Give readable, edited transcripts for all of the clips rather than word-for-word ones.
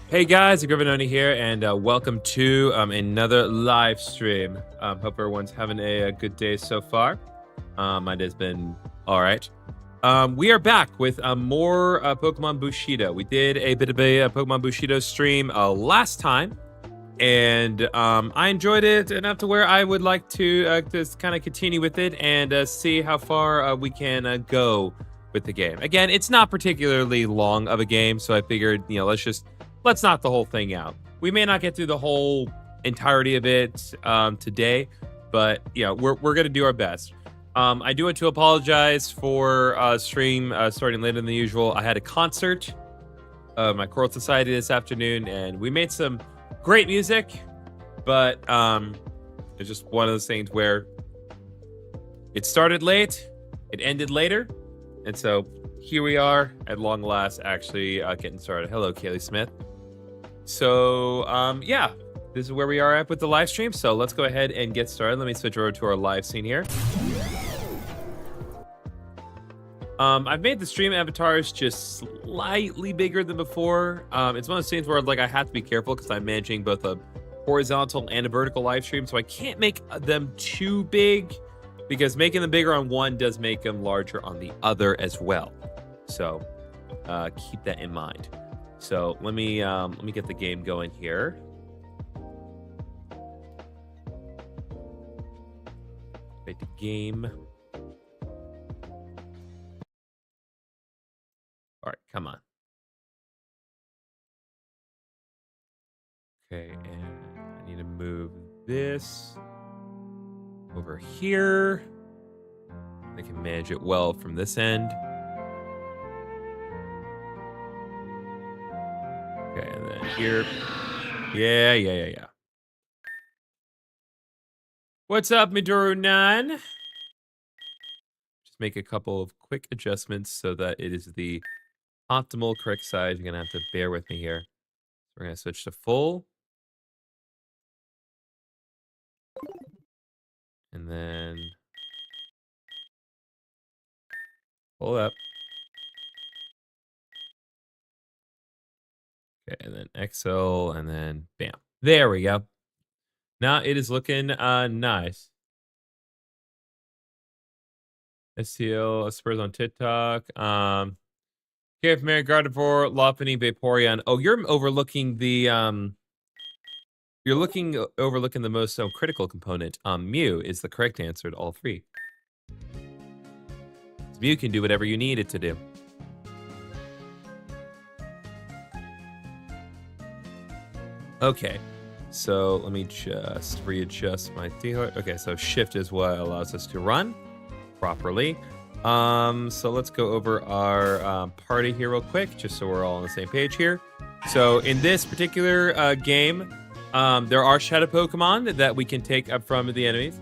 Hey guys, Grivinoni here, and welcome to another live stream. Hope everyone's having a good day so far. My day's been all right. We are back with more Pokemon Bushido. We did a bit of a Pokemon Bushido stream last time, and I enjoyed it enough to where I would like to just kind of continue with it and see how far we can go with the game. Again, it's not particularly long of a game, so I figured, let's knock the whole thing out. We may not get through the whole entirety of it today, but we're gonna do our best. I do want to apologize for stream starting later than usual. I had a concert, my choral society this afternoon, and we made some great music, but it's just one of those things where it started late, it ended later, and so here we are at long last, actually getting started. Hello, Kaylee Smith. So yeah, this is where we are at with the live stream. So let's go ahead and get started. Let me switch over to our live scene here. I've made the stream avatars just slightly bigger than before. It's one of those things where I have to be careful because I'm managing both a horizontal and a vertical live stream, so I can't make them too big because making them bigger on one does make them larger on the other as well. So keep that in mind. So let me get the game going here. Wait, the game. All right, come on. Okay, and I need to move this over here. I can manage it well from this end. Okay, and then here. Yeah. What's up, Midoro9? Just make a couple of quick adjustments so that it is the optimal correct size. You're gonna have to bear with me here. We're gonna switch to full. And then pull up. Okay, and then XL, and then bam. There we go. Now it is looking nice. STL Spurs on TikTok. KF Mary Gardevoir, Lopunny, Vaporeon. Oh, you're overlooking the overlooking the most critical component. Mew is the correct answer to all three. Mew can do whatever you need it to do. Okay, so let me just readjust my dealer. Okay, so shift is what allows us to run properly. So let's go over our party here real quick, just so we're all on the same page here. So in this particular game, there are shadow Pokemon that we can take up from the enemies.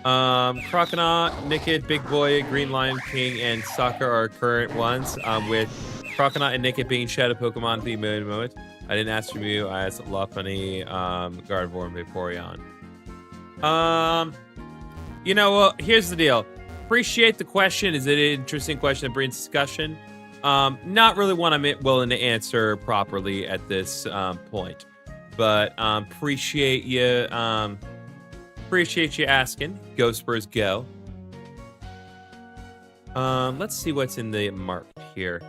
Croconaut, Nickit, Big Boy, Green Lion King, and Soccer are current ones, with Croconaut and Nickit being shadow Pokemon at the moment. I didn't ask for Mew, I asked Lopunny, Gardevoir, and Vaporeon. Well, here's the deal. Appreciate the question. Is it an interesting question that brings discussion? Not really one I'm willing to answer properly at this point. But appreciate you asking. Go Spurs, go. Let's see what's in the market here.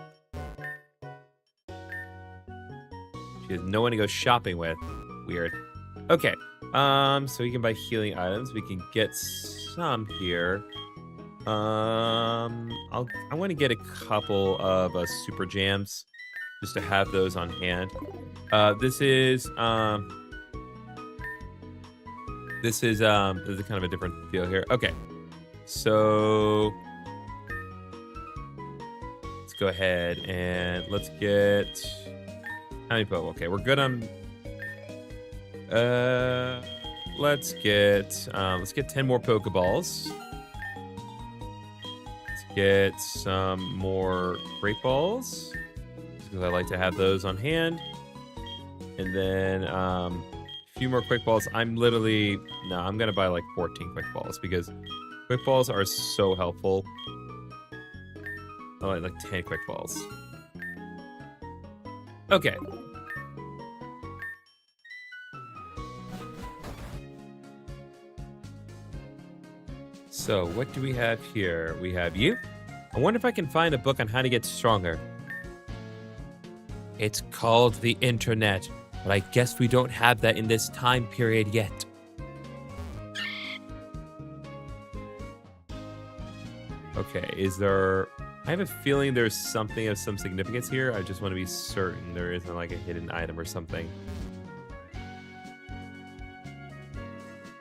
She has no one to go shopping with. Weird. Okay. So we can buy healing items. We can get some here. I want to get a couple of super jams just to have those on hand. This is kind of a different deal here. Okay. So let's go ahead and let's get how many Pokemon? Okay, we're good on let's get 10 more Pokeballs. Let's get some more Great Balls, because I like to have those on hand. And then a few more Quick Balls. I'm gonna buy like 14 Quick Balls because Quick Balls are so helpful. I like 10 Quick Balls. Okay. So what do we have here? We have you. I wonder if I can find a book on how to get stronger. It's called the internet, but I guess we don't have that in this time period yet. Okay, is there... I have a feeling there's something of some significance here. I just want to be certain there isn't like a hidden item or something.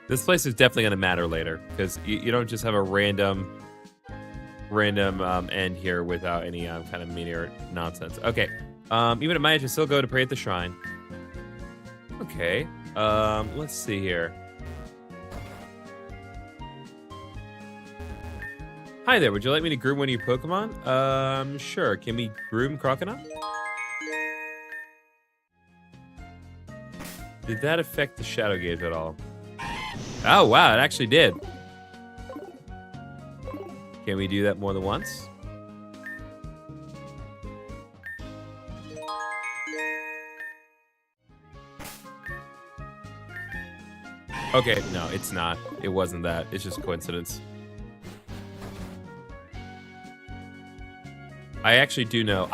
This place is definitely going to matter later, because you don't just have a random end here without any kind of meteor nonsense. Okay, even at my age, I still go to pray at the shrine. Okay, let's see here. Hi there, would you like me to groom one of your Pokemon? Sure. Can we groom Crocodile? Did that affect the Shadow Gauge at all? Oh, wow, it actually did. Can we do that more than once? Okay, no, it's not. It wasn't that. It's just coincidence. I actually do know.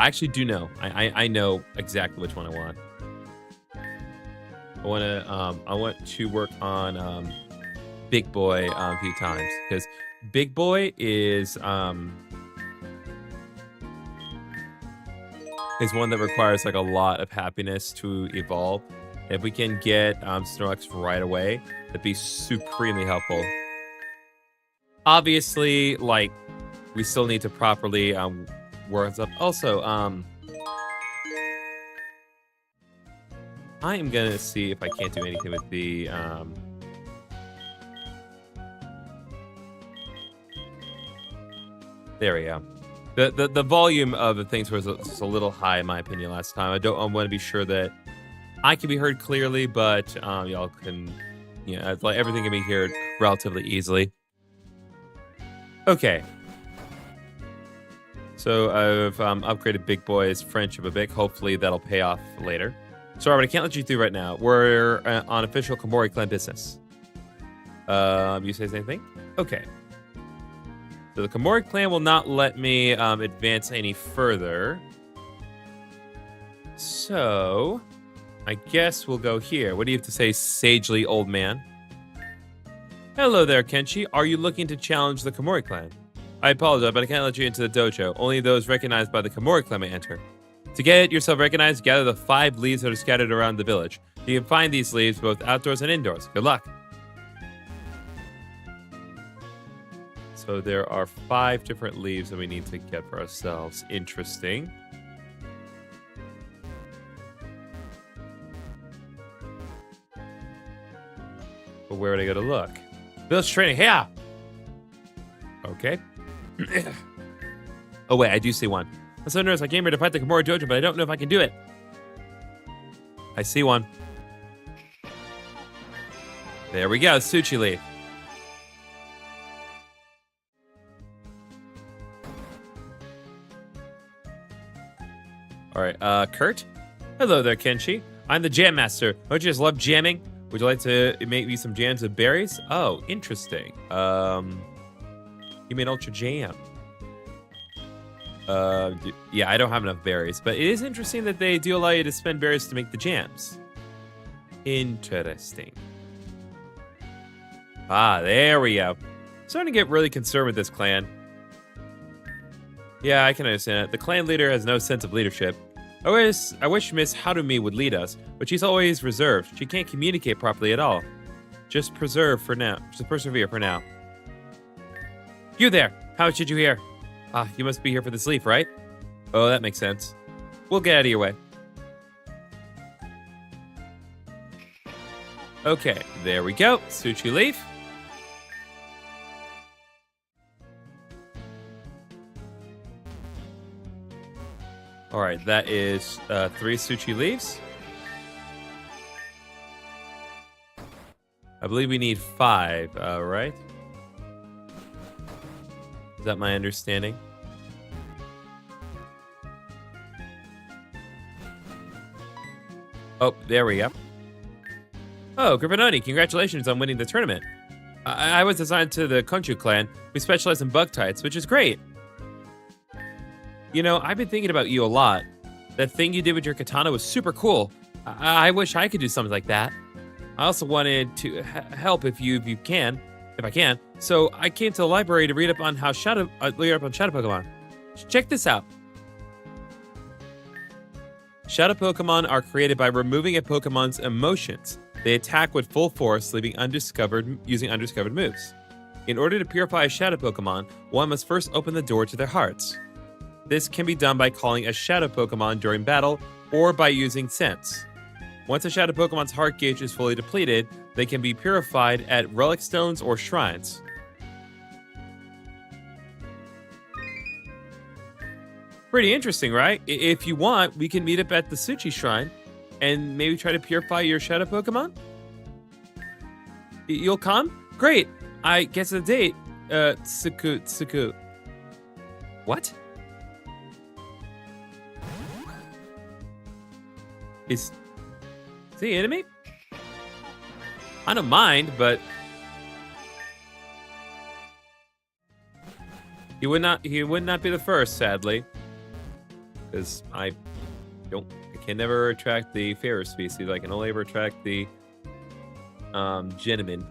I know exactly which one I want. I want to work on Big Boy a few times, because Big Boy is one that requires like a lot of happiness to evolve. If we can get Snorlax right away, that'd be supremely helpful. Obviously, like, we still need to properly work up. Also, I am gonna see if I can't do anything with the there we go. The volume of the things was a little high in my opinion last time. I want to be sure that I can be heard clearly, but y'all can, like everything can be heard relatively easily. Okay. So I've upgraded Big Boy's friendship a bit. Hopefully that'll pay off later. Sorry, but I can't let you through right now. We're on official Komori clan business. You say anything? Okay. So the Komori clan will not let me advance any further. So I guess we'll go here. What do you have to say, sagely old man? Hello there, Kenshi. Are you looking to challenge the Komori clan? I apologize, but I can't let you into the dojo. Only those recognized by the Komori clan may enter. To get yourself recognized, gather the 5 leaves that are scattered around the village. You can find these leaves both outdoors and indoors. Good luck. So there are 5 different leaves that we need to get for ourselves. Interesting. But where would I go to look? Village training, here! Okay. Oh wait, I do see one. I'm so nervous I came here to fight the Komori Dojo, but I don't know if I can do it. I see one. There we go, Suchi Leaf. Alright, Kurt? Hello there, Kenshi. I'm the Jam Master. Don't you just love jamming? Would you like to make me some jams of berries? Oh, interesting. You made Ultra Jam. Yeah, I don't have enough berries, but it is interesting that they do allow you to spend berries to make the jams. Interesting. Ah, there we go. Starting to get really concerned with this clan. Yeah, I can understand it. The clan leader has no sense of leadership. I wish Miss Harumi would lead us, but she's always reserved. She can't communicate properly at all. Just persevere for now. You there! How should you hear? Ah, you must be here for this leaf, right? Oh, that makes sense. We'll get out of your way. Okay, there we go. Suchi Leaf. All right, that is 3 Suchi Leaves. I believe we need 5, right? Is that my understanding? Oh, there we go. Oh, Griffinoni, congratulations on winning the tournament. I was assigned to the Konchu clan. We specialize in bug types, which is great. You know, I've been thinking about you a lot. That thing you did with your katana was super cool. I wish I could do something like that. I also wanted to help if I can. So I came to the library to read up on shadow Pokemon. Check this out. Shadow Pokemon are created by removing a Pokemon's emotions. They attack with full force, using undiscovered moves. In order to purify a Shadow Pokemon, one must first open the door to their hearts. This can be done by calling a Shadow Pokemon during battle or by using Sense. Once a Shadow Pokemon's heart gauge is fully depleted, they can be purified at relic stones or shrines. Pretty interesting, right? If you want, we can meet up at the Suchi Shrine and maybe try to purify your Shadow Pokemon? You'll come? Great! I guess the date. Tsuku. What? Is he into me? I don't mind, but he would not be the first, sadly. Because I can never attract the fairer species. I can only ever attract the gentlemen.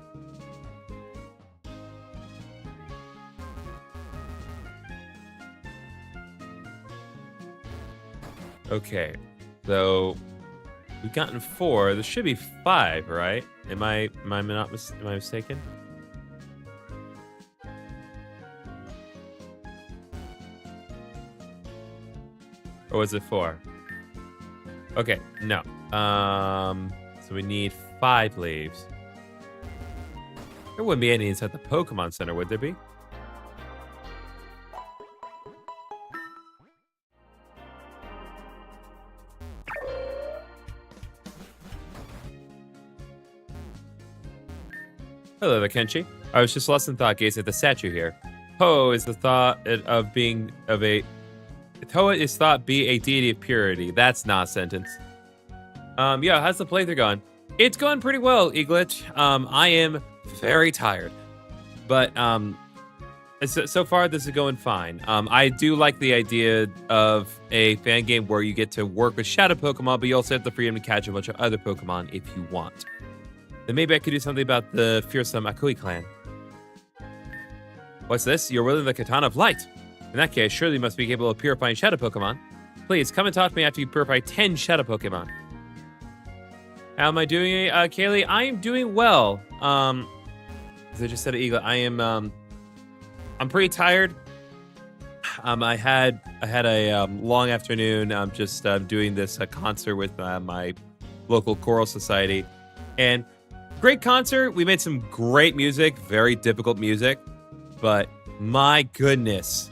Okay, so we've gotten 4. There should be 5, right? Am I mistaken? Or was it 4? Okay, no. So we need 5 leaves. There wouldn't be any inside the Pokemon Center, would there be? Hello there, Kenshi. I was just lost in thought gazing at the statue here. Ho is thought be a deity of purity. That's not a sentence. Yeah, how's the playthrough going? It's going pretty well, Eaglet. I am very tired. But so far this is going fine. I do like the idea of a fan game where you get to work with Shadow Pokemon, but you also have the freedom to catch a bunch of other Pokemon if you want. Then maybe I could do something about the fearsome Akui clan. What's this? You're wielding the Katana of Light. In that case, surely you must be capable of purifying Shadow Pokemon. Please, come and talk to me after you purify 10 Shadow Pokemon. How am I doing, Kaylee? I am doing well. As I just said to Eagle, I'm pretty tired. I had a long afternoon just doing this concert with my local choral society. And great concert. We made some great music, very difficult music. But my goodness,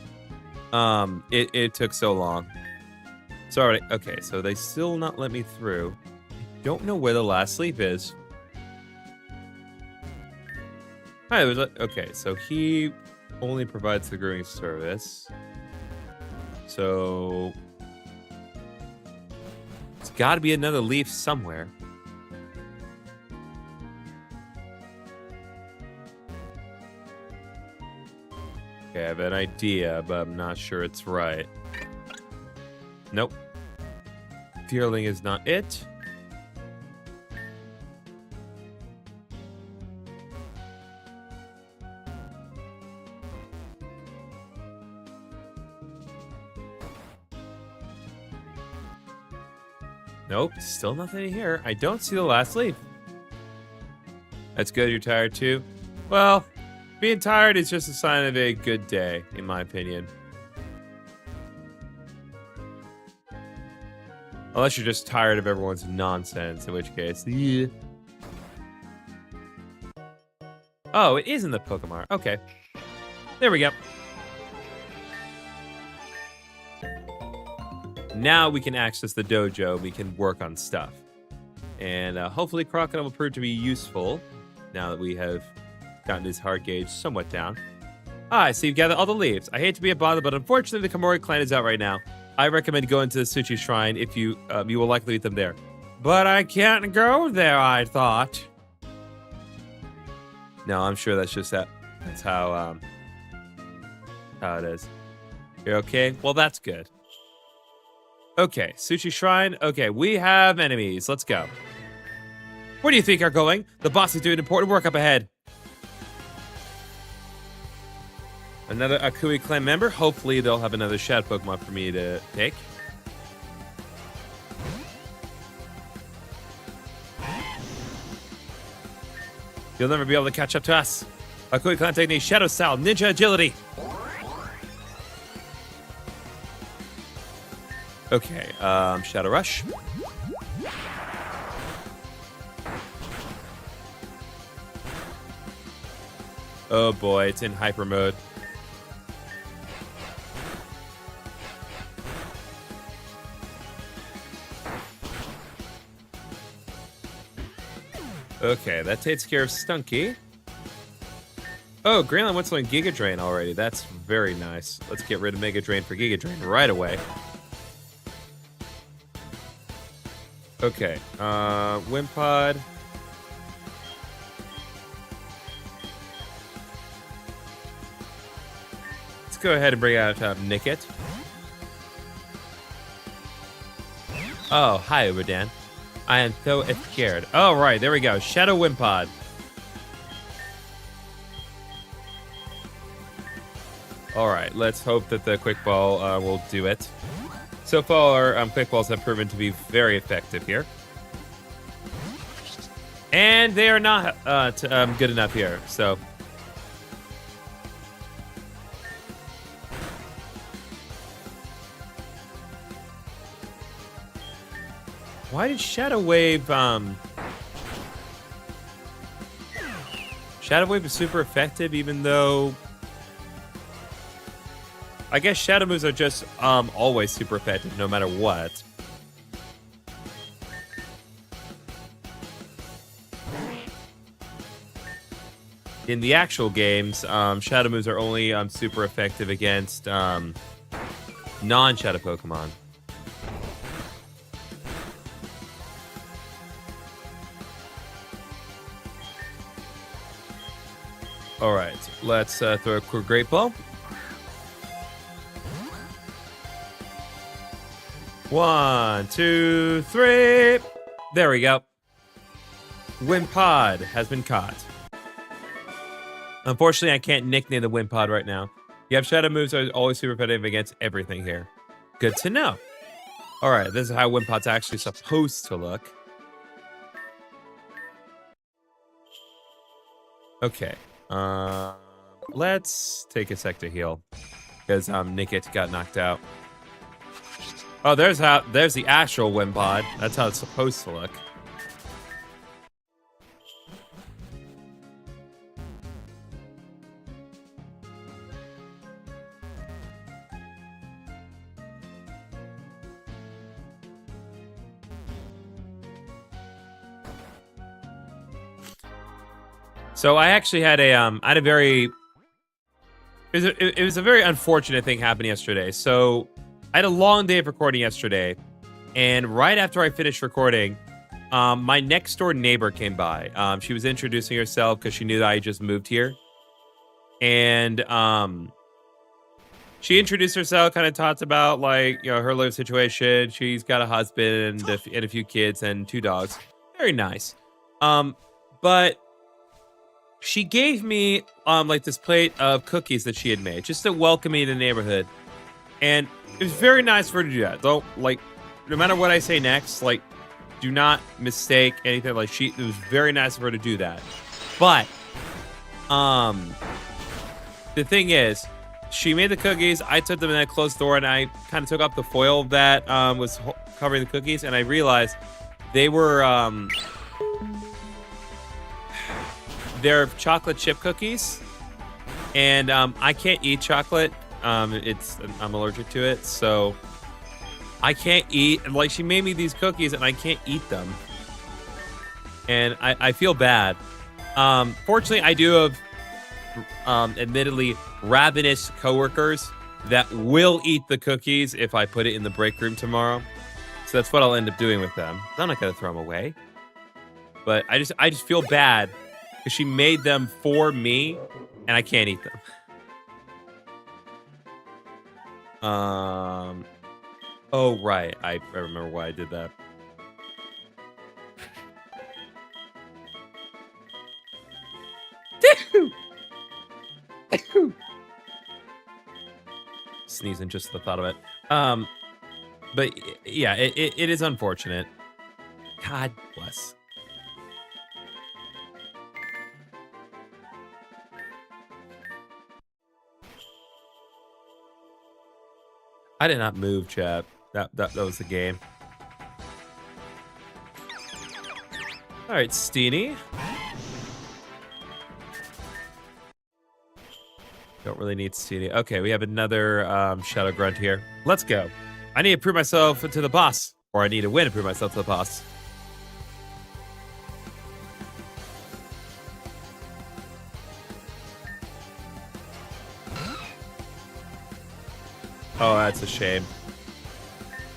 it took so long. Sorry. Okay, so they still not let me through. Don't know where the last sleep is. Hi, okay, so he only provides the grooming service. So it's got to be another leaf somewhere. Okay, I have an idea, but I'm not sure it's right. Nope. Fearling is not it. Nope, still nothing here. I don't see the last leaf. That's good, you're tired too? Well, being tired is just a sign of a good day, in my opinion. Unless you're just tired of everyone's nonsense, in which case, yeah. Oh, it is in the Pokemon. Okay. There we go. Now we can access the dojo. We can work on stuff. And hopefully Crocodile will prove to be useful now that we have gotten his heart gauge somewhat down. Ah, so you've gathered all the leaves. I hate to be a bother, but unfortunately the Komori clan is out right now. I recommend going to the Suchi Shrine if you will likely meet them there. But I can't go there, I thought. No, I'm sure that's just that. That's how it is. You're okay? Well, that's good. Okay, Sushi Shrine. Okay, we have enemies. Let's go. Where do you think you're going? The boss is doing important work up ahead. Another Akui clan member. Hopefully they'll have another shadow Pokemon for me to take. You'll never be able to catch up to us. Akui clan technique, Shadow Style, Ninja Agility. Okay, Shadow Rush. Oh boy, it's in hyper mode. Okay, that takes care of Stunky. Oh, Greenland wants on Giga Drain already. That's very nice. Let's get rid of Mega Drain for Giga Drain right away. Okay, Wimpod. Let's go ahead and bring out Nickit. Oh, hi, Uberdan. I am so scared. Oh, right, there we go. Shadow Wimpod. All right, let's hope that the Quick Ball will do it. So far, Quick Balls have proven to be very effective here. And they are not good enough here, so... Why did Shadow Wave, Shadow Wave is super effective, even though... I guess Shadow moves are just, always super effective, no matter what. In the actual games, Shadow moves are only, super effective against, non-Shadow Pokemon. All right, let's throw a Great Ball. 1, 2, 3. There we go. Wimpod has been caught. Unfortunately, I can't nickname the Wimpod right now. You have Shadow moves are always super effective against everything here. Good to know. All right, this is how Wimpod's actually supposed to look. Okay. Let's take a sec to heal, because Nickit got knocked out. Oh, there's the actual Wimpod. That's how it's supposed to look. So I actually had a very... It was a very unfortunate thing happened yesterday. So I had a long day of recording yesterday, and right after I finished recording, my next door neighbor came by. She was introducing herself because she knew that I just moved here, and she introduced herself, kind of talked about like her life situation. She's got a husband and a few kids and 2 dogs. Very nice. But she gave me like this plate of cookies that she had made just to welcome me to the neighborhood. And it was very nice for her to do that. Don't, like, no matter what I say next, like, do not mistake anything. Like, it was very nice of her to do that. But the thing is, she made the cookies, I took them in that closed door, and I kind of took up the foil that was covering the cookies, and I realized they were they're chocolate chip cookies, and I can't eat chocolate. I'm allergic to it, so I can't eat. Like, she made me these cookies, and I can't eat them, and I feel bad. Fortunately, I do have, admittedly, ravenous coworkers that will eat the cookies if I put it in the break room tomorrow. So that's what I'll end up doing with them. I'm not gonna throw them away, but I just feel bad because she made them for me, and I can't eat them. Oh, right. I remember why I did that. Sneezing just the thought of it. But yeah, it is unfortunate. God bless. I did not move, chat. That was the game. All right, Steenie. Don't really need Steenie. Okay, we have another Shadow Grunt here. Let's go. I need to prove myself to the boss. Or I need to win to prove myself to the boss. Oh, that's a shame.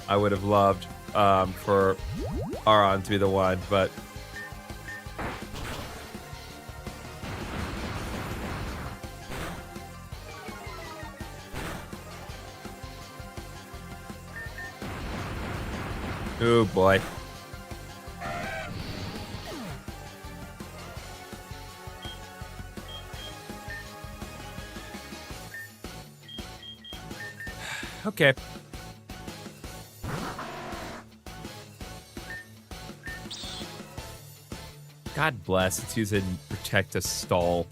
I would have loved for Aron to be the one, but... Oh, boy. Okay. God bless. It's using Protect a Stall.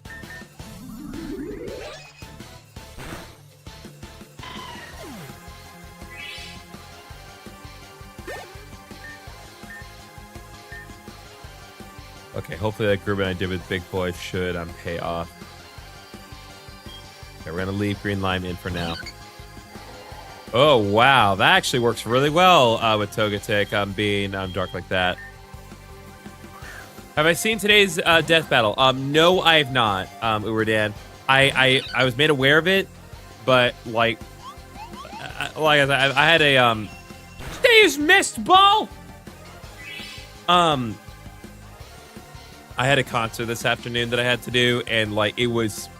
Okay, hopefully that group I did with Big Boy should pay off. Okay, we're gonna leave Green Lime in for now. Oh, wow. That actually works really well with Togetic being dark like that. Have I seen today's death battle? No, I have not, Uwerdan. I was made aware of it, but, like I said, I had a, Dave's missed ball! I had a concert this afternoon that I had to do, and, like, it was...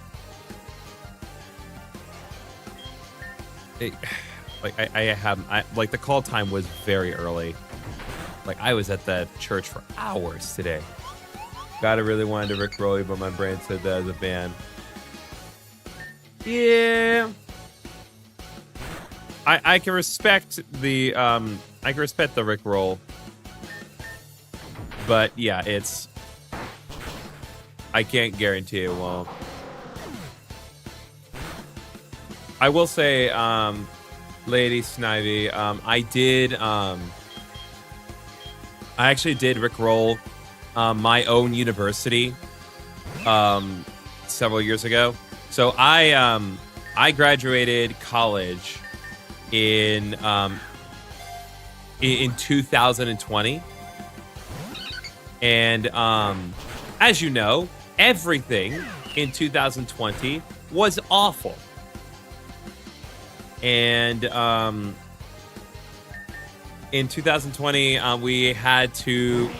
like the call time was very early. Like I was at the church for hours today. Gotta really wanted to rickroll you, but my brain said that as a ban. Yeah. I can respect the rickroll. But yeah, it's I can't guarantee it won't. I will say, Lady Snivy, I actually did rickroll my own university several years ago. So I graduated college in 2020, and as you know, everything in 2020 was awful. And in 2020, we had to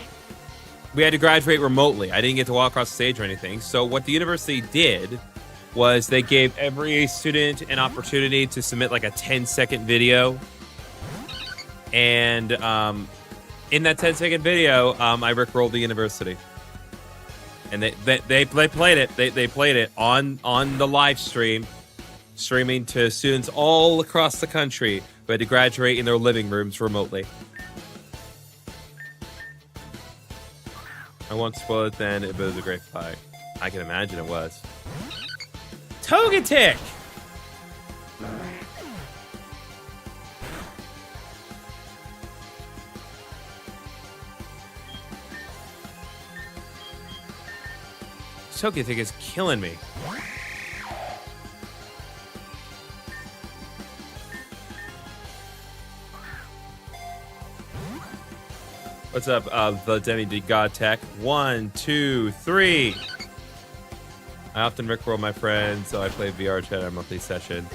graduate remotely. I didn't get to walk across the stage or anything. So what the university did was they gave every student an opportunity to submit like a 10-second video. And in that 10-second video, I rickrolled the university. And they played it. They played it on the live stream. Streaming to students all across the country who had to graduate in their living rooms remotely. I won't spoil it then, but it was a great fight. I can imagine it was. Togetic! Togetic is killing me. What's up, the Demi-God Tech? 1, 2, 3. I often rickroll my friends, so I play VR chat on a monthly session.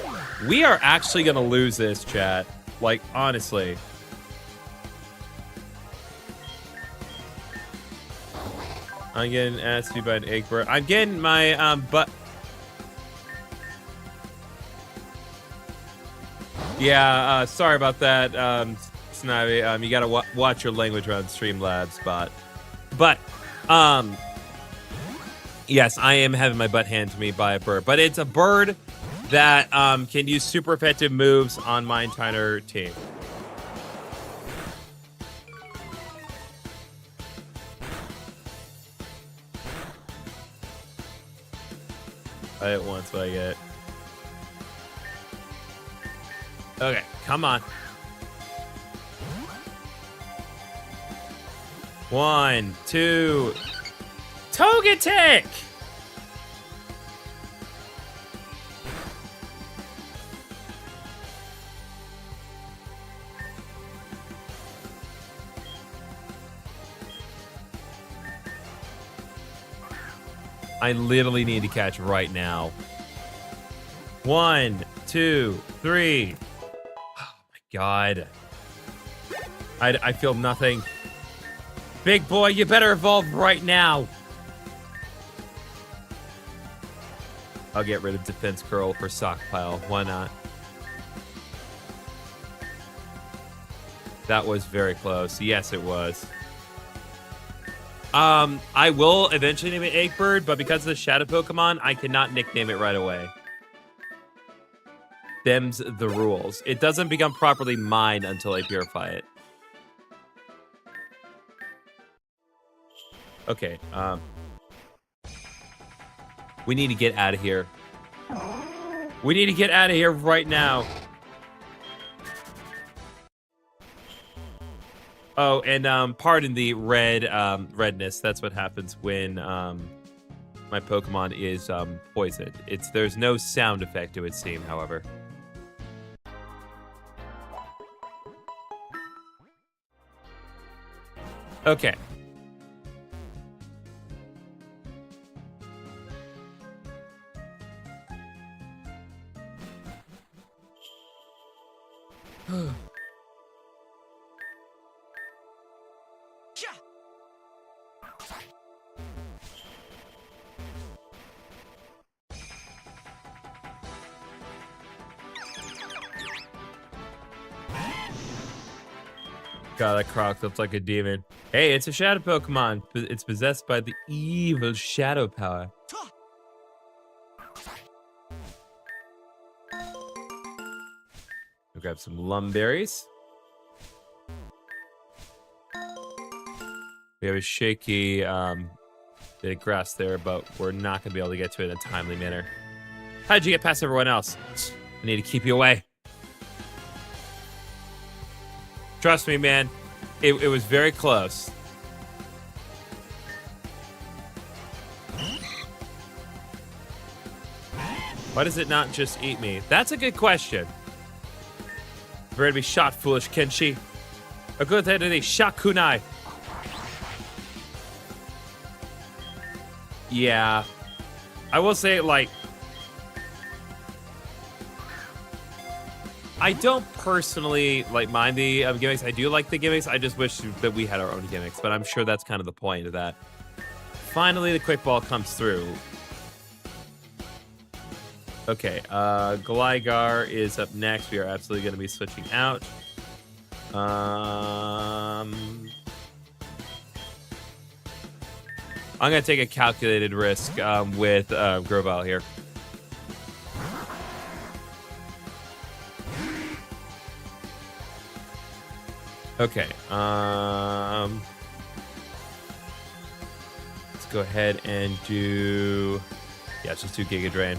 We are actually gonna lose this, chat. Like, honestly. I'm getting asked to be by an egg bird. I'm getting my butt. Yeah, sorry about that, Snivy. You gotta watch your language around Streamlabs, but yes, I am having my butt handed to me by a bird, but it's a bird that can use super effective moves on my entire team. I hit once, but I get it. Okay, come on. 1, 2. Togetic! I literally need to catch right now. 1, 2, 3. Oh my god. I feel nothing. Big boy, you better evolve right now. I'll get rid of Defense Curl for Stockpile. Why not? That was very close. Yes, it was. I will eventually name it Egg Bird, but because of the Shadow Pokemon, I cannot nickname it right away. Them's the rules. It doesn't become properly mine until I purify it. Okay, we need to get out of here. We need to get out of here right now. Oh, and pardon the redness. That's what happens when my Pokemon is poisoned. There's no sound effect, it would seem, however. Okay. God, that Croc looks like a demon. Hey, it's a shadow Pokemon. It's possessed by the evil shadow power. We'll grab some Lumberries. We have a shaky bit of grass there, but we're not going to be able to get to it in a timely manner. How'd you get past everyone else? I need to keep you away. Trust me, man. It was very close. Why does it not just eat me? That's a good question. We're gonna be shot, foolish Kenshi. A good head of the Shakunai. Yeah. I will say, like, I don't personally mind the gimmicks. I do like the gimmicks. I just wish that we had our own gimmicks, but I'm sure that's kind of the point of that. Finally, the quick ball comes through. Okay, Gligar is up next. We are absolutely going to be switching out. I'm going to take a calculated risk with Grovyle here. Okay, let's go ahead and do, yeah, let's just do Giga Drain.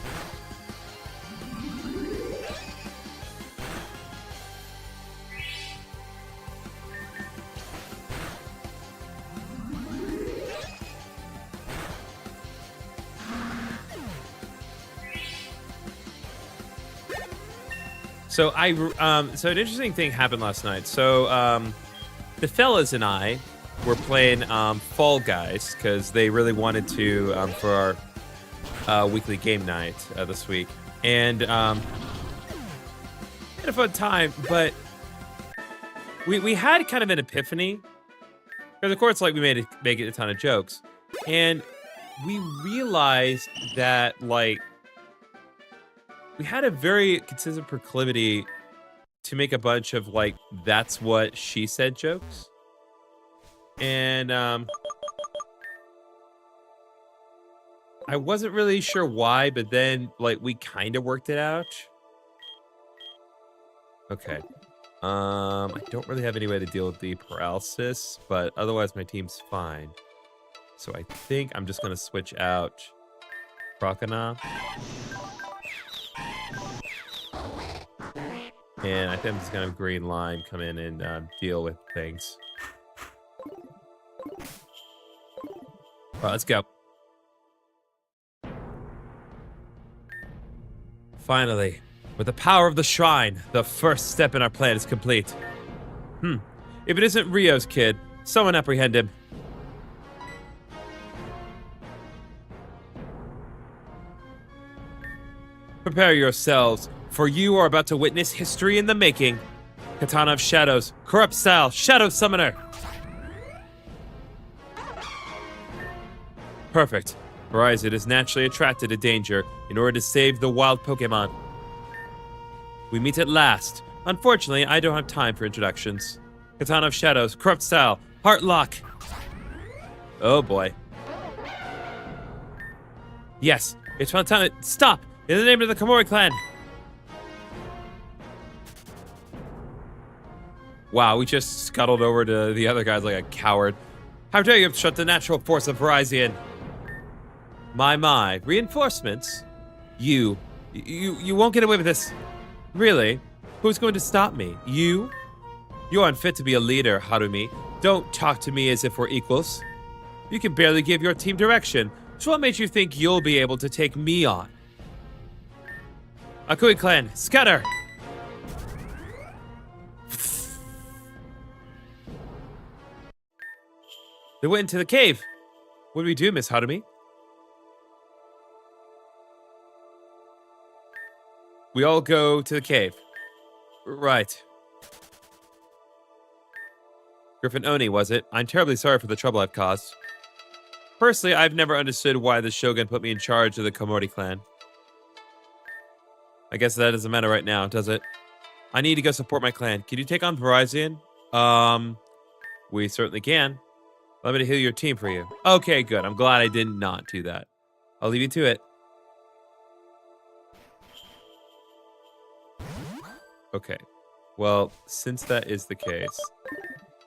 So so an interesting thing happened last night. So the fellas and I were playing Fall Guys because they really wanted to for our weekly game night this week, and had a fun time. But we had kind of an epiphany because, of course, like we made it a ton of jokes. And we realized that, like, we had a very consistent proclivity to make a bunch of, like, that's what she said jokes. And, I wasn't really sure why, but then, like, we kind of worked it out. Okay. I don't really have any way to deal with the paralysis, but otherwise my team's fine. So I think I'm just gonna switch out Crocodile. And I think I'm just gonna have Green Line come in and deal with things. All right, let's go. Finally, with the power of the shrine, the first step in our plan is complete. If it isn't Rio's kid, someone apprehend him. Prepare yourselves, for you are about to witness history in the making. Katana of Shadows, Corrupt Style, Shadow Summoner. Perfect. Verizon is naturally attracted to danger in order to save the wild Pokemon. We meet at last. Unfortunately, I don't have time for introductions. Katana of Shadows, Corrupt Style, Heart Lock. Oh boy. Yes, it's about time. Stop! In the name of the Komori clan! Wow, we just scuttled over to the other guys like a coward. How dare you obstruct the natural force of Verizon? My, reinforcements? You won't get away with this. Really? Who's going to stop me? You? You're unfit to be a leader, Harumi. Don't talk to me as if we're equals. You can barely give your team direction, so what made you think you'll be able to take me on? Akui clan, scatter! They went into the cave. What do we do, Miss Harumi? We all go to the cave. Right. Griffin Oni, was it? I'm terribly sorry for the trouble I've caused. Personally, I've never understood why the Shogun put me in charge of the Komori clan. I guess that doesn't matter right now, does it? I need to go support my clan. Can you take on Verizon? We certainly can. Let me heal your team for you. Okay, good. I'm glad I did not do that. I'll leave you to it. Okay. Well, since that is the case,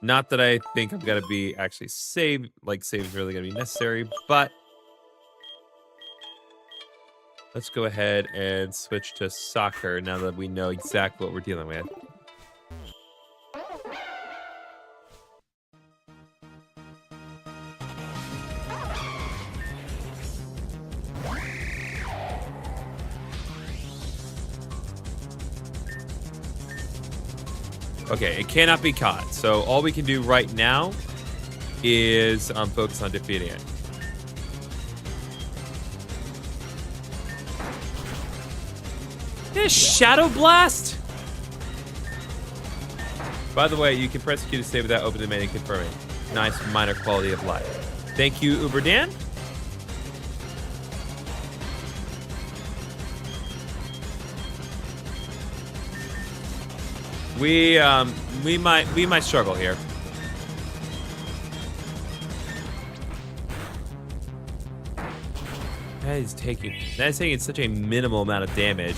not that I think I'm gonna be actually saved, like save is really gonna be necessary, but let's go ahead and switch to soccer now that we know exactly what we're dealing with. Okay, it cannot be caught. So all we can do right now is focus on defeating it. This Shadow Blast? By the way, you can press Q to stay without opening the menu and confirming. Nice minor quality of life. Thank you, Uberdan. We might struggle here. That is taking such a minimal amount of damage.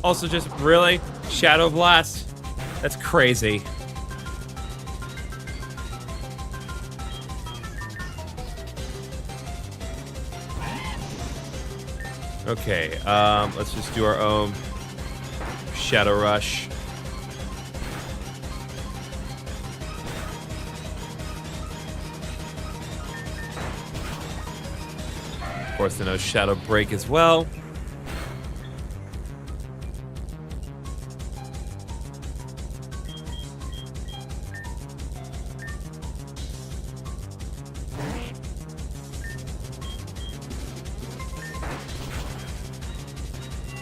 Also, just really Shadow Blast. That's crazy. Okay, let's just do our own Shadow Rush. Of course, then a Shadow Break as well.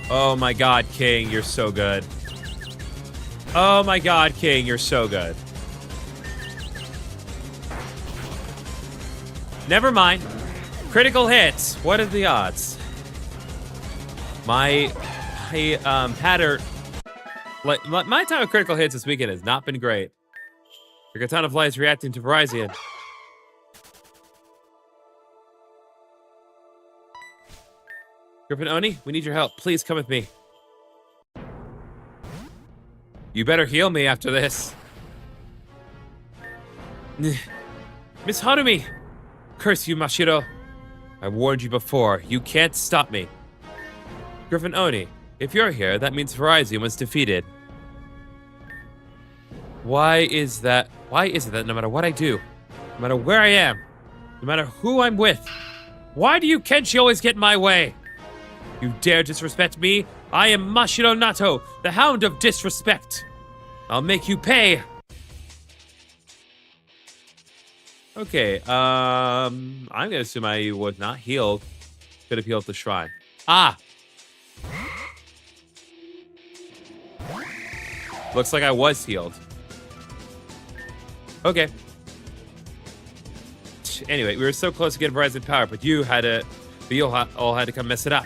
Oh my god, King, you're so good. Oh my god, King, you're so good. Never mind. Critical hits. What are the odds? My pattern, like my time of critical hits this weekend has not been great. Your Katana Fly is reacting to Verizon. Griffin Oni, we need your help. Please come with me. You better heal me after this. Miss Harumi! Curse you, Mashiro. I warned you before. You can't stop me. Griffin Oni, if you're here, that means Verizon was defeated. Why is it that no matter what I do, no matter where I am, no matter who I'm with, why do you Kenshi always get in my way? You dare disrespect me? I am Mashiro Nato, the Hound of Disrespect. I'll make you pay. Okay, I'm gonna assume I was not healed. Could have healed the shrine. Ah! Looks like I was healed. Okay. Anyway, we were so close to getting Verizon power, but you all had to come mess it up.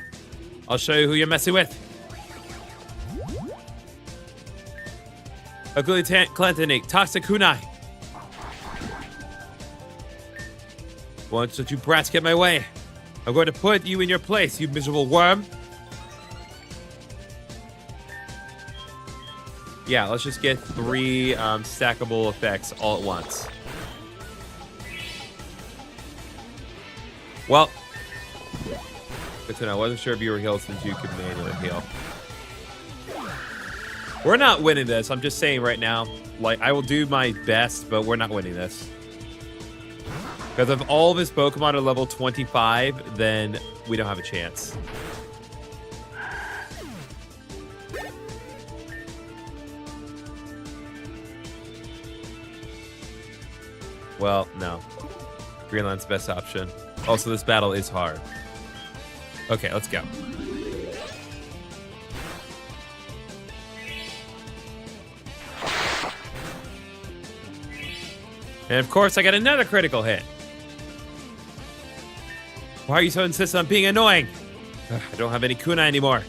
I'll show you who you're messing with. Ugly Clantonate, Toxic Kunai. Once don't you brats get my way. I'm going to put you in your place, you miserable worm. Yeah, let's just get 3 stackable effects all at once. Well, good to know. I wasn't sure if you were healed since you could manually heal. We're not winning this. I'm just saying right now. Like, I will do my best, but we're not winning this. Because if all of his Pokemon are level 25, then we don't have a chance. Well, no. Greenland's best option. Also, this battle is hard. Okay, let's go. And of course, I got another critical hit. Why are you so insistent on being annoying? Ugh, I don't have any kunai anymore.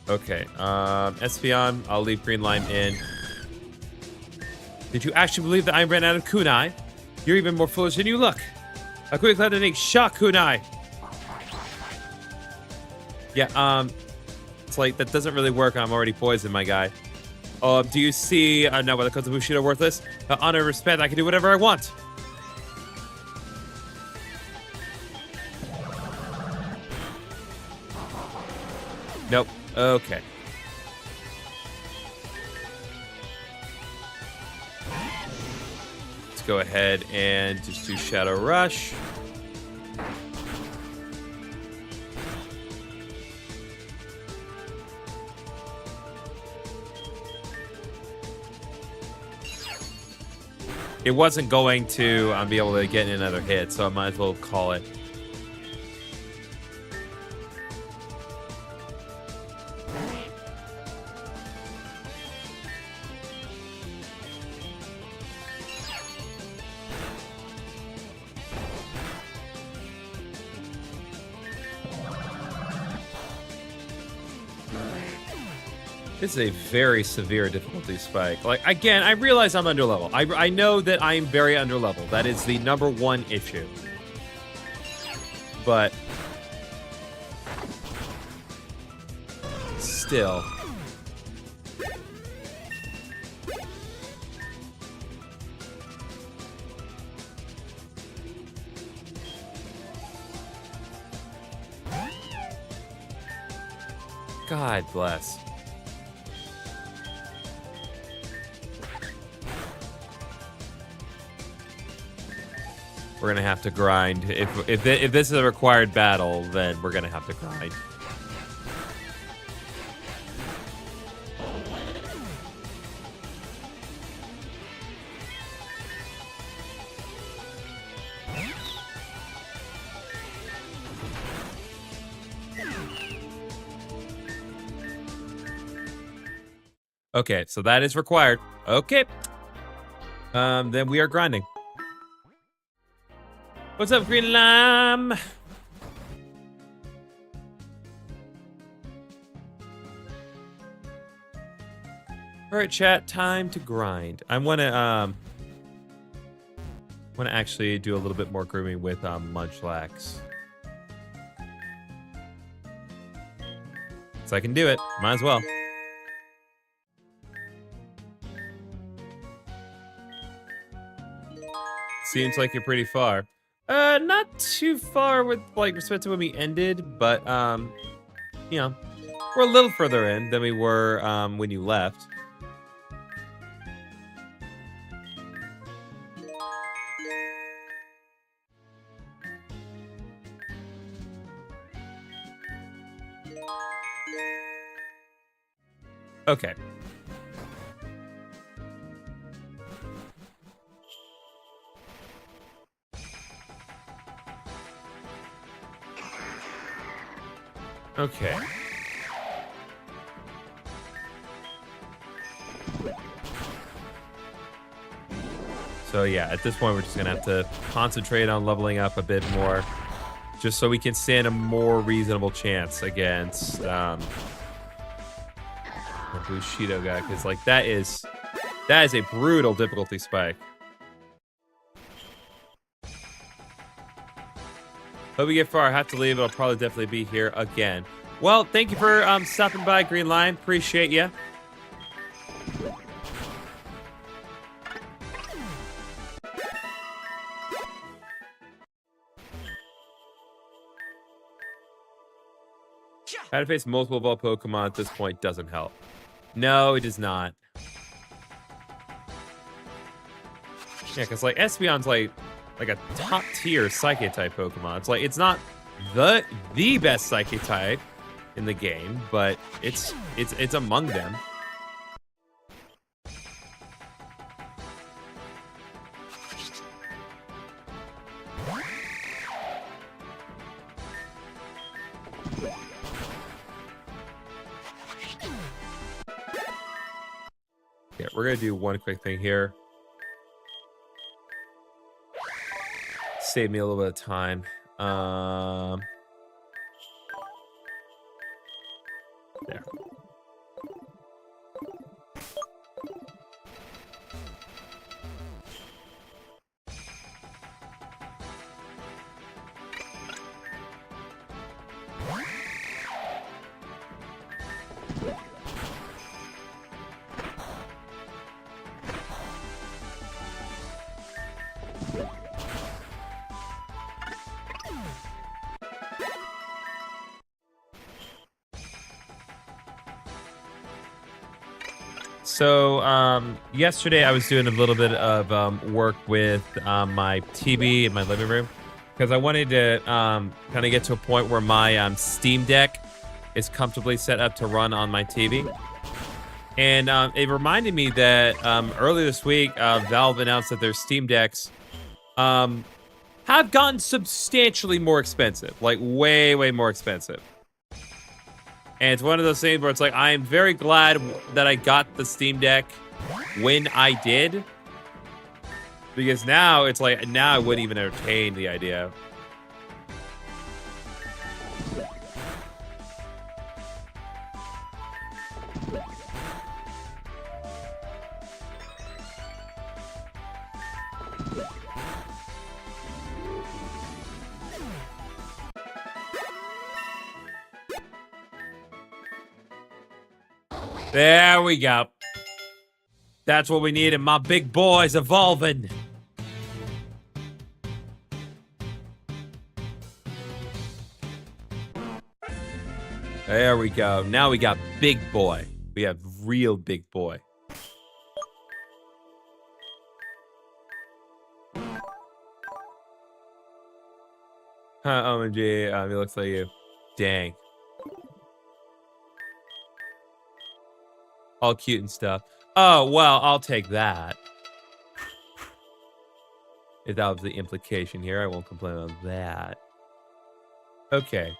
Okay, Espeon, I'll leave Green Line in. Did you actually believe that I ran out of kunai? You're even more foolish than you look. A quick let make shock kunai. Yeah, it's like, that doesn't really work. I'm already poisoned, my guy. Do you see, no, whether Pokémon Bushido worthless? Honor and respect, I can do whatever I want. Nope. Okay. Let's go ahead and just do Shadow Rush. It wasn't going to be able to get another hit, so I might as well call it. This is a very severe difficulty spike. Like, again, I realize I'm underlevel. I know that I'm very underlevel. That is the #1 issue. But still. God bless. We're gonna have to grind. If this is a required battle, then we're gonna have to grind. Okay, so that is required. Okay. Then we are grinding. What's up, Green Lime? All right, chat. Time to grind. I want to actually do a little bit more grooming with Munchlax. So I can do it. Might as well. Seems like you're pretty far. Not too far with respect to when we ended, but you know, we're a little further in than we were when you left. Okay. Okay. So yeah, at this point, we're just gonna have to concentrate on leveling up a bit more, just so we can stand a more reasonable chance against the Bushido guy, because that is a brutal difficulty spike. Hope we get far. I have to leave. I'll probably definitely be here again. Well, thank you for stopping by, Green Lion. Appreciate you. How to face multiple evolved Pokemon at this point doesn't help. No, it does not. Yeah, because Espeon's like a top tier Psychic type Pokemon. It's not the best Psychic type in the game, but it's among them. Yeah, we're gonna do one quick thing here. Save me a little bit of time. There. So, yesterday I was doing a little bit of work with my TV in my living room because I wanted to kind of get to a point where my Steam Deck is comfortably set up to run on my TV. And it reminded me that earlier this week, Valve announced that their Steam Decks have gotten substantially more expensive, like way, way more expensive. And it's one of those things where it's I am very glad that I got the Steam Deck when I did. Because now it's now I wouldn't even entertain the idea. There we go. That's what we needed. My big boy's evolving. There we go. Now we got big boy. We have real big boy. Huh, OMG. He looks like you. Dang. All cute and stuff. Oh, well, I'll take that. If that was the implication here, I won't complain about that. Okay.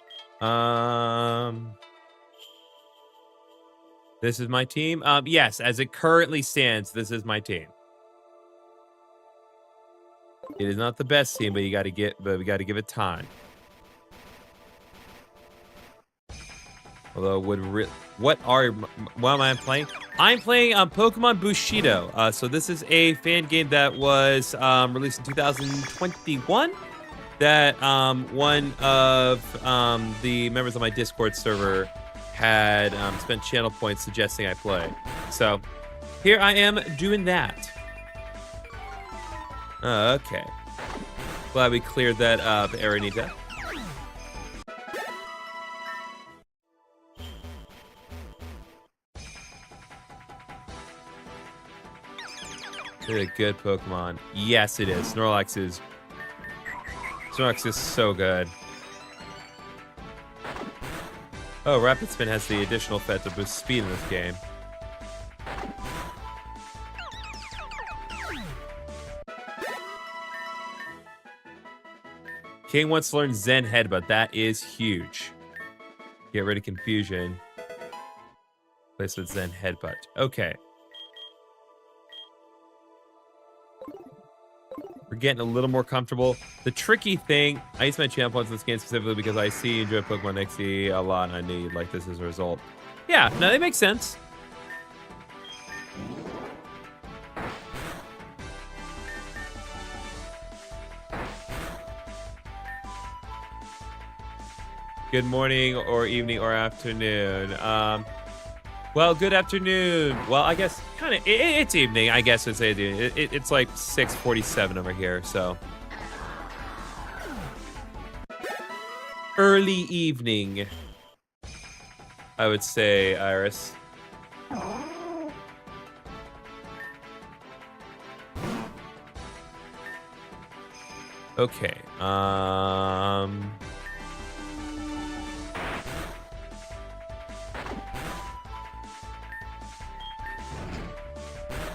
This is my team. Yes, as it currently stands, this is my team. It is not the best team, but we got to give it time. Although, what am I playing? I'm playing Pokémon Bushido. So this is a fan game that was released in 2021. That one of the members of my Discord server had spent channel points suggesting I play. So here I am doing that. Okay. Glad we cleared that up, Aranita. It's a good Pokemon. Yes, it is. Snorlax is so good. Oh, Rapid Spin has the additional effect to boost speed in this game. King wants to learn Zen Headbutt. That is huge. Get rid of confusion. Place with Zen Headbutt. Okay. We're getting a little more comfortable. The tricky thing, I use my channel points in this game specifically because I see and enjoy Pokemon XD a lot, and I need like this as a result. Yeah, no, that makes sense. Good morning or evening or afternoon. Well, good afternoon. Well, I guess kind of it's evening. I guess it's evening. It's like 6:47 over here, so early evening, I would say, Iris. Okay.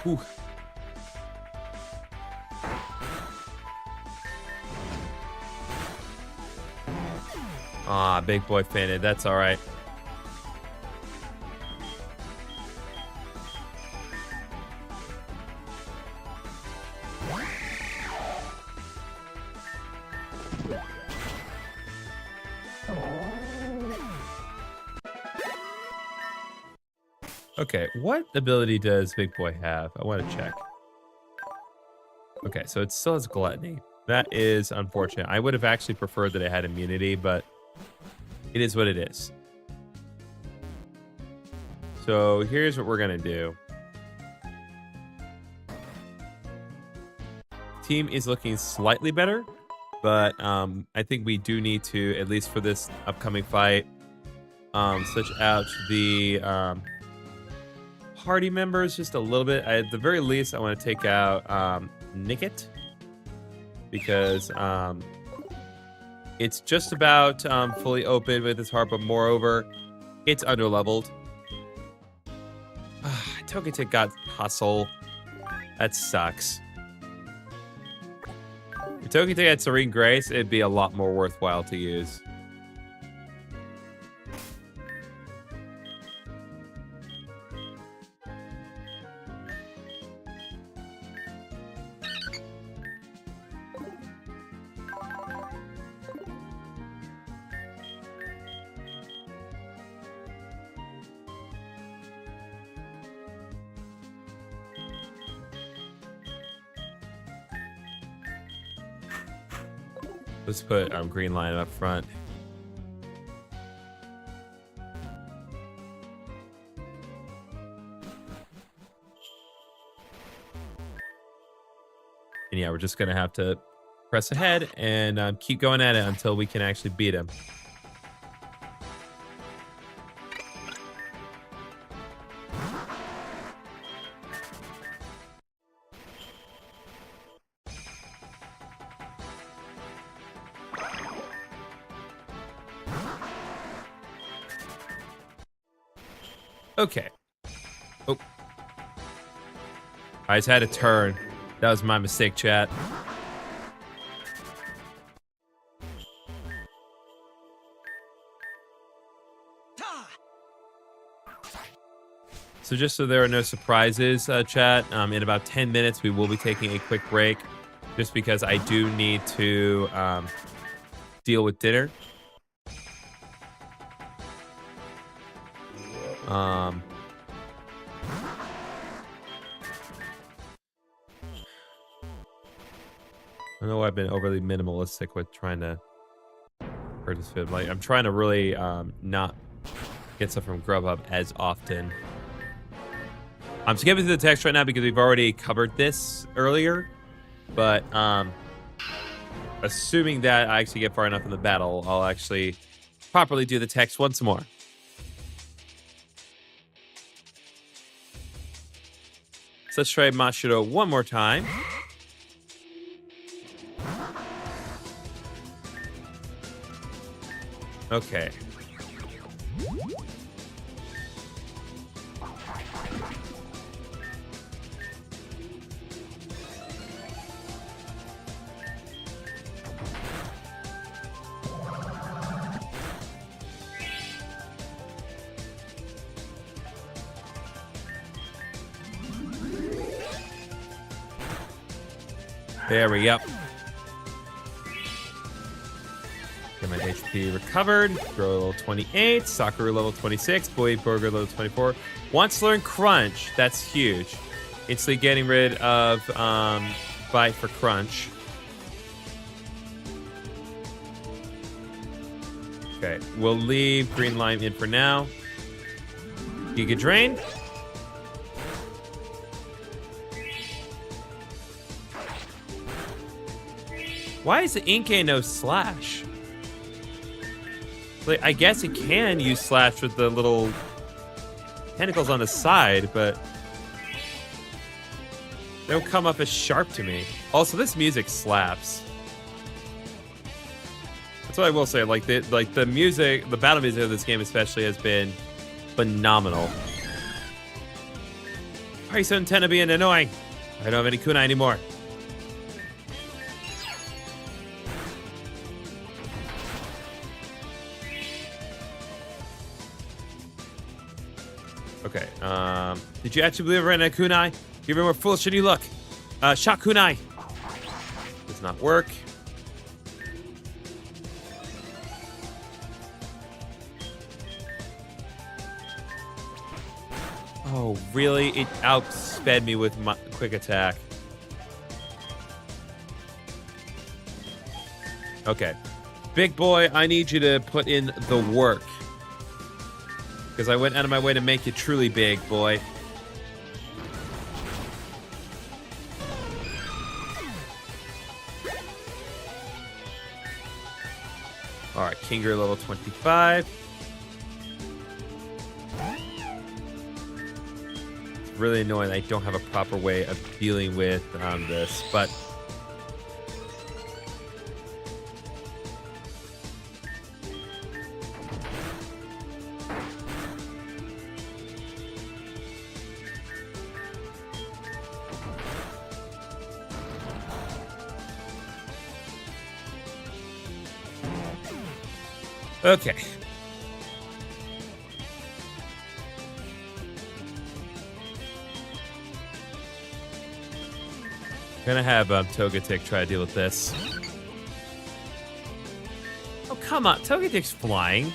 Whew. Ah, big boy fainted. That's all right. Okay, what ability does Big Boy have? I want to check. Okay, so it still has Gluttony. That is unfortunate. I would have actually preferred that it had immunity, but it is what it is. So here's what we're going to do. Team is looking slightly better, but I think we do need to, at least for this upcoming fight, switch out the party members just a little bit. At the very least, I want to take out Nickit, because it's just about fully open with his heart, but moreover, it's underleveled. Togetic got Hustle. That sucks. If Togetic had Serene Grace, it'd be a lot more worthwhile to use. Let's put Green Line up front. And yeah, we're just going to have to press ahead and keep going at it until we can actually beat him. Okay. Oh. I just had a turn. That was my mistake, chat. So just so there are no surprises, chat, in about 10 minutes, we will be taking a quick break just because I do need to deal with dinner. I know I've been overly minimalistic with trying to purchase food. Like, I'm trying to really not get stuff from Grubhub as often. I'm skipping through the text right now because we've already covered this earlier. But assuming that I actually get far enough in the battle, I'll actually properly do the text once more. So let's try Bushido one more time. Okay. There we go. Get my HP recovered. Grow level 28. Sakura level 26. Boy Burger level 24. Wants to learn Crunch. That's huge. Instantly getting rid of Bite for Crunch. Okay, we'll leave Green Lime in for now. Giga Drain. Why is the Inkay no Slash? Like, I guess it can use Slash with the little tentacles on the side, but they don't come up as sharp to me. Also, this music slaps. That's what I will say. Like the music, the battle music of this game especially has been phenomenal. Why are you so intent on being annoying? I don't have any kunai anymore. Okay, did you actually believe in a kunai? Give me more foolish than you look. Shot kunai. Does not work. Oh, really? It outsped me with my quick attack. Okay. Big boy, I need you to put in the work. Because I went out of my way to make you truly big, boy. Alright, Kinger level 25. It's really annoying I don't have a proper way of dealing with this, but... Okay. Gonna have Togetic try to deal with this. Oh, come on. Togetic's flying.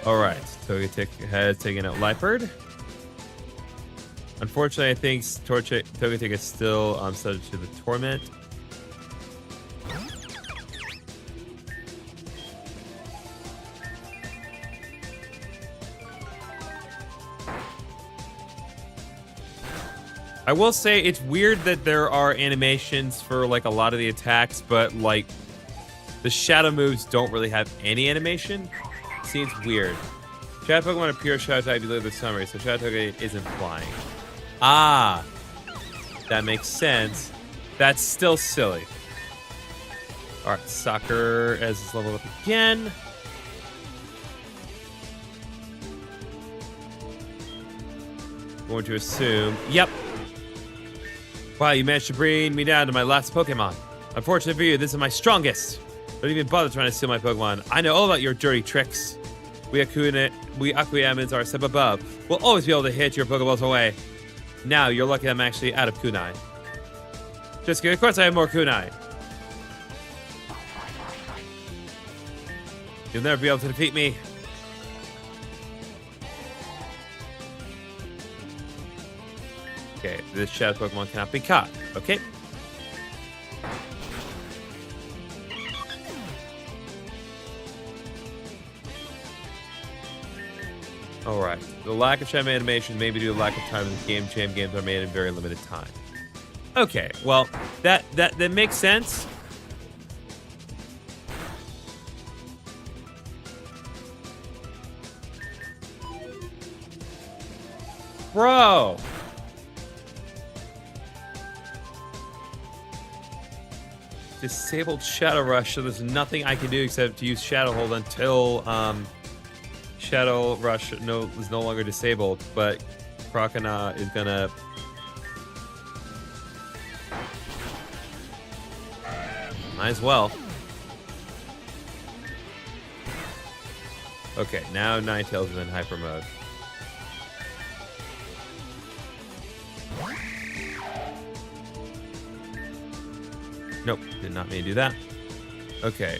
Alright. Togetic has taken out Liepard. Unfortunately, I think Togetic is still subject to the Torment. I will say it's weird that there are animations for like a lot of the attacks, but like the shadow moves don't really have any animation. Seems weird. Shadow Pokemon are pure shadow type below the summary, so Shadow Togetic isn't flying. Ah, that makes sense. That's still silly. All right, Soccer as is leveled up again. Going to assume, yep. Wow, you managed to bring me down to my last Pokemon. Unfortunately for you, this is my strongest. Don't even bother trying to steal my Pokemon. I know all about your dirty tricks. We Akuyamins are a step above. We'll always be able to hit your Pokeballs away. Now, you're lucky I'm actually out of kunai. Just kidding. Of course I have more kunai. You'll never be able to defeat me. Okay, this shadow Pokemon cannot be caught. Okay. Alright. The lack of shadow animation may be due to lack of time in the game. Jam games are made in very limited time. Okay, well, that makes sense. Bro! Disabled Shadow Rush, so there's nothing I can do except to use Shadow Hold until Shadow Rush is no longer disabled, but Crocona is gonna... Might as well. Okay, now Ninetales is in hyper mode. Nope, did not mean to do that. Okay,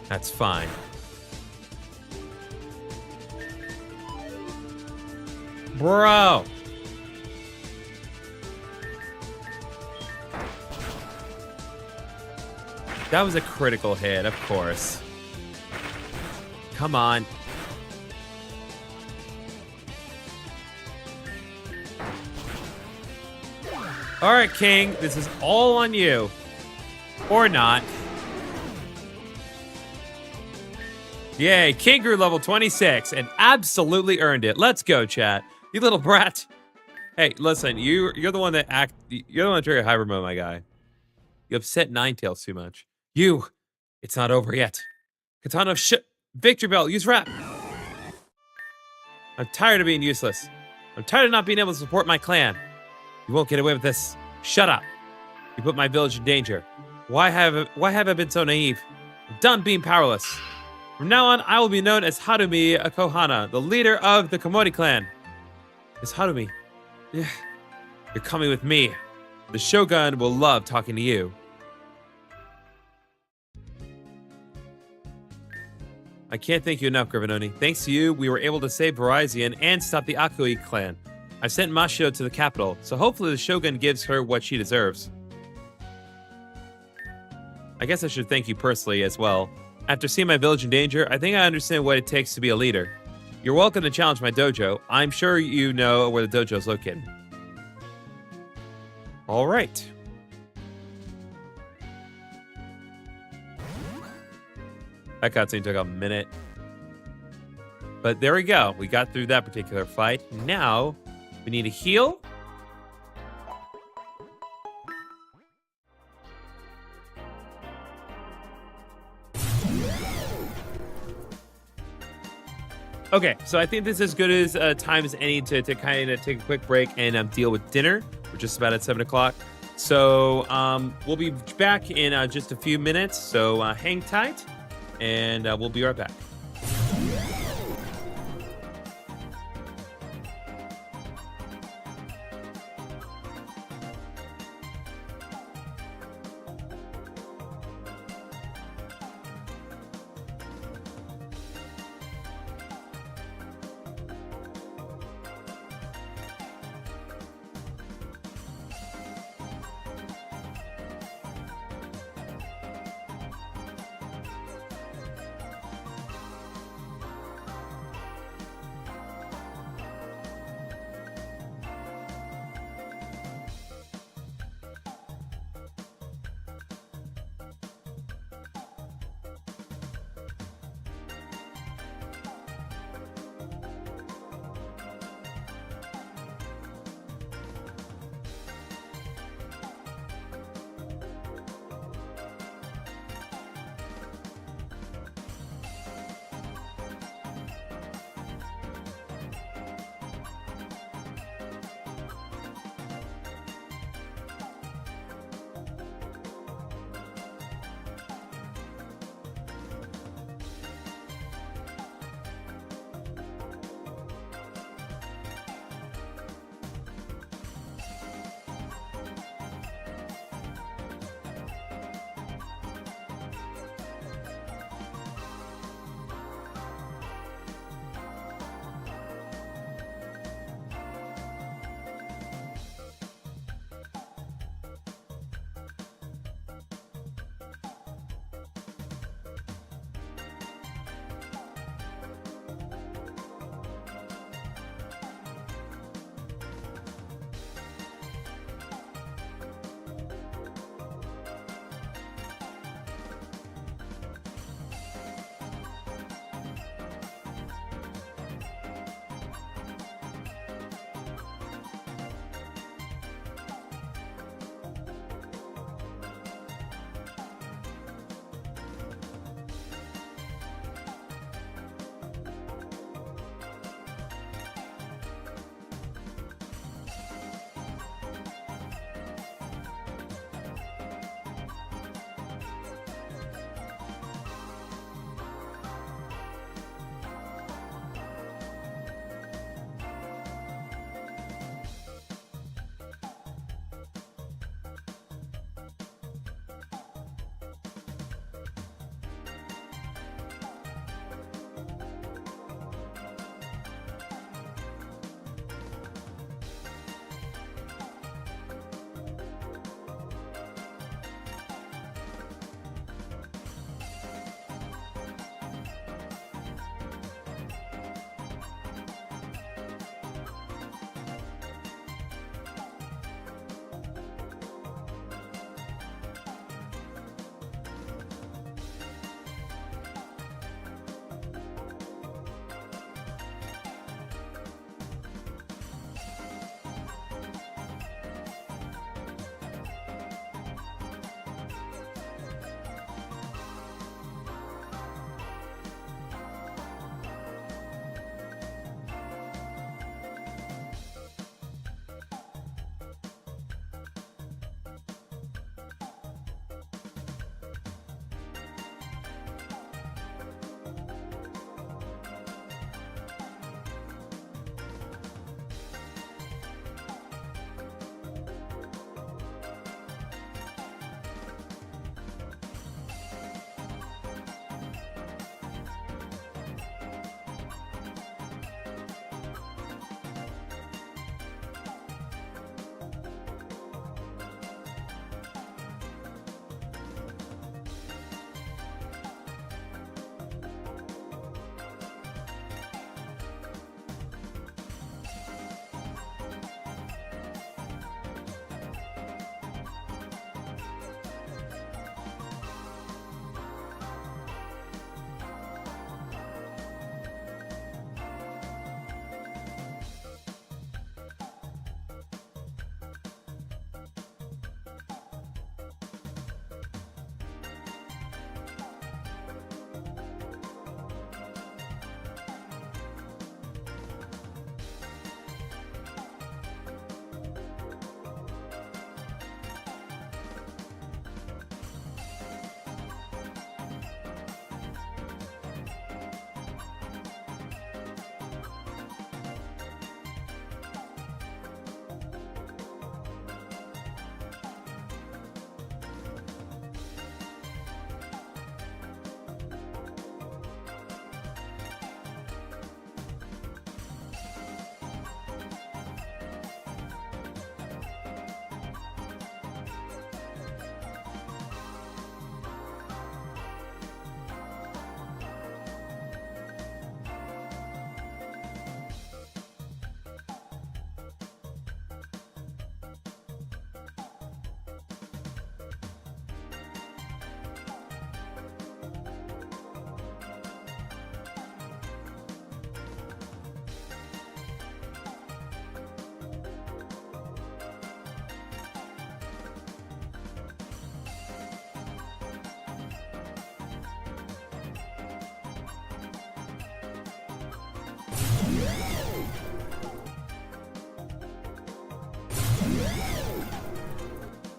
that's fine. Bro! That was a critical hit, of course. Come on. All right, King, this is all on you. Or not. Yay, King grew level 26 and absolutely earned it. Let's go, chat. You little brat. Hey, listen, you're the one that you're the one that triggered hyper mode, my guy. You upset Ninetales too much. It's not over yet. Katana of shit. Victory Bell, use rap. I'm tired of being useless. I'm tired of not being able to support my clan. You won't get away with this. Shut up. You put my village in danger. Why have I been so naive? I'm done being powerless. From now on, I will be known as Harumi Kohana, the leader of the Komori clan. It's Harumi. Yeah. You're coming with me. The Shogun will love talking to you. I can't thank you enough, Grivenoni. Thanks to you, we were able to save Verizon and stop the Akui clan. I've sent Mashio to the capital, so hopefully the Shogun gives her what she deserves. I guess I should thank you personally as well. After seeing my village in danger, I think I understand what it takes to be a leader. You're welcome to challenge my dojo. I'm sure you know where the dojo is located. All right. That cutscene took a minute. But there we go. We got through that particular fight. Now, we need to heal. Okay, so I think this is as good as time as any to kind of take a quick break and deal with dinner. We're just about at 7 o'clock. So we'll be back in just a few minutes. So hang tight, and we'll be right back.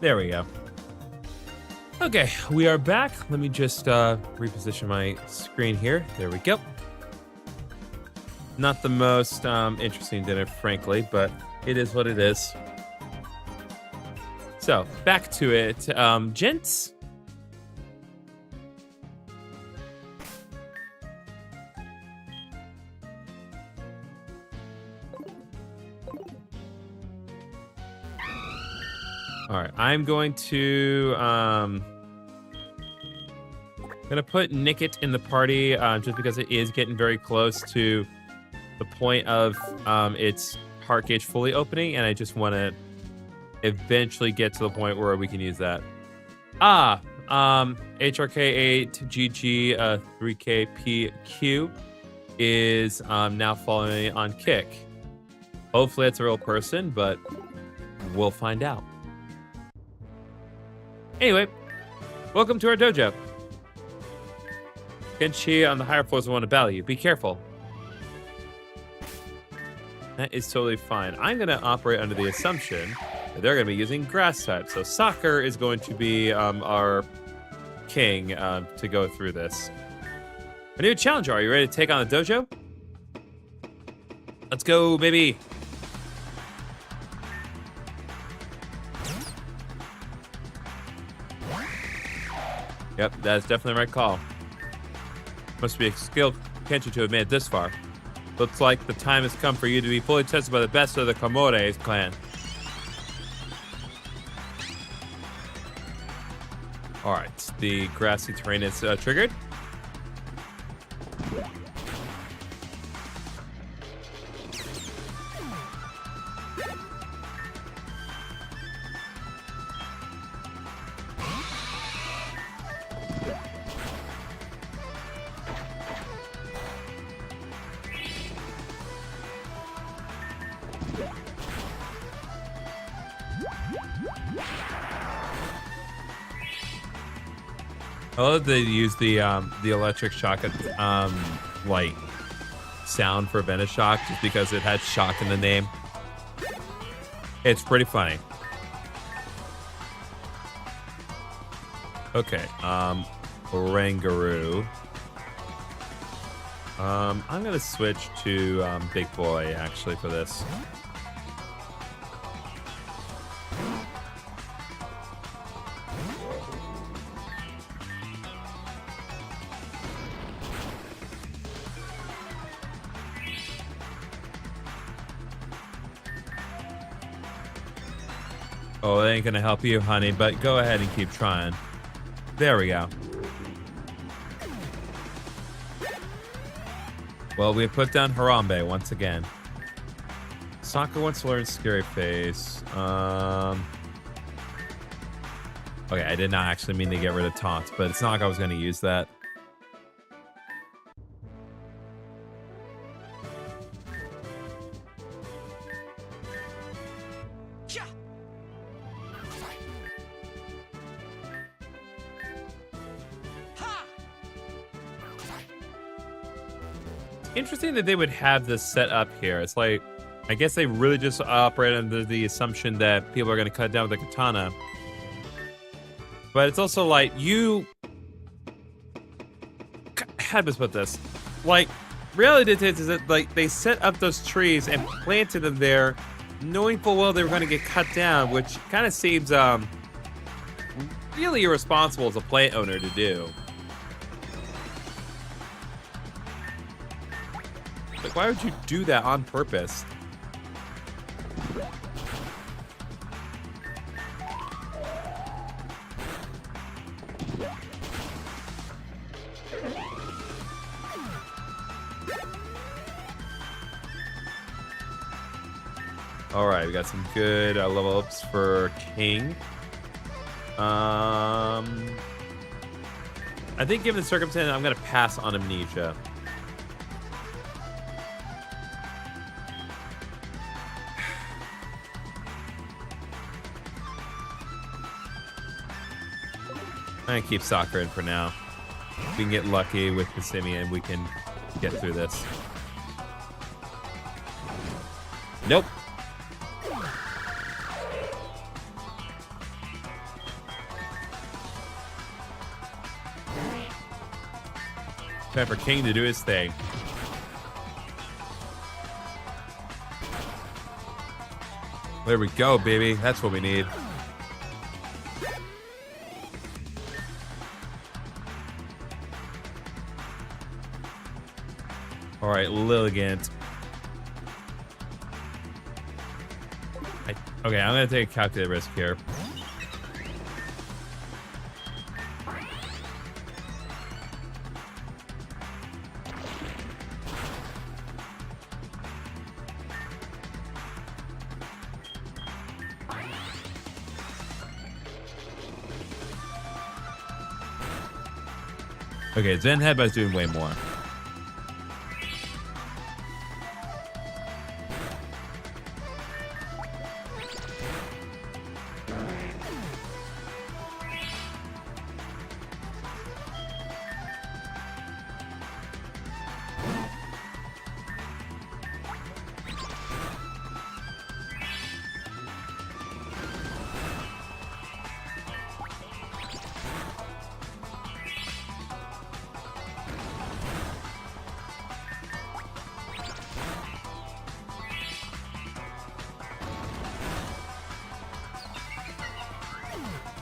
There we go. Okay, we are back. Let me just reposition my screen here. There we go. Not the most interesting dinner, frankly, but it is what it is. So, back to it. Gents? All right, I'm going to put Nickit in the party just because it is getting very close to the point of its heart gauge fully opening, and I just want to eventually get to the point where we can use that. HRK8GG 3KPQ is now following on Kick. Hopefully it's a real person, but we'll find out. Anyway, welcome to our dojo. Kenshi on the higher floors will want to battle you. Be careful. That is totally fine. I'm going to operate under the assumption that they're going to be using grass type. So soccer is going to be our king to go through this. A new challenger. Are you ready to take on the dojo? Let's go, baby. Yep, that's definitely the right call. Must be a skilled Kenshi to have made it this far. Looks like the time has come for you to be fully tested by the best of the Komore clan. Alright, the grassy terrain is triggered. I love that they use the electric shock like sound for Venoshock just because it has shock in the name. It's pretty funny. Okay, Rangaroo. I'm gonna switch to Big Boy actually for this. Oh, that ain't gonna help you, honey, but go ahead and keep trying. There we go. Well, we put down Harambe once again. Sokka wants to learn Scary Face. Okay, I did not actually mean to get rid of Taunt, but it's not like I was gonna use that. Interesting that they would have this set up here. It's like, I guess they really just operate under the assumption that people are going to cut down with the katana. But it's also like, how do I put this? Like, reality is that like they set up those trees and planted them there, knowing full well they were going to get cut down, which kind of seems really irresponsible as a plant owner to do. Like, why would you do that on purpose? All right, we got some good level ups for King. I think given the circumstance, I'm gonna pass on Amnesia. I'm gonna keep Soccer in for now. If we can get lucky with the Simeon, we can get through this. Nope. Time for King to do his thing. There we go, baby. That's what we need. All right, Lilligant. Okay, I'm going to take a calculated risk here. Okay, Zen Headbutt's doing way more.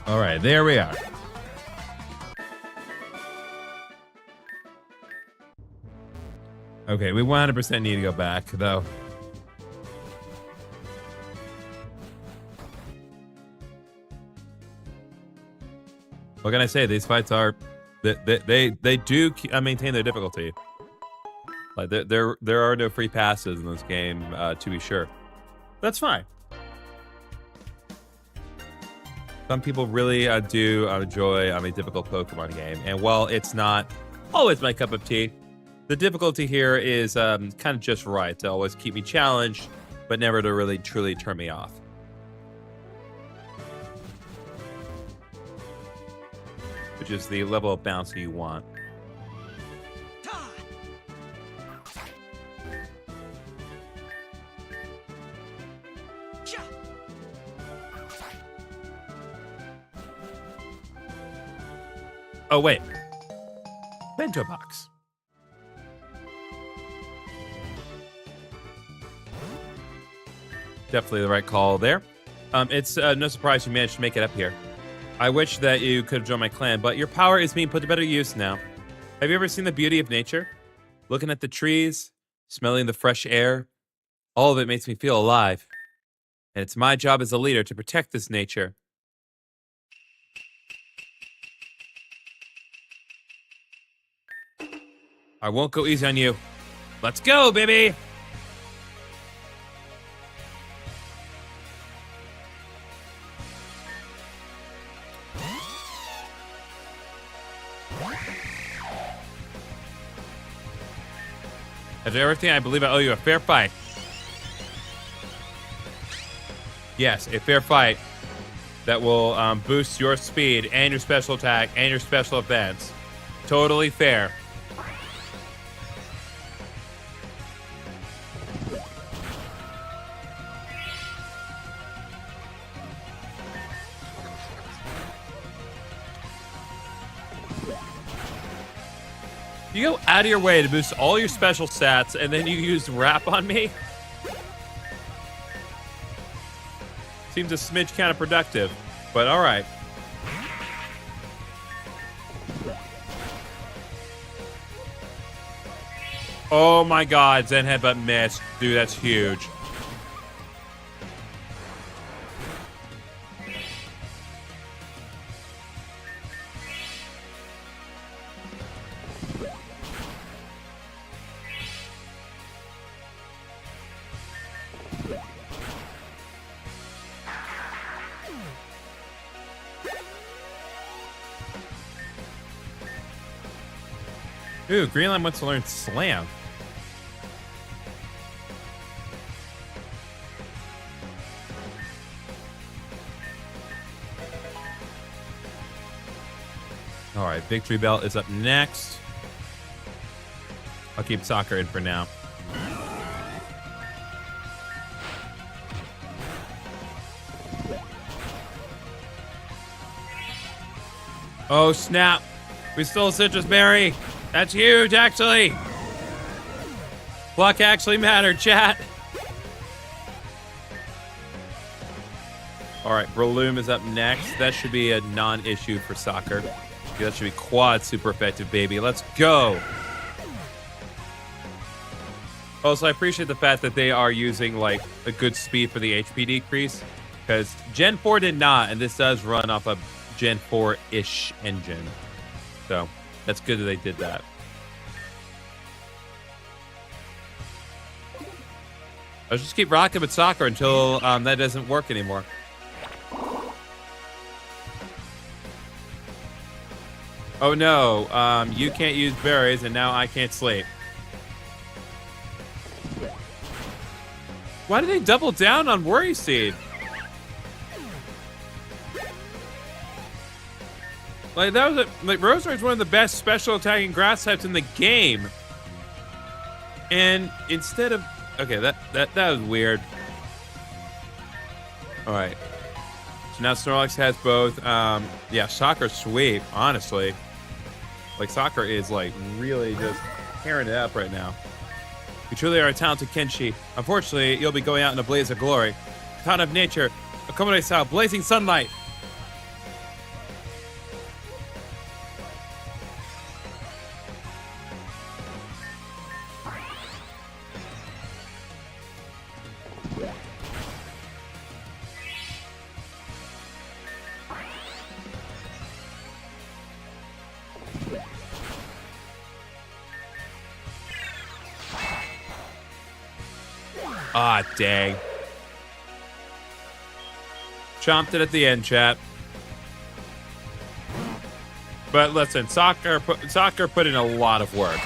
All right, there we are. Okay, we 100% need to go back, though. What can I say? These fights are, they do maintain their difficulty. Like there are no free passes in this game, to be sure. That's fine. Some people really do enjoy a difficult Pokemon game, and while it's not always my cup of tea, the difficulty here is kind of just right to always keep me challenged, but never to really truly turn me off. Which is the level of bounce you want. Oh, wait. Bento box. Definitely the right call there. It's no surprise you managed to make it up here. I wish that you could have joined my clan, but your power is being put to better use now. Have you ever seen the beauty of nature? Looking at the trees, smelling the fresh air, all of it makes me feel alive. And it's my job as a leader to protect this nature. I won't go easy on you. Let's go, baby! After everything, I believe I owe you a fair fight. Yes, a fair fight that will boost your speed and your special attack and your special offense. Totally fair. You go out of your way to boost all your special stats, and then you use Wrap on me? Seems a smidge counterproductive, but all right. Oh my god, Zen Headbutt missed. Dude, that's huge. Ooh, Greenland wants to learn Slam. All right, Victory Belt is up next. I'll keep Soccer in for now. Oh, snap. We stole Citrus Berry. That's huge, actually. Luck actually mattered, chat. All right, Breloom is up next. That should be a non-issue for soccer. Yeah, that should be quad super effective, baby. Let's go. Also, I appreciate the fact that they are using like a good speed for the HP decrease, because Gen 4 did not, and this does run off a Gen 4-ish engine. So that's good that they did that. Let's just keep rocking with soccer until that doesn't work anymore. Oh no, you can't use berries and now I can't sleep. Why did they double down on Worry Seed? Like that was like Roserade is one of the best special attacking grass types in the game. And instead of okay, that was weird. All right. So now Snorlax has both. Yeah, Soccer's sweet, honestly. Like Soccer is like really just tearing it up right now. You truly are a talented Kenshi. Unfortunately, you'll be going out in a blaze of glory. Town of nature, accommodate style, blazing sunlight. Ah, dang. Chomped it at the end, chat. But listen, Soccer put in a lot of work.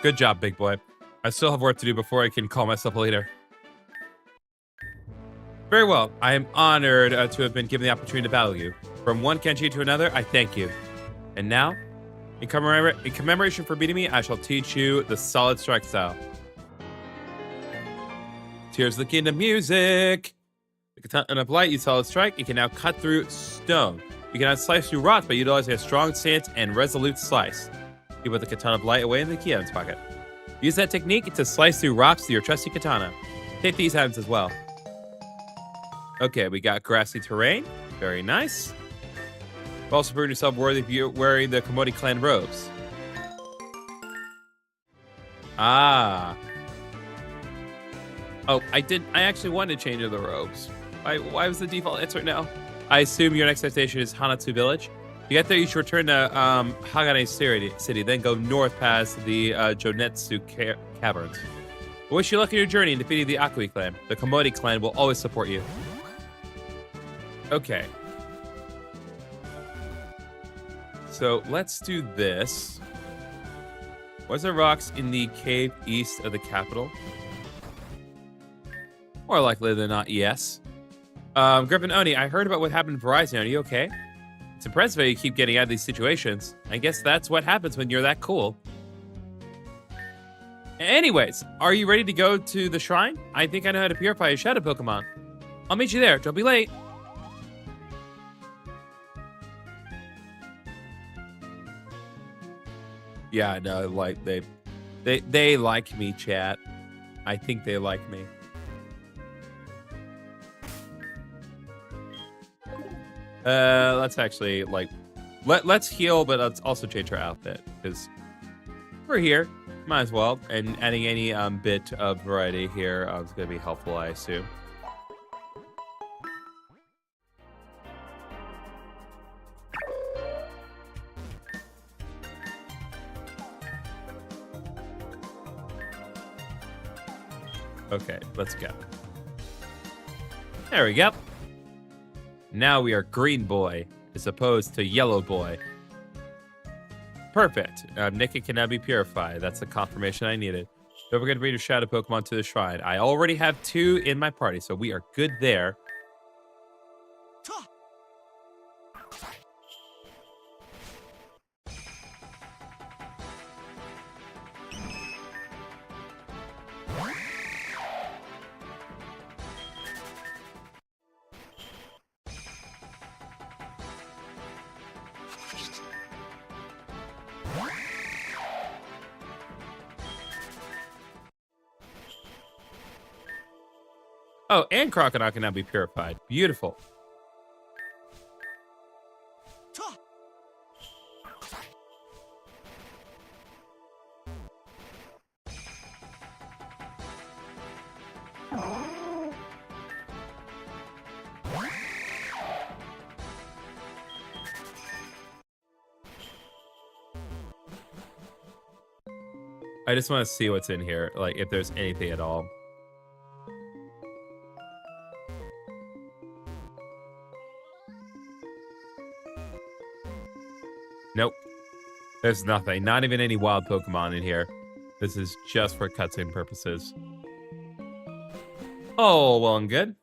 Good job, big boy. I still have work to do before I can call myself a leader. Very well. I am honored to have been given the opportunity to battle you. From one Kenshi to another, I thank you. And now, in commemoration for beating me, I shall teach you the solid strike style. Tears of the Kingdom music. The Katana of Light, you solid strike. You can now cut through stone. You can now slice through rocks by utilizing a strong stance and resolute slice. You put the Katana of Light away in the key items pocket. Use that technique to slice through rocks with your trusty katana. Take these items as well. Okay, we got grassy terrain. Very nice. You've also proven yourself worthy of wearing the Komodi clan robes. Ah. Oh, I actually wanted to change the robes. Why was the default answer no? I assume your next destination is Hanatsu Village. To get there, you should return to Hagane City, then go north past the Jonetsu Caverns. I wish you luck in your journey in defeating the Akui clan. The Komodi clan will always support you. Okay. So let's do this. Was there rocks in the cave east of the capital? More likely than not, yes. Griffin Oni, I heard about what happened to Verizon. Are you okay? It's impressive how you keep getting out of these situations. I guess that's what happens when you're that cool. Anyways, are you ready to go to the shrine? I think I know how to purify a shadow Pokemon. I'll meet you there. Don't be late. Yeah, no, like they like me, chat. I think they like me. Let's actually like let's heal, but let's also change our outfit because we're here. Might as well. And adding any bit of variety here is gonna be helpful, I assume. Okay, let's go. There we go. Now we are Green Boy, as opposed to Yellow Boy. Perfect. Nika can now be purified. That's the confirmation I needed. Don't forget to bring your shadow Pokemon to the shrine. I already have 2 in my party, so we are good there. Oh, and Crocodile can now be purified. Beautiful. I just want to see what's in here, like if there's anything at all. Nope. There's nothing. Not even any wild Pokemon in here. This is just for cutscene purposes. Oh, well and good.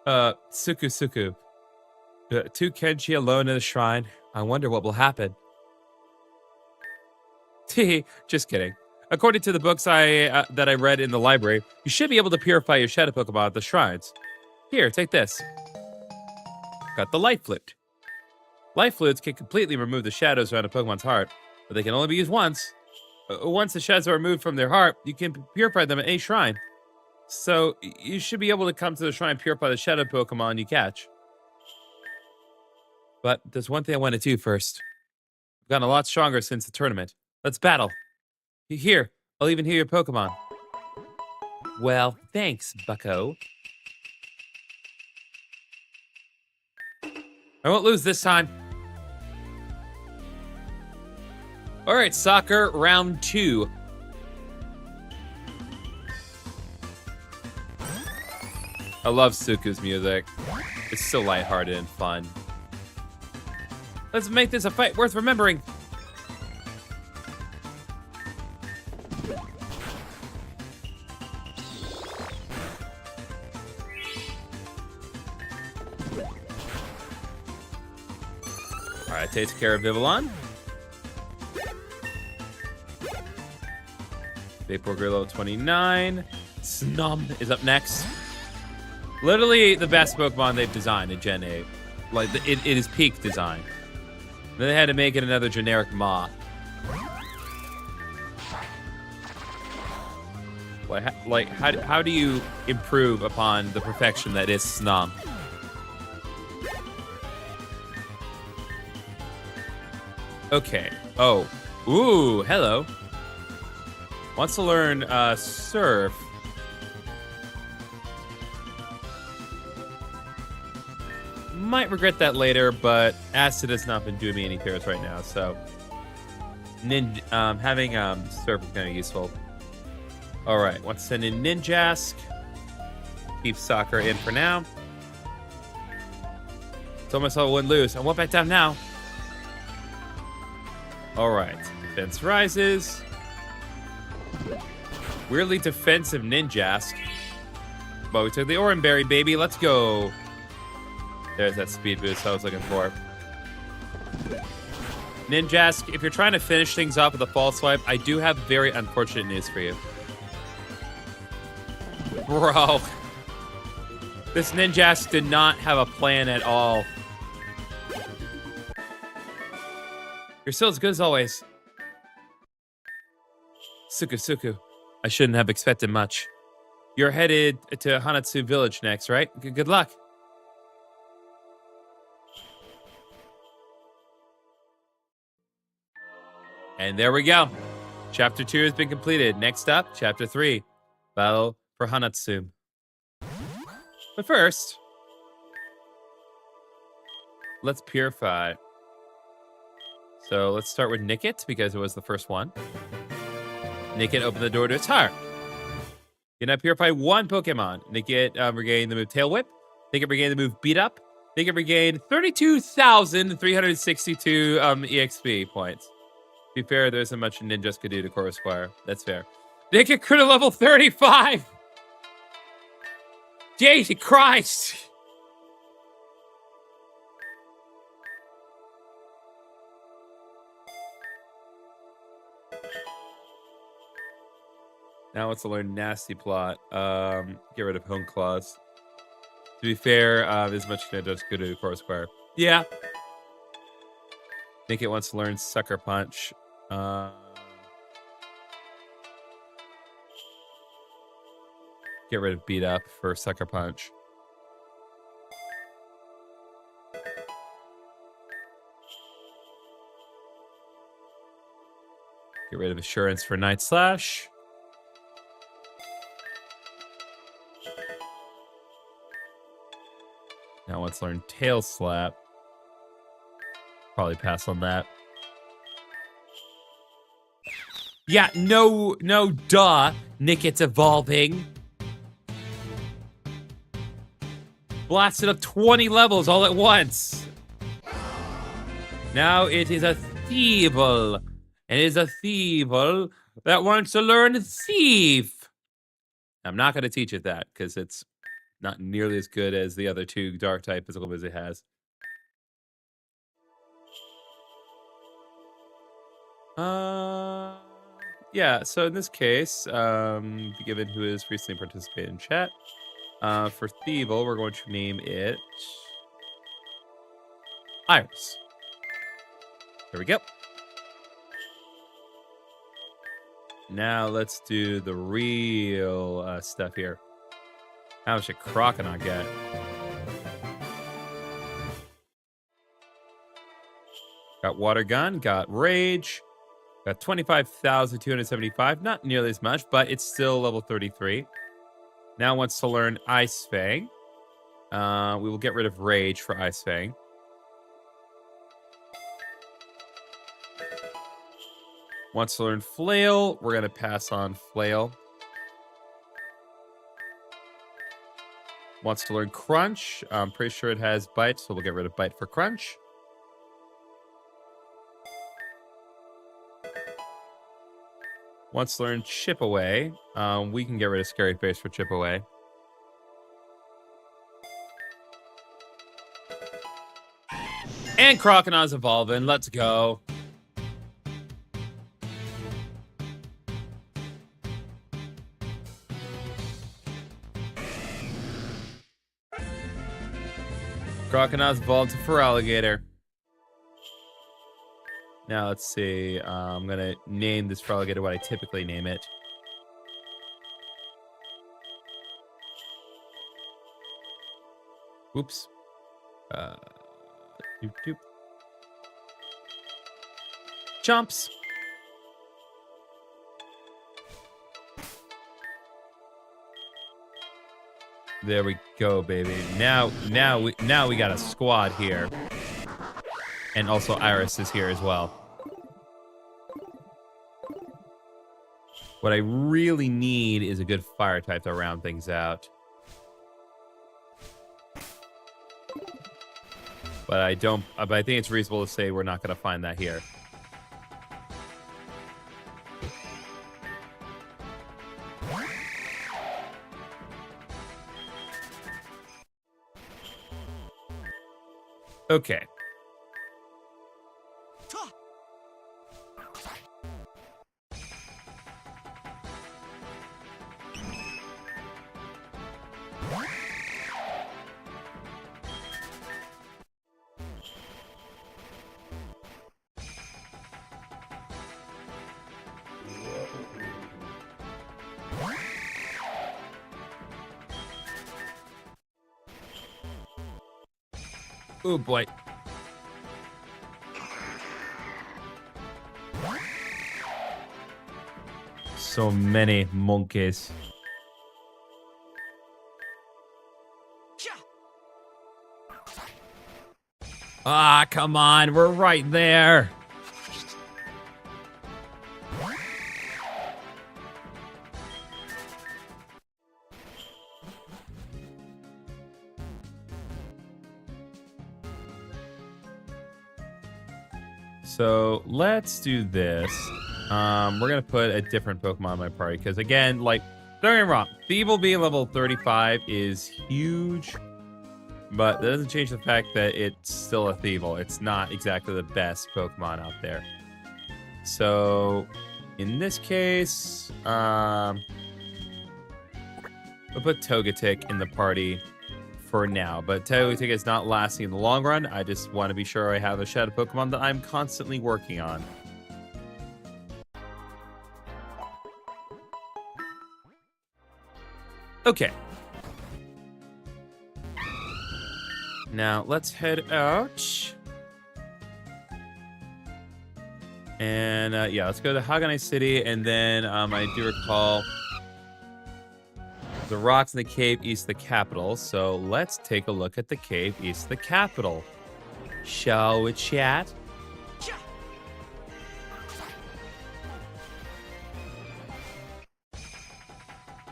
Suku. Two Kenshi alone in the shrine. I wonder what will happen. Tee, just kidding. According to the books that I read in the library, you should be able to purify your shadow Pokemon at the shrines. Here, take this. Got the Light Flute. Light Flutes can completely remove the shadows around a Pokemon's heart, but they can only be used once. Once the shadows are removed from their heart, you can purify them at any shrine. So, you should be able to come to the shrine and purify the shadow Pokemon you catch. But there's one thing I want to do first. I've gotten a lot stronger since the tournament. Let's battle. Here, I'll even heal your Pokemon. Well, thanks, bucko. I won't lose this time. All right, soccer round 2. I love Suku's music. It's so lighthearted and fun. Let's make this a fight worth remembering. Alright, takes care of Vivillon. Vapor Grillo 29. Snom is up next. Literally the best Pokemon they've designed in Gen 8. Like, it is peak design. Then they had to make it another generic moth. Like how do you improve upon the perfection that is Snom? Okay. Oh. Ooh, hello. Wants to learn Surf. Might regret that later, but Acid has not been doing me any favors right now, so having Surf is kind of useful. All right, want to send in Ninjask. Keep Soccer in for now. Told myself I wouldn't lose. I went back down now. All right, defense rises. Weirdly defensive Ninjask. But we took the Oran Berry, baby. Let's go. There's that speed boost I was looking for. Ninjask, if you're trying to finish things off with a false swipe, I do have very unfortunate news for you. Bro. This Ninjask did not have a plan at all. You're still as good as always. Suku. I shouldn't have expected much. You're headed to Hanatsu Village next, right? Good luck. And there we go. Chapter 2 has been completed. Next up, Chapter 3. Battle for Hanatsu. But first, let's purify. So let's start with Nickit, because it was the first one. Nickit opened the door to its heart. You can now purify one Pokemon. Nickit regained the move Tail Whip. Nickit regained the move Beat Up. Nickit regained 32,362 EXP points. To be fair, there isn't much Ninjas could do to Core Squire. That's fair. Nickit could have level 35! Jesus Christ! Now it's to learn Nasty Plot. Get rid of Home Claws. To be fair, as much Ninjas could do to Core Squire. Yeah. Nickit wants to learn Sucker Punch. Get rid of beat up for Sucker Punch. Get rid of Assurance for Night Slash. Now let's learn Tail Slap. Probably pass on that. Yeah, no, duh. Nick, it's evolving. Blasted up 20 levels all at once. Now it is a Thievul. And it is a Thievul that wants to learn Thief. I'm not going to teach it that, because it's not nearly as good as the other two Dark-type physical moves it has. Yeah, so in this case, given who has recently participated in chat, for Thievul, we're going to name it Iris. There we go. Now let's do the real stuff here. How much did Croconaut get? Got Water Gun, got Rage, got 25,275. Not nearly as much, but it's still level 33. Now wants to learn Ice Fang. We will get rid of Rage for Ice Fang. Wants to learn Flail. We're going to pass on Flail. Wants to learn Crunch. I'm pretty sure it has Bite, so we'll get rid of Bite for Crunch. Wants to learn Chip Away. We can get rid of Scary Face for Chip Away. And Croconaut's evolving. Let's go. Croconaut's evolved to Feraligatr. Now let's see. I'm gonna name this Feraligatr what I typically name it. Oops. Doop doop. Jumps. There we go, baby. Now we got a squad here. And also Iris is here as well. What I really need is a good fire type to round things out. But I think it's reasonable to say we're not going to find that here. Okay. Oh boy. So many monkeys. Ah, come on, we're right there. So let's do this. We're gonna put a different Pokemon in my party because, again, like, don't get me wrong, Thievul being level 35 is huge, but that doesn't change the fact that it's still a Thievul. It's not exactly the best Pokemon out there. So in this case, we'll put Togetic in the party for now, but Togetic is not lasting in the long run. I just want to be sure I have a Shadow Pokemon that I'm constantly working on. Okay. Now, let's head out. And, yeah, let's go to Haganai City. And then I do recall the rocks in the cave east of the capital. So let's take a look at the cave east of the capital. Shall we chat?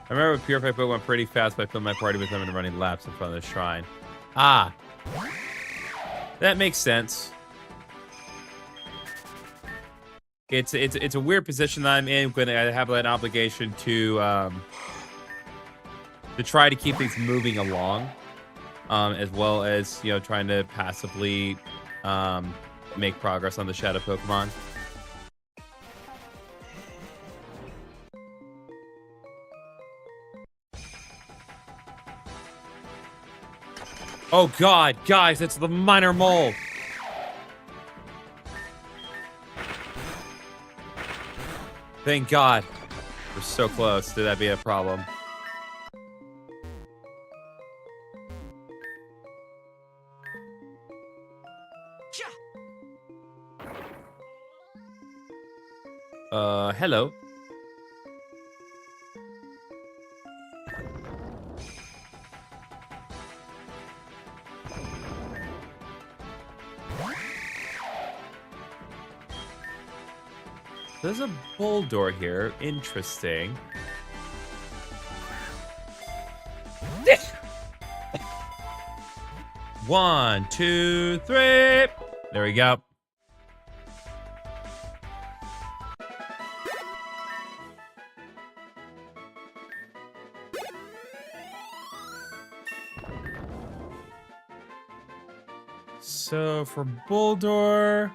I remember Purify Pokemon went pretty fast, but I filled my party with them and running laps in front of the shrine. Ah. That makes sense. It's a weird position that I'm in when I have an obligation to try to keep things moving along, as well as, you know, trying to passively make progress on the Shadow Pokemon. Oh God, guys, it's the minor mole. Thank God. We're so close to that being a problem. Hello. There's a Bulldor here. Interesting. One, two, three. There we go. So for Bulldor,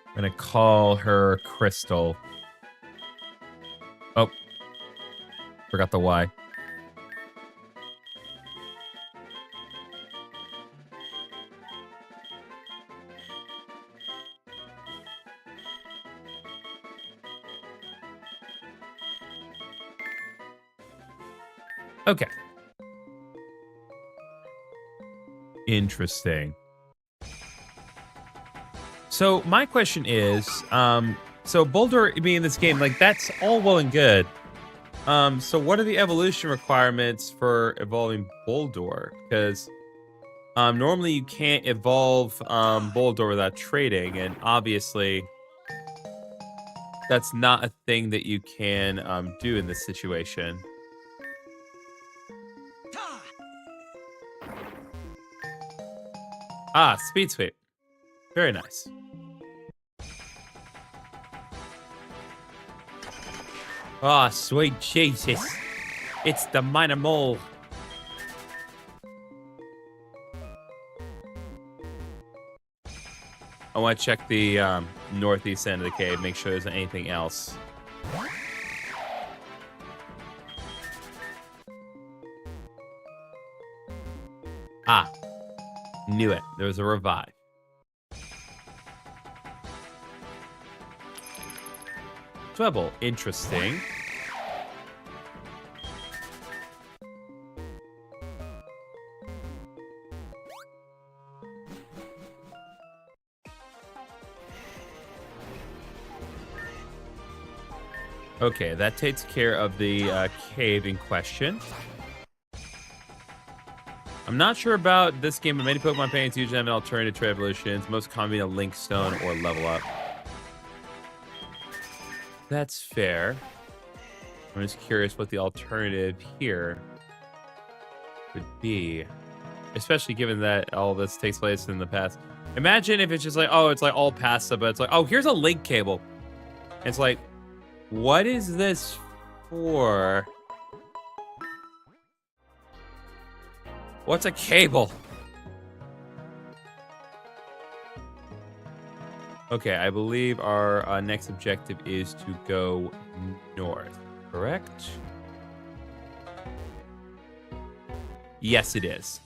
I'm gonna call her Crystal. Oh, forgot the Y. Okay. Interesting. So my question is, so Boulder being in this game, like that's all well and good. So what are the evolution requirements for evolving Boldor? Because normally you can't evolve Boldor without trading, and obviously that's not a thing that you can do in this situation. Ah, Speed Sweep. Very nice. Ah, sweet Jesus. It's the minor mole. I want to check the northeast end of the cave, make sure there's anything else. Ah, knew it. There was a revive. Dwebble, interesting. Okay, that takes care of the cave in question. I'm not sure about this game, but many Pokemon paintings usually have an alternative to evolutions, most common being a Link Stone or Level Up. That's fair. I'm just curious what the alternative here would be, especially given that all this takes place in the past. Imagine if it's just like, oh, it's like all pasta, but it's like, oh, here's a link cable. And it's like, what is this for? What's a cable? Okay, I believe our next objective is to go north, correct? Yes, it is.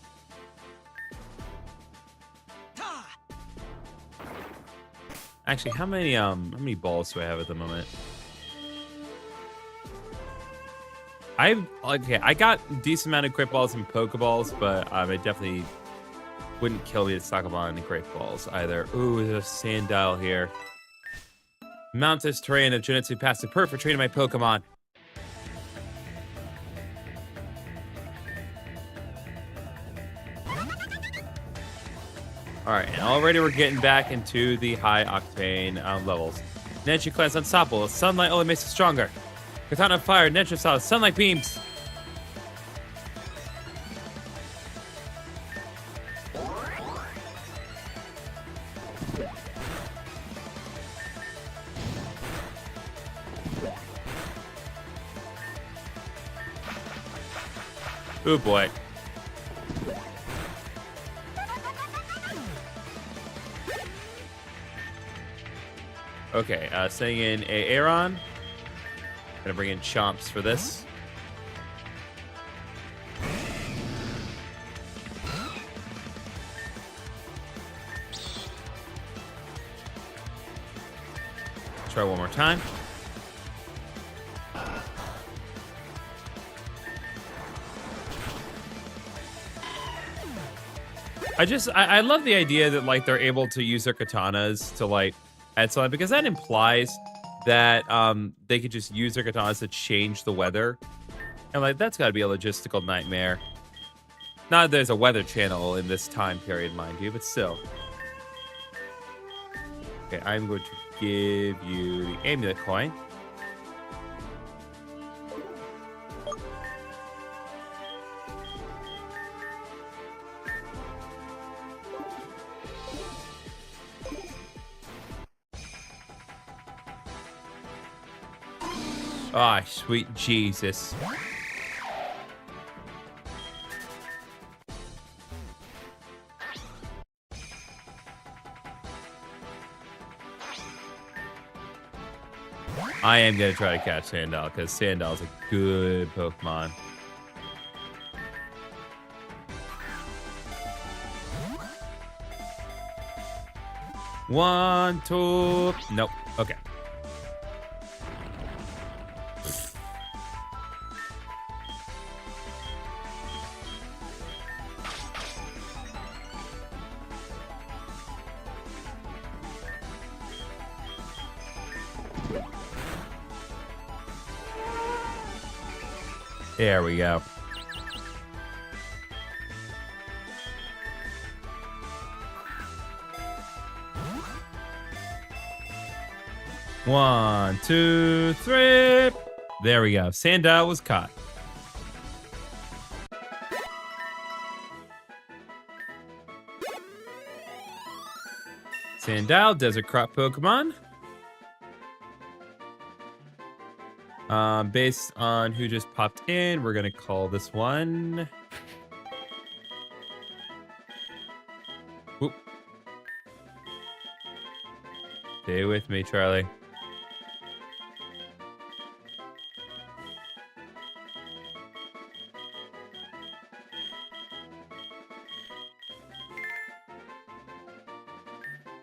Actually, how many balls do I have at the moment? I got a decent amount of great balls and Pokeballs, but it definitely wouldn't kill me to stock up on great balls either. Ooh, there's a Sandile here. Mountainous terrain of Genetsu Pass is perfect for training my Pokemon. Alright, and already we're getting back into the high octane levels. Nature class unstoppable. Sunlight only makes it stronger. Katana of fire, nature solid, sunlight beams. Oh boy. Okay, sending in a Aeron. Gonna bring in Chomps for this. Try one more time. I love the idea that like they're able to use their katanas to like add something, because that implies that they could just use their katanas to change the weather. And like that's gotta be a logistical nightmare. Not that there's a weather channel in this time period, mind you, but still. Okay, I'm going to give you the amulet coin. Ah, sweet Jesus. I am going to try to catch Sandile, because Sandile's a good Pokemon. One, two... Nope. Okay. There we go. One, two, three. There we go. Sandile was caught. Sandile, Desert Crop Pokemon. Based on who just popped in, we're gonna call this one. Whoop. Stay with me, Charlie.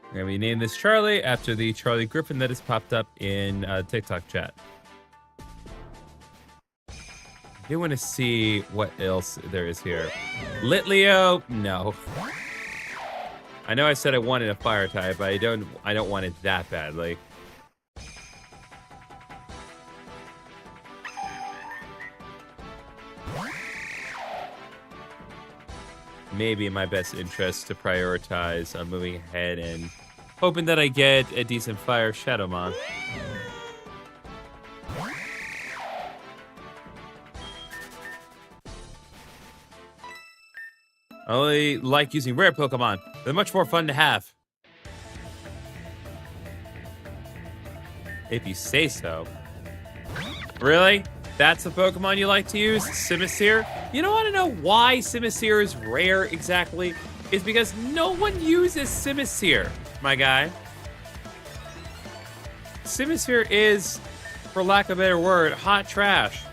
We're gonna rename this Charlie after the Charlie Griffin that has popped up in TikTok chat. I do want to see what else there is here. Litleo, no. I know I said I wanted a fire type, but I don't want it that badly. Maybe in my best interest to prioritize moving ahead and hoping that I get a decent fire Shadowmon. I only like using rare Pokemon. They're much more fun to have. If you say so. Really? That's the Pokemon you like to use? Simisear? You don't want to know why Simisear is rare exactly? It's because no one uses Simisear, my guy. Simisear is, for lack of a better word, hot trash.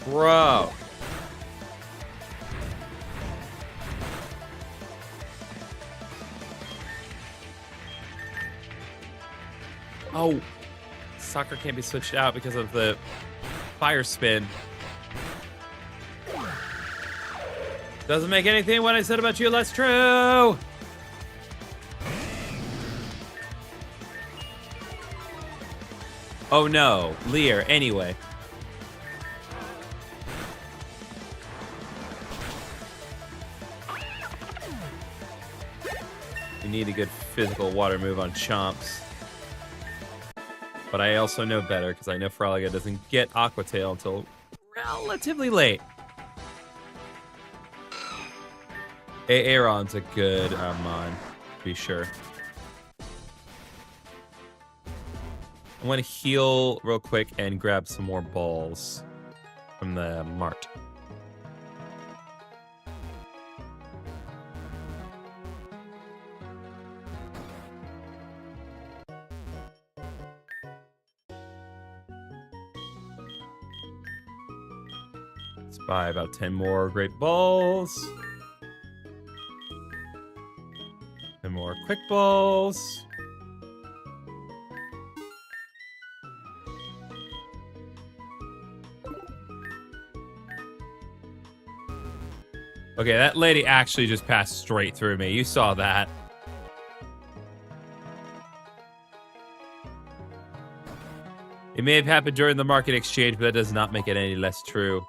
Bro. Oh, soccer can't be switched out because of the fire spin. Doesn't make anything what I said about you less true. Oh no, Lear, anyway. You need a good physical water move on Chomps. But I also know better, because I know Froliga doesn't get Aqua Tail until relatively late. Aaron's a good mon, to be sure. I want to heal real quick and grab some more balls from the mart. Let's buy about 10 more great balls. 10 more quick balls. Okay, that lady actually just passed straight through me. You saw that. It may have happened during the market exchange, but that does not make it any less true.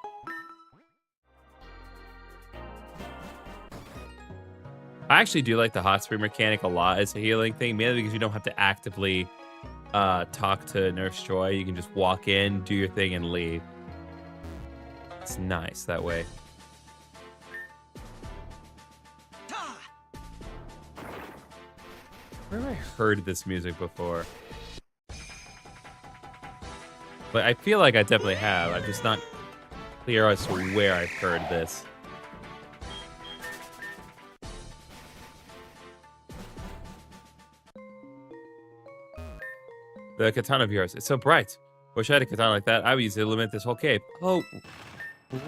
I actually do like the hot spring mechanic a lot as a healing thing, mainly because you don't have to actively talk to Nurse Joy. You can just walk in, do your thing, and leave. It's nice that way. Where have I heard this music before? But I feel like I definitely have. I'm just not clear as to where I've heard this. The katana of yours. It's so bright. Wish I had a katana like that. I would use it to illuminate this whole cave. Oh,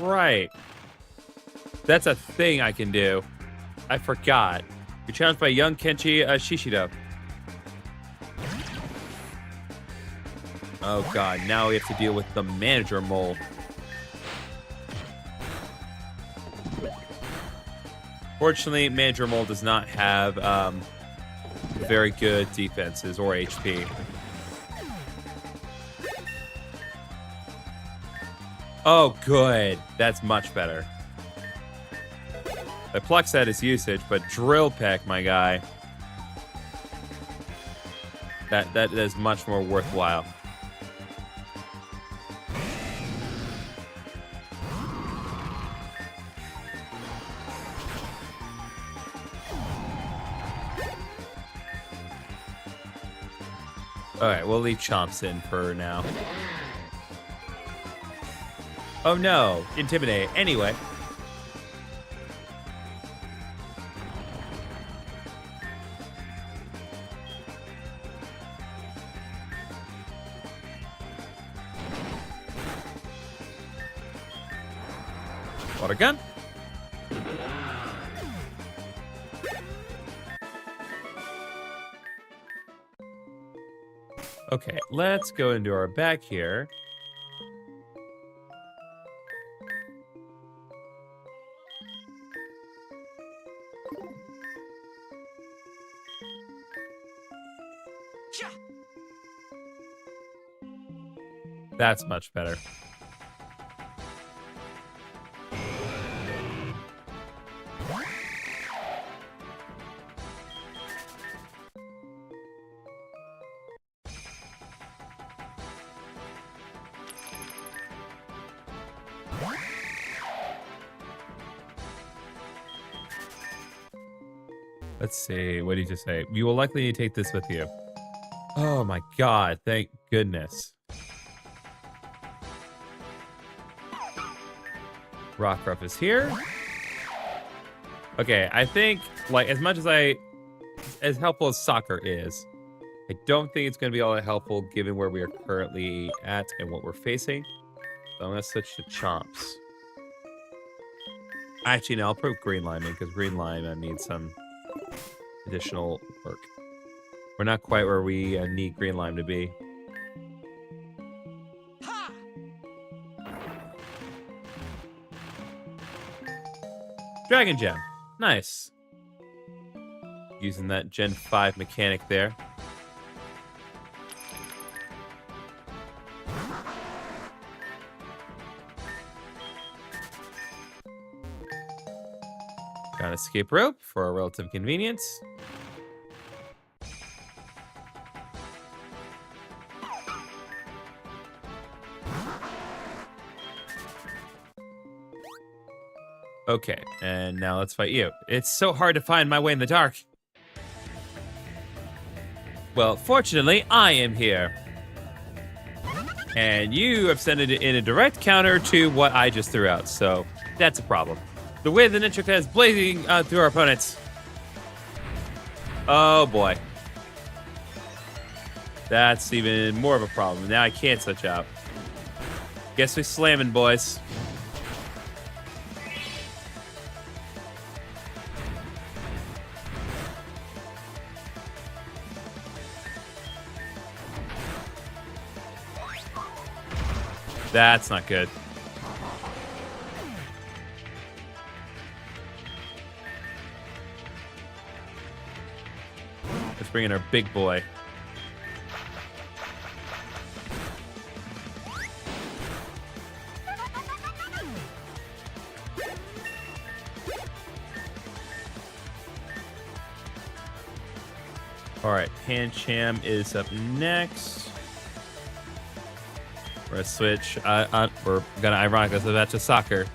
right. That's a thing I can do. I forgot. You're challenged by young Kenshi Shishido. Oh god, now we have to deal with the manager mole. Fortunately, manager mole does not have very good defenses or HP. Oh, good. That's much better. The pluck set is usage, but drill peck, my guy. That is much more worthwhile. Alright, we'll leave Chomps in for now. Oh no, intimidate. Anyway. Water gun. Okay, let's go into our bag here. That's much better. Let's see. What did you just say? You will likely need to take this with you. Oh my god. Thank goodness. Rockruff is here. Okay, I think, like, as much as helpful as soccer is, I don't think it's going to be all that helpful given where we are currently at and what we're facing. So I'm gonna switch to Chomps. Actually, no, I'll put Green Lime in because Green Lime needs some additional work. We're not quite where we need Green Lime to be. Dragon Gem. Nice. Using that Gen 5 mechanic there. Got an escape rope for a relative convenience. Okay, and now let's fight you. It's so hard to find my way in the dark. Well, fortunately, I am here. And you have sent it in a direct counter to what I just threw out, so that's a problem. The way the Ninja is blazing through our opponents. Oh boy. That's even more of a problem. Now I can't switch out. Guess we slamming, boys. That's not good. Let's bring in our big boy. All right, Pancham is up next. We're gonna switch. We're gonna ironically switch to soccer.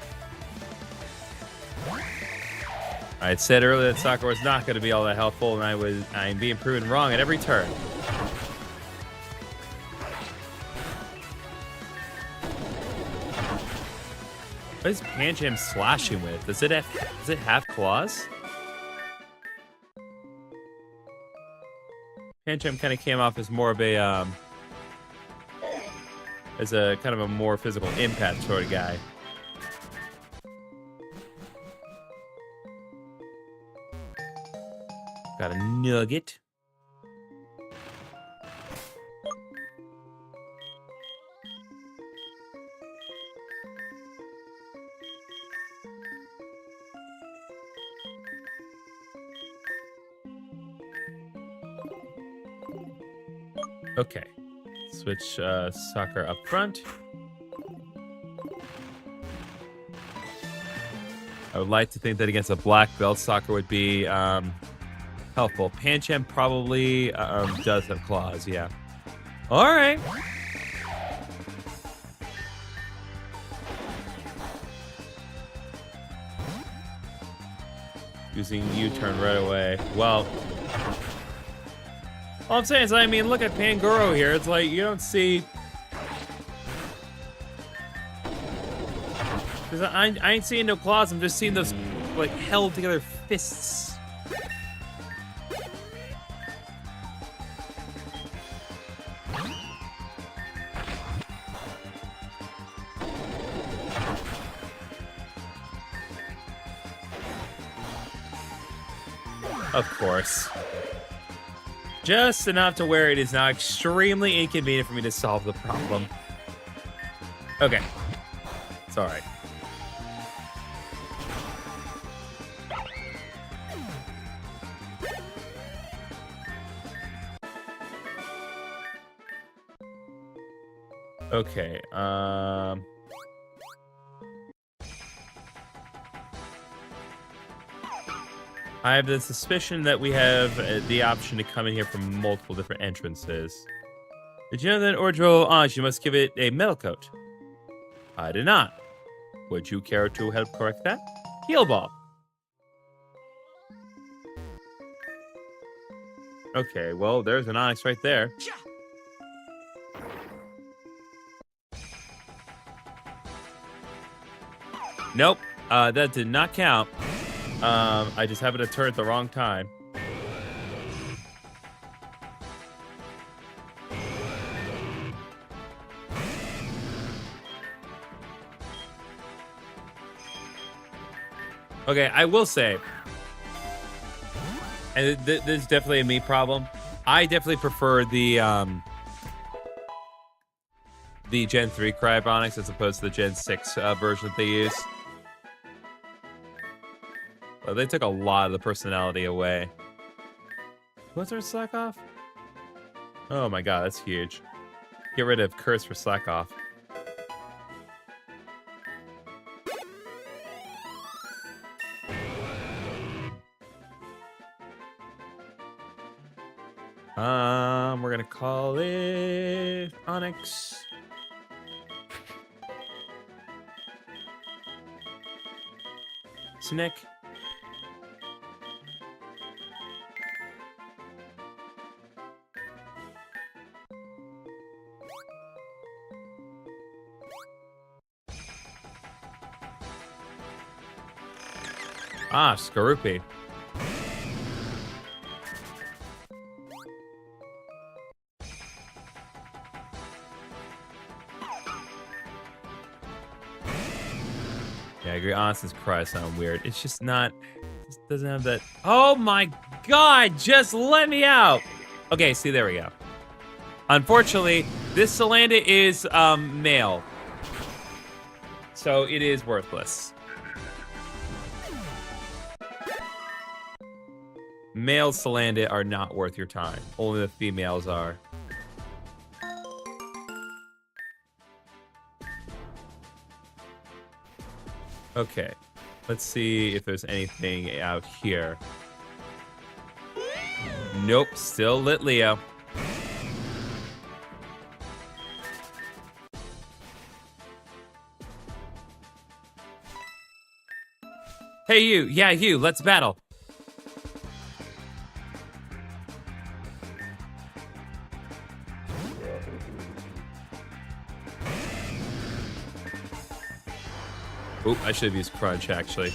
I had said earlier that soccer was not going to be all that helpful, and I'm being proven wrong at every turn. What is Pancham slashing with? Does it have claws? Pancham kind of came off as more of a as a kind of a more physical impact sort of guy. Got a nugget. Okay. Switch soccer up front. I would like to think that against a black belt, soccer would be helpful. Pancham probably does have claws, yeah. All right. Using U-turn right away. Well, all I'm saying is, I mean, look at Pangoro here. It's like, you don't see... Because I ain't seeing no claws. I'm just seeing those, like, held together fists. Of course. Just enough to where it is now extremely inconvenient for me to solve the problem. Okay. It's alright. Okay, I have the suspicion that we have the option to come in here from multiple different entrances. Did you know that in order to launch, you must give it a metal coat? I did not. Would you care to help correct that? Heal ball. Okay, well, there's an onyx right there. Nope, that did not count. I just happened to turn at the wrong time. Okay, I will say, and this is definitely a me problem. I definitely prefer the Gen 3 Cryoponics as opposed to the Gen 6 version that they use. Well, they took a lot of the personality away. What's our slack off? Oh my god, that's huge. Get rid of Curse for slack off. We're gonna call it Onyx. Snick. Ah, Skorupi. Yeah, I agree. Austin's cry sound weird. It's just not. It just doesn't have that. Oh my god! Just let me out. Okay, see, there we go. Unfortunately, this Salanda is male, so it is worthless. Male Salanda are not worth your time. Only the females are. Okay, let's see if there's anything out here. Nope, still Litleo. Hey you, yeah you, let's battle. Oop, I should have used Crunch, actually.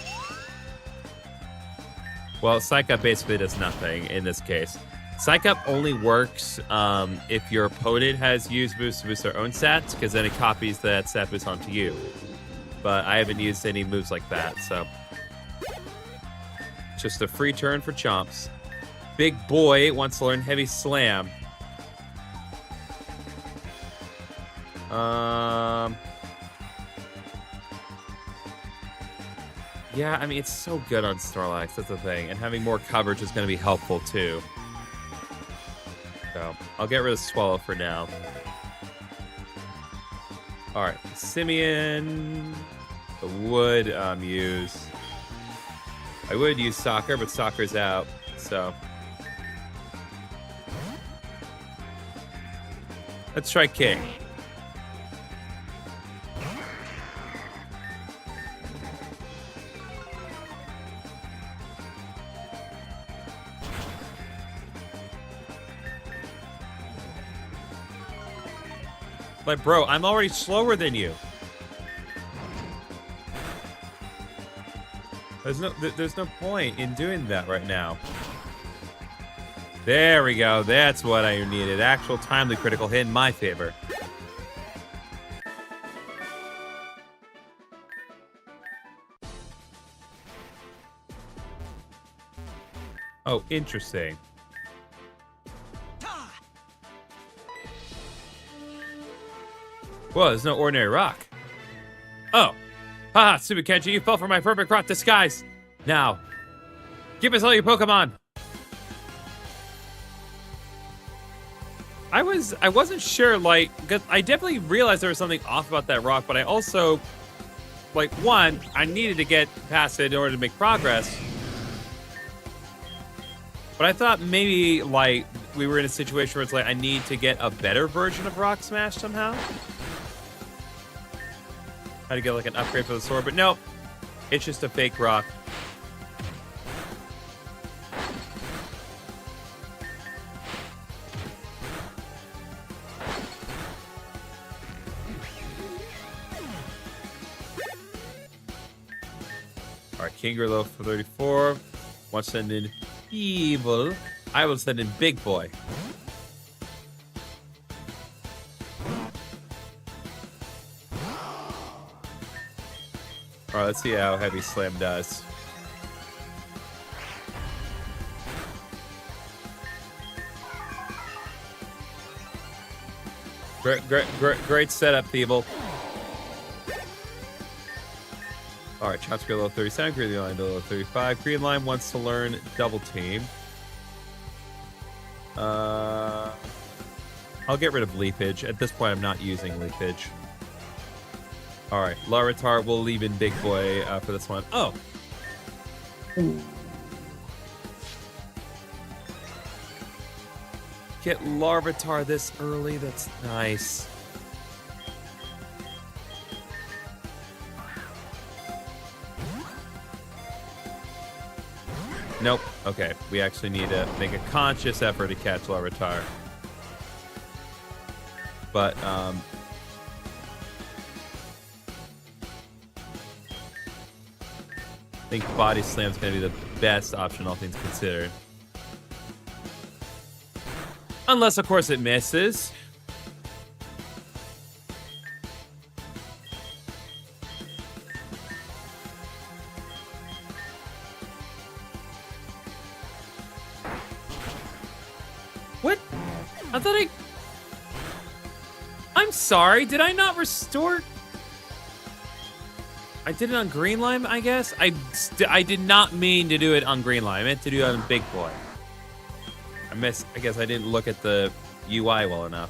Well, Psych Up basically does nothing in this case. Psych Up only works if your opponent has used boost to boost their own stats, because then it copies that stat boost onto you. But I haven't used any moves like that, so... Just a free turn for Chomps. Big Boy wants to learn Heavy Slam. Yeah, I mean, it's so good on Snorlax, that's the thing. And having more coverage is going to be helpful, too. So, I'll get rid of Swallow for now. Alright, Simeon. I would use... I would use Soccer, but Soccer's out, so... Let's try King. Like, bro, I'm already slower than you. There's no point in doing that right now. There we go. That's what I needed. Actual timely critical hit in my favor. Oh, interesting. Whoa, there's no ordinary rock. Oh. Haha, stupid Kenji, you fell for my perfect rock disguise. Now, give us all your Pokemon. I wasn't sure, like, because I definitely realized there was something off about that rock, but I also, like, one, I needed to get past it in order to make progress. But I thought maybe, like, we were in a situation where it's like, I need to get a better version of Rock Smash somehow. How to get, like, an upgrade for the sword, but nope. It's just a fake rock. Alright, Kingerlo for 34. Want to send in Evil. I will send in Big Boy. Alright, let's see how Heavy Slam does. Great setup, Feeble. All right, Chopsky level 37, Green Line level 35. Green Line wants to learn Double Team. I'll get rid of Leafage. At this point, I'm not using Leafage. All right, Larvitar will leave in Big Boy for this one. Oh. Get Larvitar this early. That's nice. Nope. Okay, we actually need to make a conscious effort to catch Larvitar. But, I think Body Slam's gonna be the best option, all things considered. Unless, of course, it misses. What? I thought I'm sorry, did I not restore? I did it on Green Line, I guess? I did not mean to do it on Green Line. I meant to do it on Big Boy. I guess I didn't look at the UI well enough.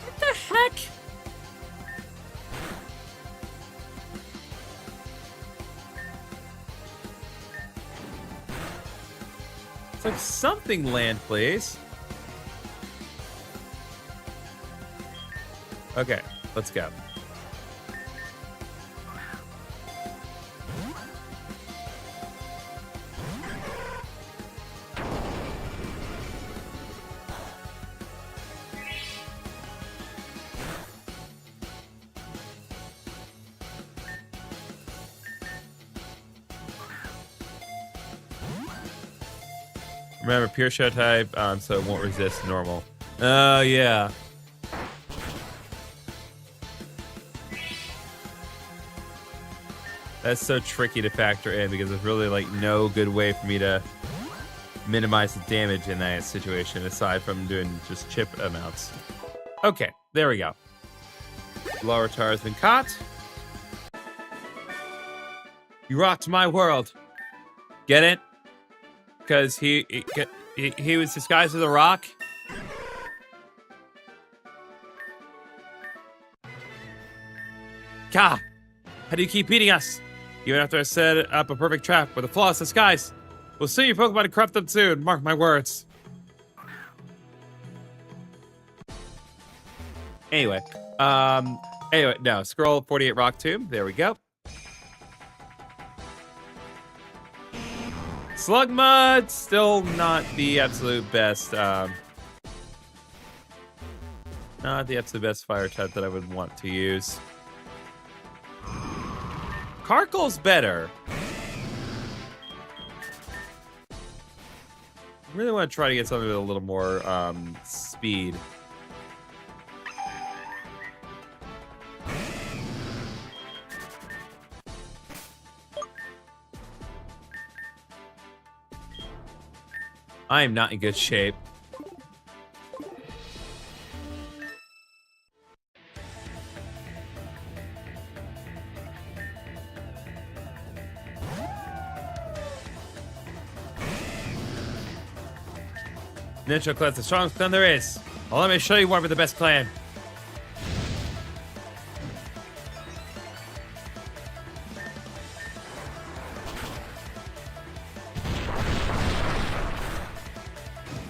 What the heck? It's like something land, please. Okay, let's go. Remember, pure show type, so it won't resist normal. Oh, yeah. That's so tricky to factor in because there's really like no good way for me to minimize the damage in that situation aside from doing just chip amounts. Okay, there we go. Larvitar has been caught. You rocked my world. Get it? Because he was disguised as a rock. Ka! How do you keep beating us? Even after I set up a perfect trap with a flawless disguise. We'll see your Pokemon and corrupt them soon. Mark my words. Anyway, no. Scroll 48 Rock Tomb. There we go. Slugmud, still not the absolute best. Not the absolute best fire type that I would want to use. Karkal's better. I really want to try to get something with a little more speed. I am not in good shape. Ninja Clan's the strongest clan there is. Well, let me show you one with the best clan.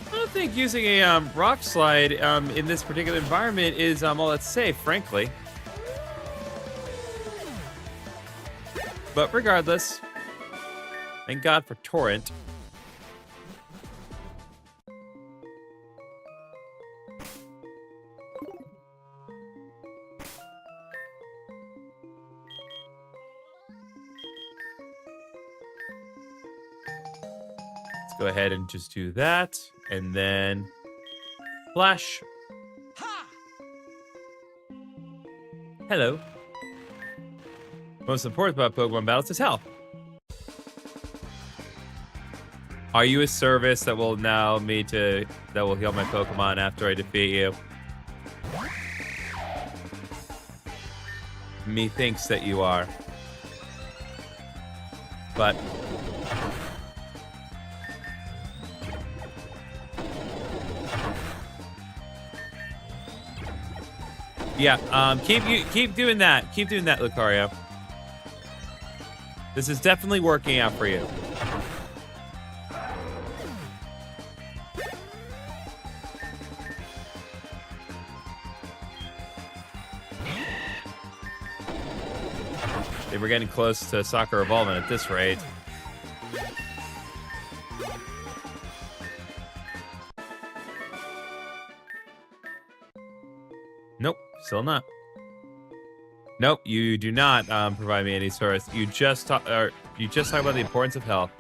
I don't think using a rock slide in this particular environment is all that safe, frankly. But regardless, thank God for Torrent. Go ahead and just do that, and then flash. Ha! Hello. Most important about Pokemon battles is health. Are you a service that will allow me to that will heal my Pokemon after I defeat you? methinks that you are. But yeah, keep doing that. Keep doing that, Lucario. This is definitely working out for you. We're getting close to Soccer Evolvement at this rate. Nope, still not. Nope, you do not provide me any source. You just talk about the importance of health.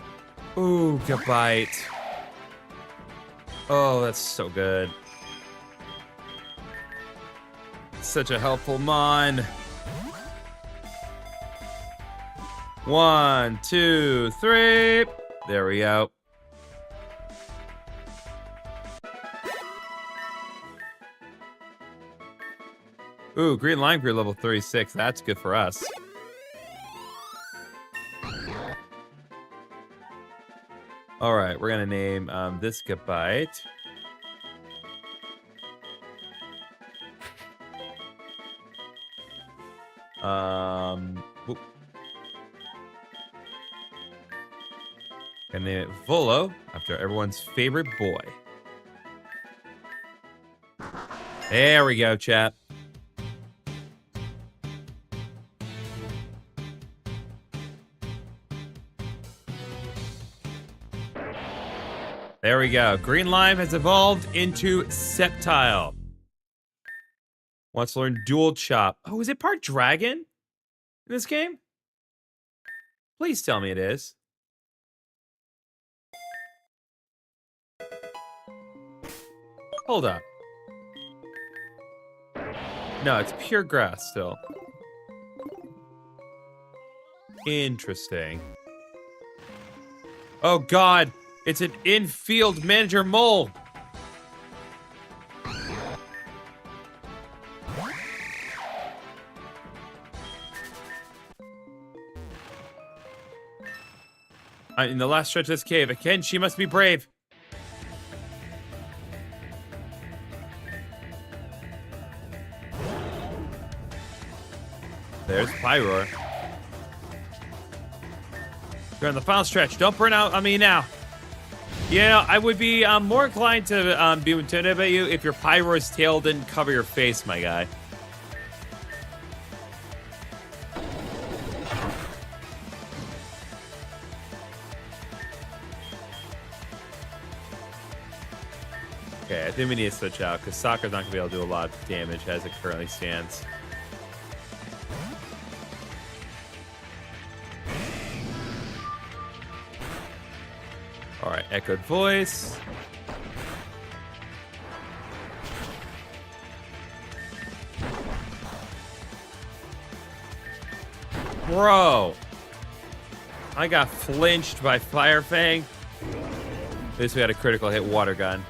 Ooh, good bite. Oh, that's so good. Such a helpful mon. 1, 2, 3. There we go. Ooh, Green Lime Grew level 36. That's good for us. All right, we're gonna name this Gabite. Whoop. Gonna name it Volo after everyone's favorite boy. There we go, chat. There we go. Green Lime has evolved into Sceptile. Wants to learn Dual Chop. Oh, is it part dragon in this game? Please tell me it is. Hold up. No, it's pure grass still. Interesting. Oh, God. It's an infield manager mole. In the last stretch of this cave, again, she must be brave. There's Pyroar. You're on the final stretch. Don't burn out on me now. Yeah, I would be more inclined to be intimidated by you if your Pyroar's tail didn't cover your face, my guy. Okay, I think we need to switch out because Soccer's not going to be able to do a lot of damage as it currently stands. Alright, Echoed Voice. Bro! I got flinched by Fire Fang. At least we had a critical hit Water Gun.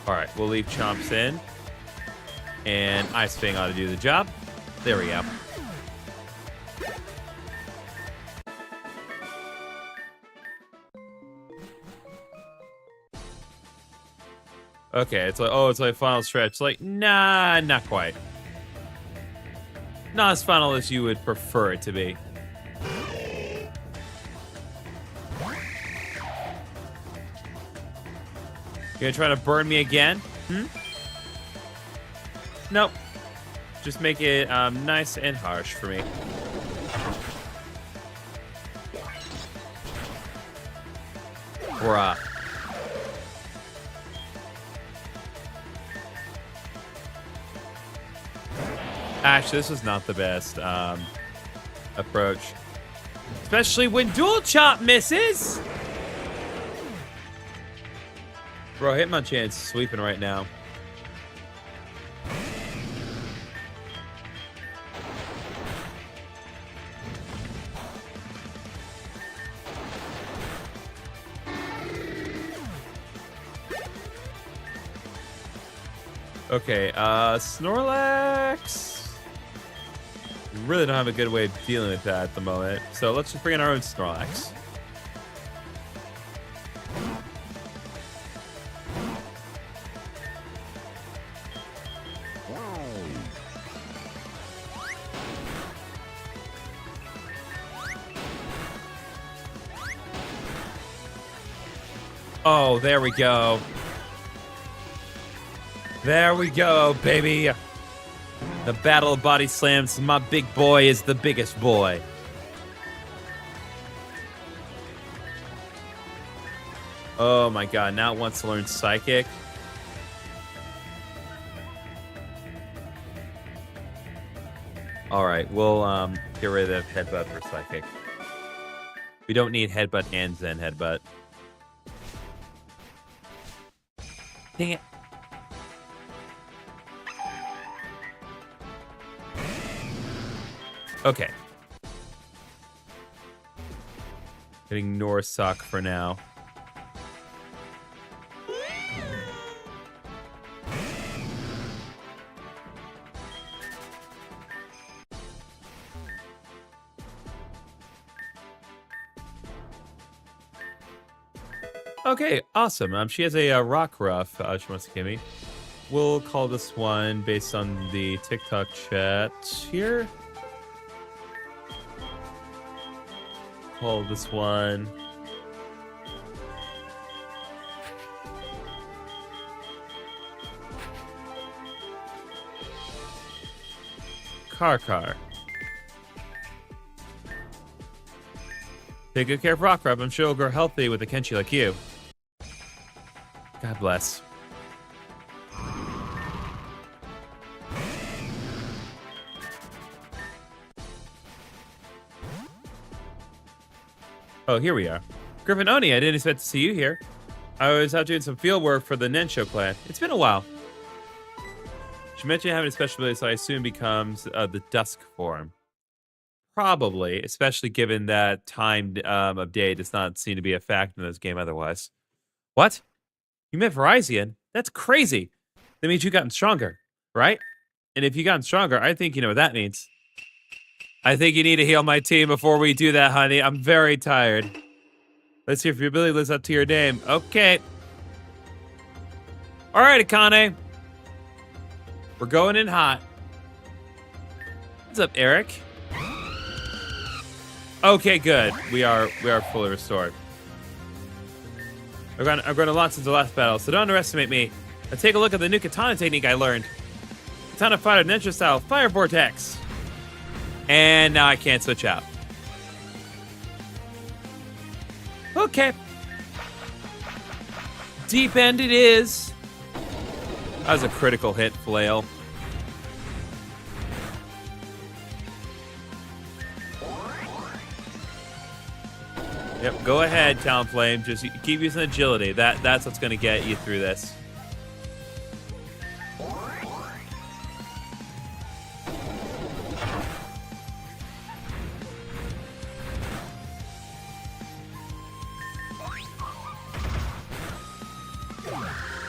Alright, we'll leave Chomps in. And Ice Fang ought to do the job. There we go. Okay, it's like, oh, it's like final stretch. Like, nah, not quite. Not as final as you would prefer it to be. You gonna try to burn me again? Nope. Just make it nice and harsh for me. Bruh. Actually, this was not the best approach. Especially when Dual Chop misses! Bro, Hitmonchan's sweeping right now. Okay, Snorlax. We really don't have a good way of dealing with that at the moment. So let's just bring in our own Snorlax. Oh, there we go. There we go, baby. The Battle of Body Slams. My big boy is the biggest boy. Oh my god, now it wants to learn Psychic. Alright, we'll get rid of Headbutt for Psychic. We don't need Headbutt and Zen Headbutt. Dang it. Okay. Ignore Suck for now. Okay, awesome. She has a rock ruff she wants to give me. We'll call this one based on the TikTok chat here. Call this one Car. Take good care of Rock Rub. I'm sure he'll grow healthy with a Kenshi like you. God bless. Oh, here we are. Griffin Oni, I didn't expect to see you here. I was out doing some field work for the Nensho clan. It's been a while. She mentioned having a special ability, so I assume becomes the Dusk form. Probably, especially given that time of day does not seem to be a factor in this game otherwise. What? You meant Verizon? That's crazy. That means you've gotten stronger, right? And if you've gotten stronger, I think you know what that means. I think you need to heal my team before we do that, honey. I'm very tired. Let's see if your ability lives up to your name. Okay. All right, Akane. We're going in hot. What's up, Eric? Okay, good. We are fully restored. I've grown a lot since the last battle, so don't underestimate me. Now take a look at the new katana technique I learned. Katana fighter ninja style fire vortex. And now I can't switch out. Okay. Deep end it is. That was a critical hit, Flail. Yep, go ahead, Talonflame. Just keep using agility. That's what's going to get you through this.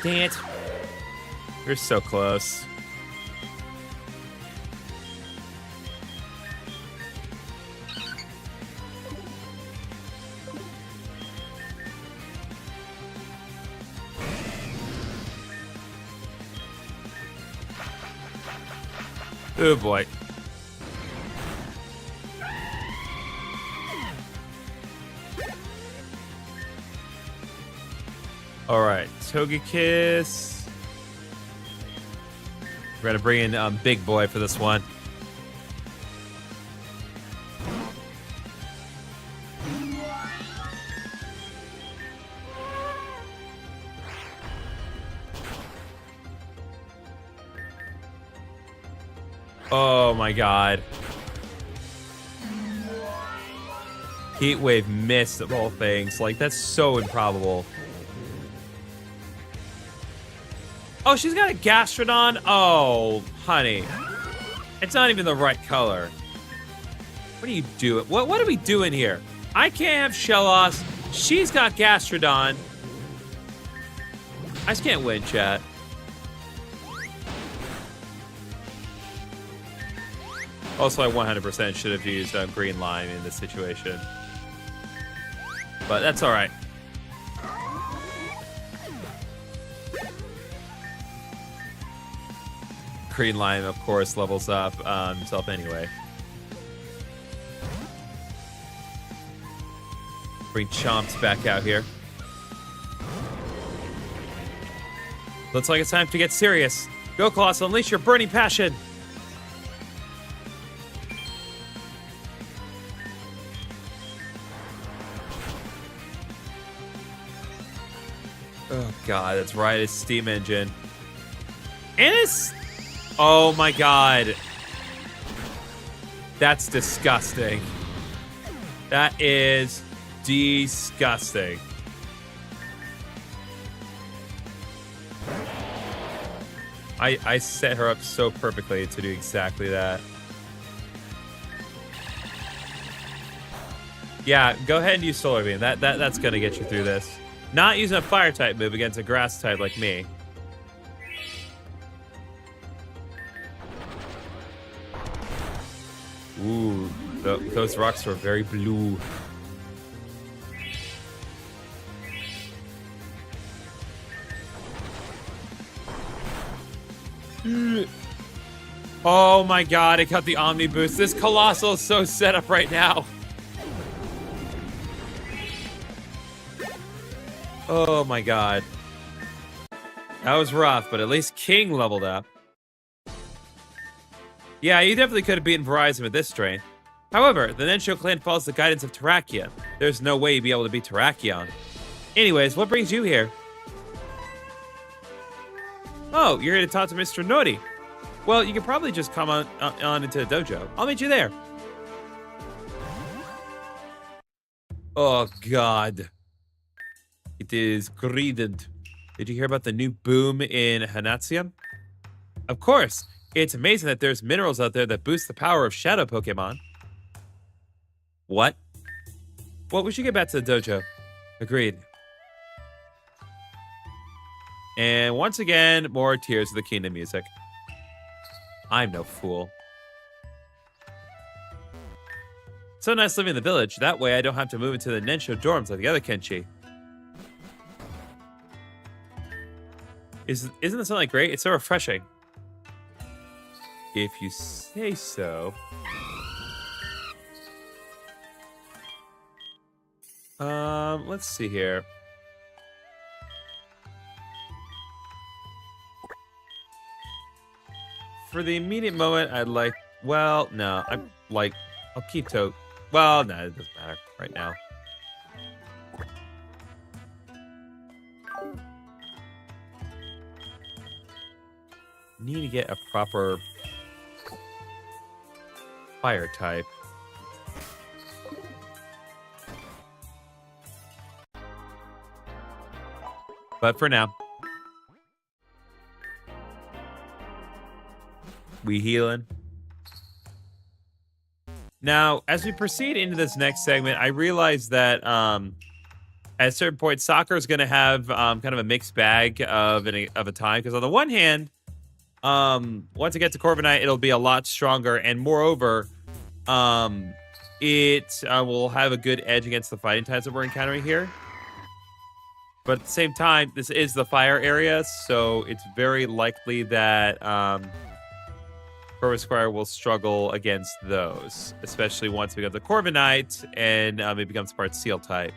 Dang it. You're so close. Oh boy. All right, Togekiss. We're gonna bring in Big Boy for this one. Oh my god. Heat Wave missed of all things. Like, that's so improbable. Oh, she's got a Gastrodon? Oh, honey. It's not even the right color. What are you doing? What are we doing here? I can't have Shellos. She's got Gastrodon. I just can't win, chat. Also, I 100% should have used green lime in this situation. But that's all right. Green lime, of course, levels up himself anyway. Bring Chomps back out here. Looks like it's time to get serious. Go, Colossal, unleash your burning passion. Oh, God, that's right. It's Steam Engine. And it's... Oh, my God. That's disgusting. That is disgusting. I set her up so perfectly to do exactly that. Yeah, go ahead and use Solar Beam. That's gonna get you through this. Not using a fire type move against a grass type like me. Ooh, those rocks were very blue. Oh my God, it cut the Omni Boost. This Colossal is so set up right now. Oh my God. That was rough, but at least King leveled up. Yeah, you definitely could have beaten Verizon with this strain. However, the Nensho clan follows the guidance of Terrakion. There's no way you'd be able to beat Terrakion. Anyways, what brings you here? Oh, you're here to talk to Mr. Nori. Well, you can probably just come on into the dojo. I'll meet you there. Oh, God. It is greeded. Did you hear about the new boom in Hanatsium? Of course. It's amazing that there's minerals out there that boost the power of shadow Pokemon. What? Well, we should get back to the dojo. Agreed. And once again, more Tears of the Kingdom music. I'm no fool. So nice living in the village. That way I don't have to move into the Nensho dorms like the other Kenshi. Isn't the sunlight great? It's so refreshing. If you say so. Let's see here. For the immediate moment, I'd like... Well, no. I'm like... I'll keep to... Well, no, it doesn't matter right now. Need to get a proper... fire type. But for now... we healing. Now, as we proceed into this next segment, I realize that at a certain point, soccer is going to have kind of a mixed bag of a time. Because on the one hand, once it gets to Corviknight, it'll be a lot stronger. And moreover, it will have a good edge against the fighting types that we're encountering here. But at the same time, this is the fire area. So it's very likely that... Corvisquire will struggle against those, especially once we get the Corviknight and it becomes part Seal type.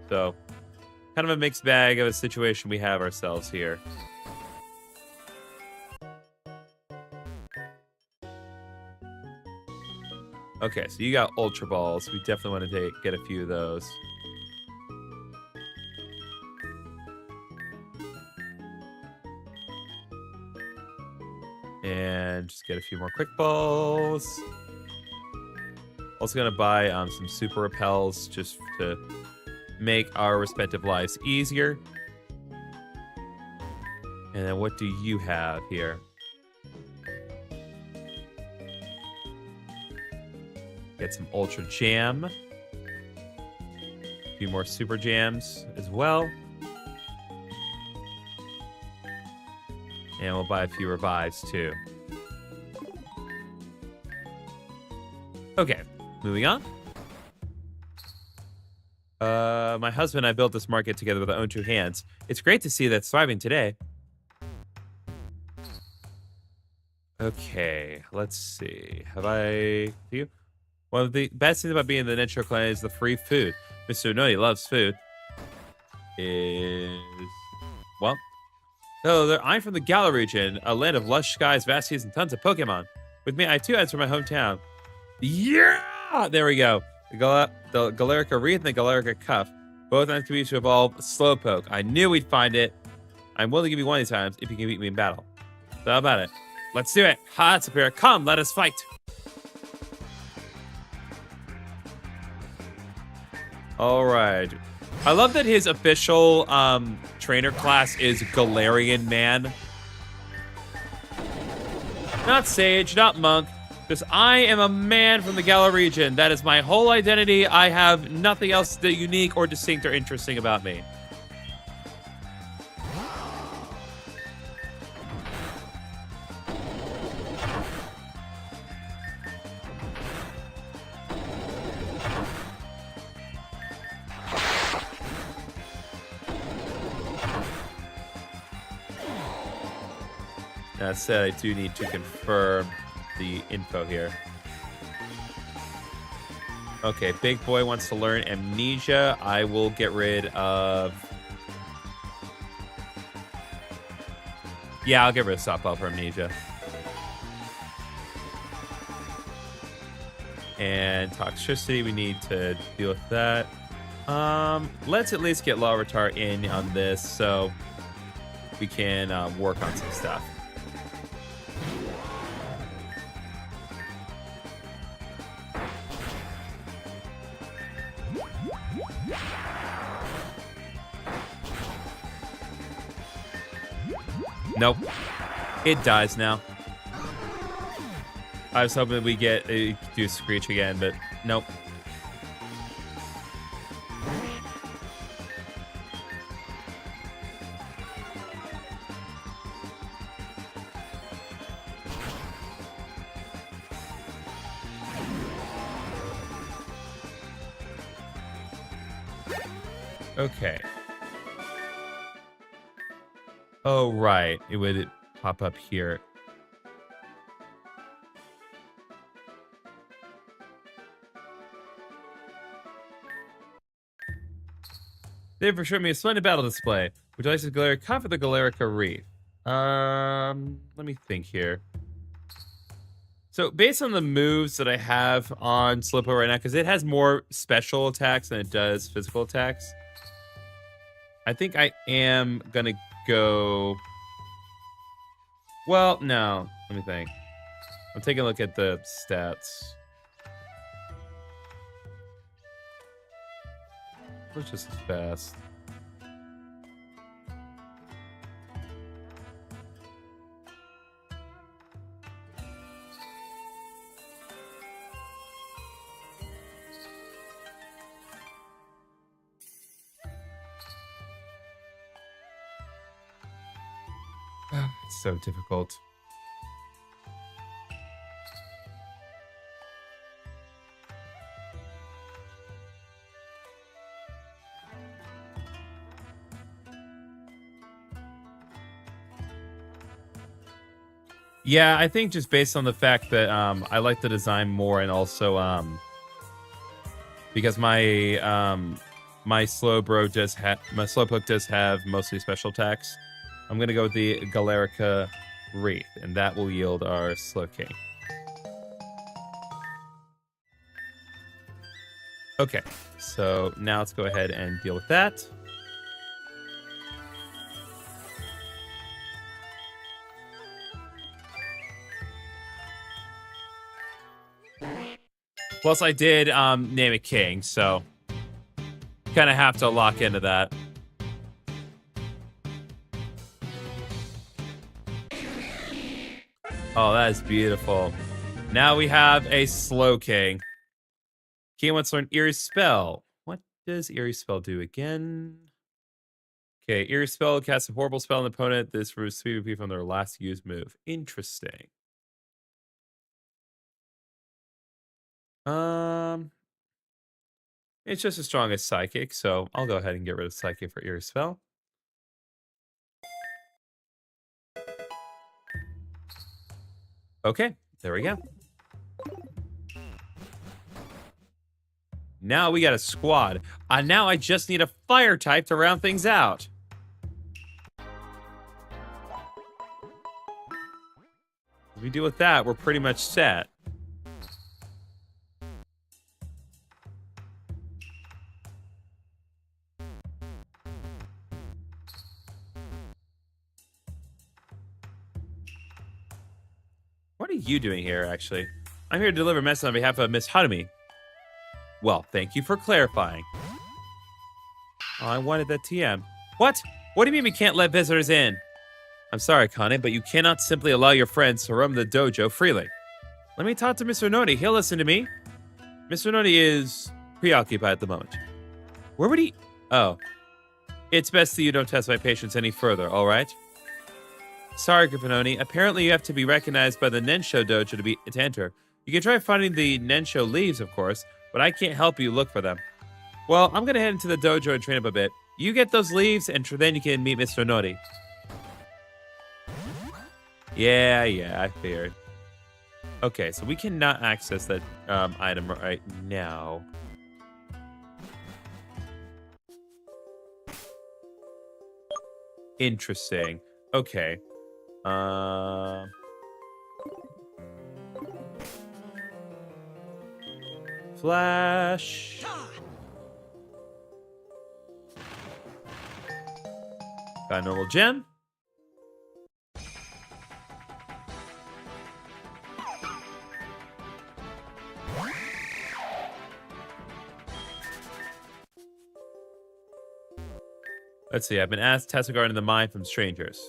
So, kind of a mixed bag of a situation we have ourselves here. Okay, so you got Ultra Balls. We definitely want to get a few of those. And just get a few more quick balls. Also gonna buy some super repels just to make our respective lives easier. And then what do you have here? Get some Ultra Jam. A few more Super Jams as well. And we'll buy a few revives too. moving on. My husband and I built this market together with our own two hands. It's great to see that it's thriving today. Okay, let's see. Have I... you? One of the best things about being in the Nitro clan is the free food. Mr. Noni loves food. Well... So, I'm from the Galar region, a land of lush skies, vast seas, and tons of Pokemon. With me, I have two ads from my hometown. Yeah! There we go. The Galarica Wreath and the Galarica Cuff. Both items can be used to evolve Slowpoke. I knew we'd find it. I'm willing to give you one of these times if you can beat me in battle. So how about it? Let's do it. Ha, it's up here. Come, let us fight. All right. I love that his official trainer class is Galarian Man. Not Sage, not Monk. Because I am a man from the Galar region. That is my whole identity. I have nothing else that unique or distinct or interesting about me. That said, I do need to confirm the info here. Okay, big boy wants to learn Amnesia. I will get rid of... Yeah, I'll get rid of Softball for Amnesia. And Toxicity, we need to deal with that. Let's at least get Larvitar in on this so we can work on some stuff. Nope. It dies now. I was hoping we get do Screech again, but nope. Okay. Oh, right. It would pop up here. They for sure me a splendid battle display. Would you like to Galarica Cuff or the Galarica Wreath? Let me think here. So based on the moves that I have on Slowpoke right now, because it has more special attacks than it does physical attacks, I think I am gonna go... Well, no. Let me think. I'm taking a look at the stats. It's just as fast. It's so difficult. Yeah, I think just based on the fact that I like the design more, and also because my my Slowpoke does have mostly special attacks. I'm gonna go with the Galarica Wreath, and that will yield our Slowking. Okay, so now let's go ahead and deal with that. Plus, I did name it King, so kind of have to lock into that. Oh, that is beautiful. Now we have a Slowking. King wants to learn Eerie Spell. What does Eerie Spell do again? Okay, Eerie Spell casts a horrible spell on the opponent. This removes PvP from their last used move. Interesting. Um, it's just as strong as Psychic, so I'll go ahead and get rid of Psychic for Ear Spell. Okay, there we go. Now we got a squad. Now I just need a fire type to round things out. If we deal with that, we're pretty much set. What are you doing here, actually? I'm here to deliver a message on behalf of Miss Hanami. Well, thank you for clarifying. Oh, I wanted that TM. What? What do you mean we can't let visitors in? I'm sorry, Kane, but you cannot simply allow your friends to roam the dojo freely. Let me talk to Mr. Nori. He'll listen to me. Mr. Nori is preoccupied at the moment. Where would he... Oh. It's best that you don't test my patience any further, all right? Sorry, Griffinoni. Apparently you have to be recognized by the Nensho dojo to enter. You can try finding the Nensho leaves, of course, but I can't help you look for them. Well, I'm going to head into the dojo and train up a bit. You get those leaves, and then you can meet Mr. Nori. Yeah, I figured. Okay, so we cannot access that item right now. Interesting. Okay. Flash. Got a normal gem. Let's see. I've been asked to test regarding the mind from strangers.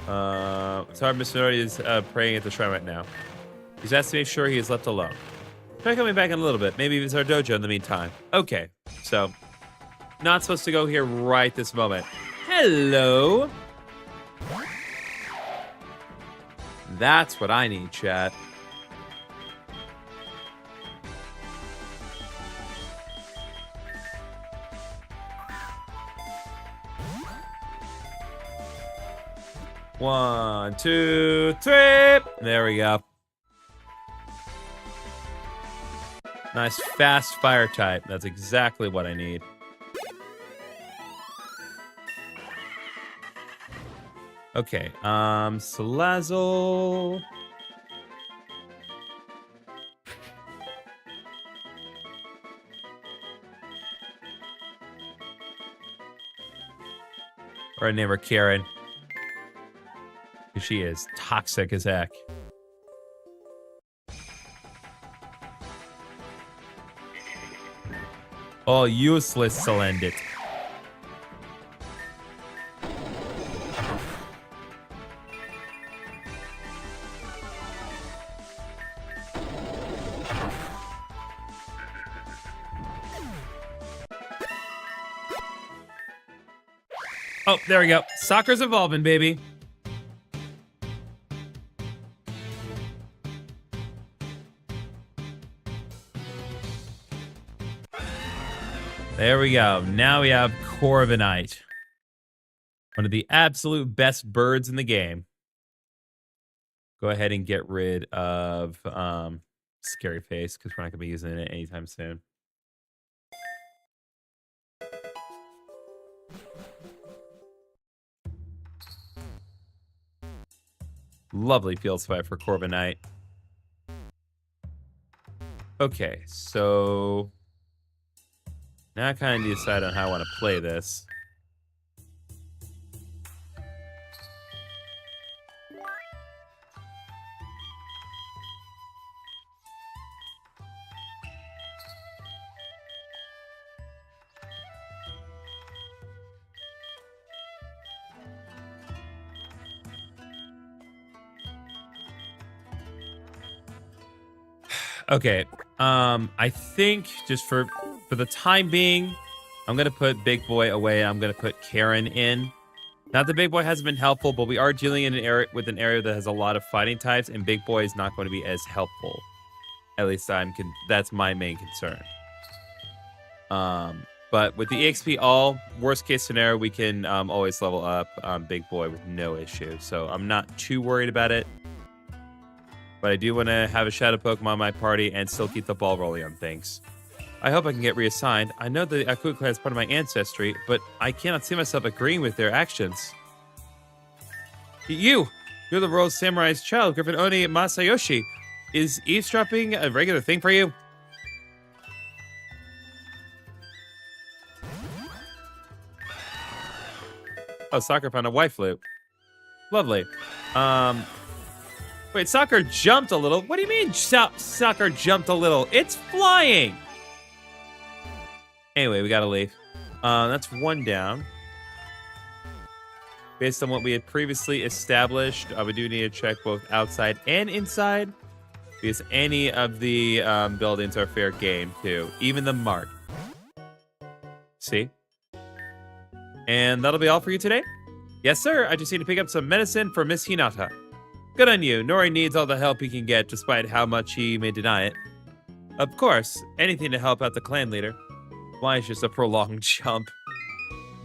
Sorry, Mr. Nori is praying at the shrine right now. He's asked to make sure he is left alone. Try coming back in a little bit. Maybe visit our dojo in the meantime. Okay, so not supposed to go here right this moment. Hello. That's what I need, chat. One, two, three. There we go. Nice fast fire type. That's exactly what I need. Okay, Salazzle. Or I name her Karen. She is toxic as heck. Oh, useless Salendit. Oh, there we go. Soccer's evolving, baby. There we go. Now we have Corviknight. One of the absolute best birds in the game. Go ahead and get rid of Scary Face, because we're not going to be using it anytime soon. Lovely field spy for Corviknight. Okay, so now I kind of need to decide on how I want to play this. Okay, I think just for the time being, I'm gonna put Big Boy away. I'm gonna put Karen in. Not that Big Boy hasn't been helpful, but we are dealing in an area that has a lot of fighting types, and Big Boy is not going to be as helpful. At least that's my main concern. But with the EXP all, worst case scenario, we can always level up Big Boy with no issue. So I'm not too worried about it. But I do want to have a Shadow Pokemon in my party and still keep the ball rolling on things. I hope I can get reassigned. I know the Aku clan is part of my ancestry, but I cannot see myself agreeing with their actions. You're the Royal Samurai's child, Griffin Oni Masayoshi. Is eavesdropping a regular thing for you? Oh, Soccer found a wife loop. Lovely. Wait, Soccer jumped a little. What do you mean Soccer jumped a little? It's flying. Anyway, we gotta leave. That's one down. Based on what we had previously established, we do need to check both outside and inside. Because any of the buildings are fair game, too. Even the mart. See? And that'll be all for you today? Yes, sir. I just need to pick up some medicine for Miss Hinata. Good on you. Nori needs all the help he can get, despite how much he may deny it. Of course. Anything to help out the clan leader. Why, it's just a prolonged jump.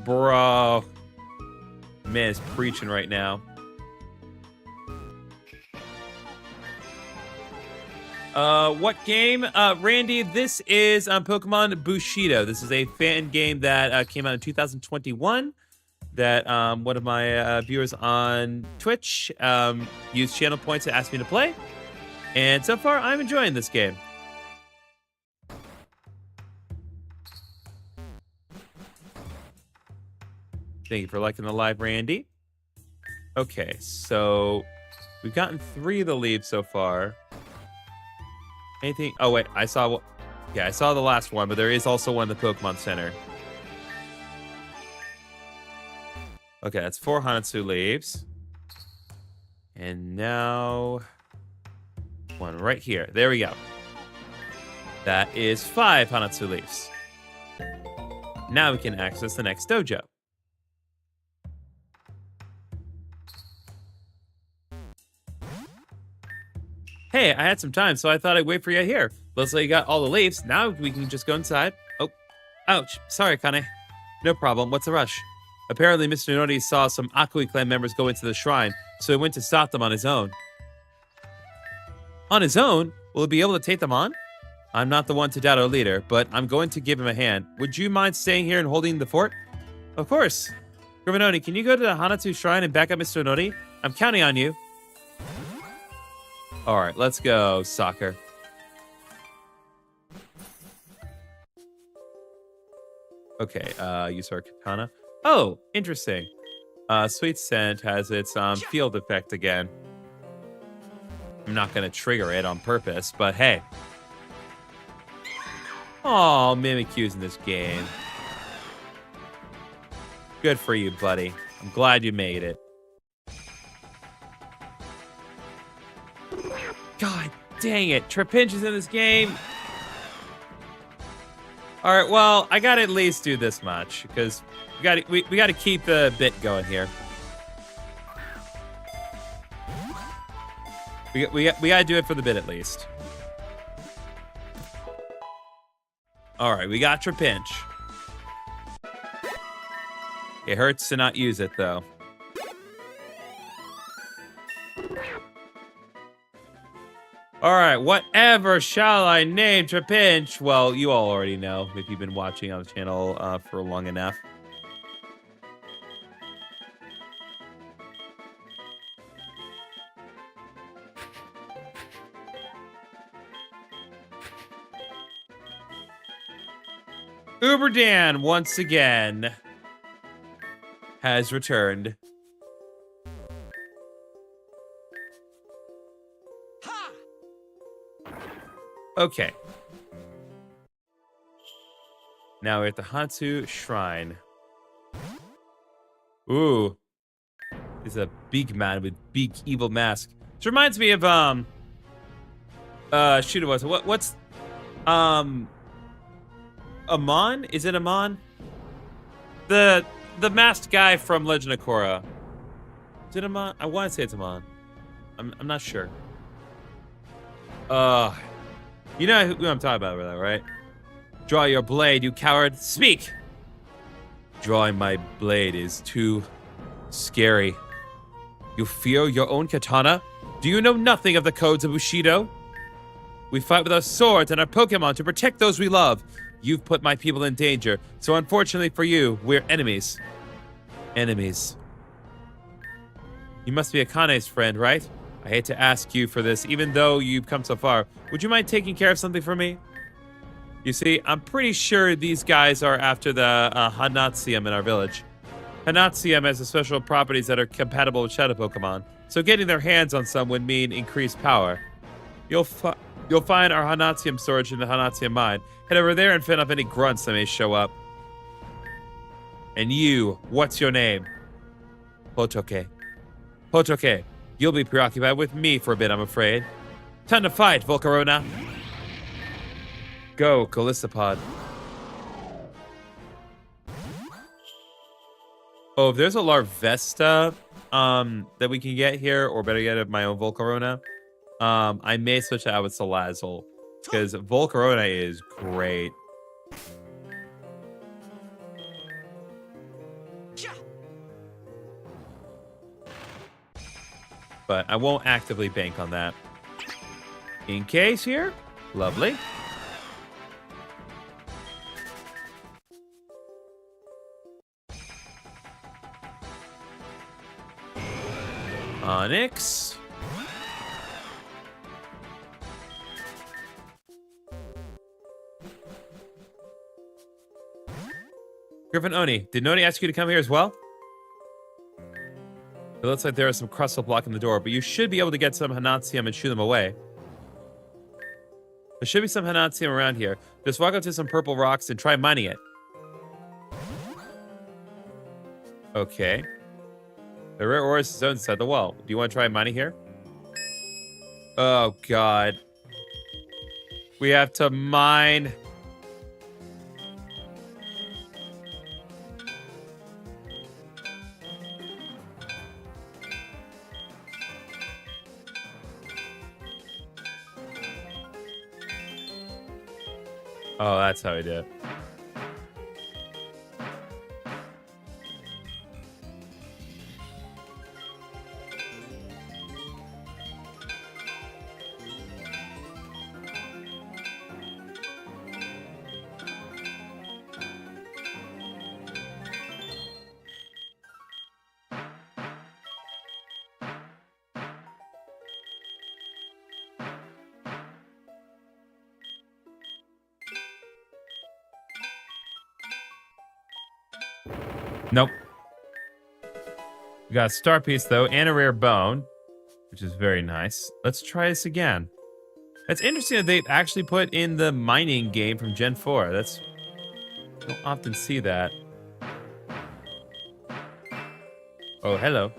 Bro. Man is preaching right now. What game? Randy, this is Pokémon Bushido. This is a fan game that came out in 2021 that one of my viewers on Twitch used channel points to ask me to play. And so far, I'm enjoying this game. Thank you for liking the live, Randy. Okay, so we've gotten 3 of the leaves so far. Anything? Oh, wait, I saw the last one, but there is also one in the Pokemon Center. Okay, that's 4 Hanatsu leaves. And now one right here. There we go. That is 5 Hanatsu leaves. Now we can access the next dojo. Hey, I had some time, so I thought I'd wait for you here. Looks like you got all the leaves. Now we can just go inside. Oh, ouch. Sorry, Kane. No problem. What's the rush? Apparently, Mr. Nori saw some Akui clan members go into the shrine, so he went to stop them on his own. On his own? Will he be able to take them on? I'm not the one to doubt our leader, but I'm going to give him a hand. Would you mind staying here and holding the fort? Of course. Griffin, can you go to the Hanatsu shrine and back up Mr. Nori? I'm counting on you. All right, let's go, Soccer. Okay, use our katana. Oh, interesting. Sweet Scent has its field effect again. I'm not going to trigger it on purpose, but hey. Oh, Mimikyu's in this game. Good for you, buddy. I'm glad you made it. God dang it. Trapinch is in this game. All right, well, I got to at least do this much because we got to keep the bit going here. We got to do it for the bit at least. All right, we got Trapinch. It hurts to not use it, though. All right, whatever shall I name Trapinch? Well, you all already know if you've been watching on the channel for long enough. Uberdan, once again, has returned. Okay. Now we're at the Hanatsu Shrine. Ooh. He's a big man with big evil mask. Which reminds me of shoot, what's Amon? Is it Amon? The masked guy from Legend of Korra. Is it Amon? I want to say it's Amon. I'm not sure. You know who I'm talking about, right? Draw your blade, you coward. Speak! Drawing my blade is too scary. You fear your own katana? Do you know nothing of the codes of Bushido? We fight with our swords and our Pokémon to protect those we love. You've put my people in danger, so unfortunately for you, we're enemies. Enemies. You must be Akane's friend, right? I hate to ask you for this, even though you've come so far. Would you mind taking care of something for me? You see, I'm pretty sure these guys are after the Hanatsium in our village. Hanatsium has the special properties that are compatible with Shadow Pokemon, so getting their hands on some would mean increased power. You'll find our Hanatsium storage in the Hanatsium mine. Head over there and fend off any grunts that may show up. And you, what's your name? Hotoke. Hotoke, you'll be preoccupied with me for a bit, I'm afraid. Time to fight, Volcarona. Go, Calistopod. Oh, if there's a Larvesta that we can get here, or better yet, my own Volcarona, I may switch it out with Salazzle, because Volcarona is great. But I won't actively bank on that. In case here. Lovely. Onyx. Griffin Oni. Did Noni ask you to come here as well? It looks like there are some crustle blocking the door, but you should be able to get some Hanatsium and shoo them away. There should be some Hanatsium around here. Just walk up to some purple rocks and try mining it. Okay. The rare ore is zoned inside the wall. Do you want to try mining here? Oh, God. We have to mine. Oh, that's how we do it. Nope. We got a star piece, though, and a rare bone, which is very nice. Let's try this again. It's interesting that they've actually put in the mining game from Gen 4. That's... I don't often see that. Oh, hello.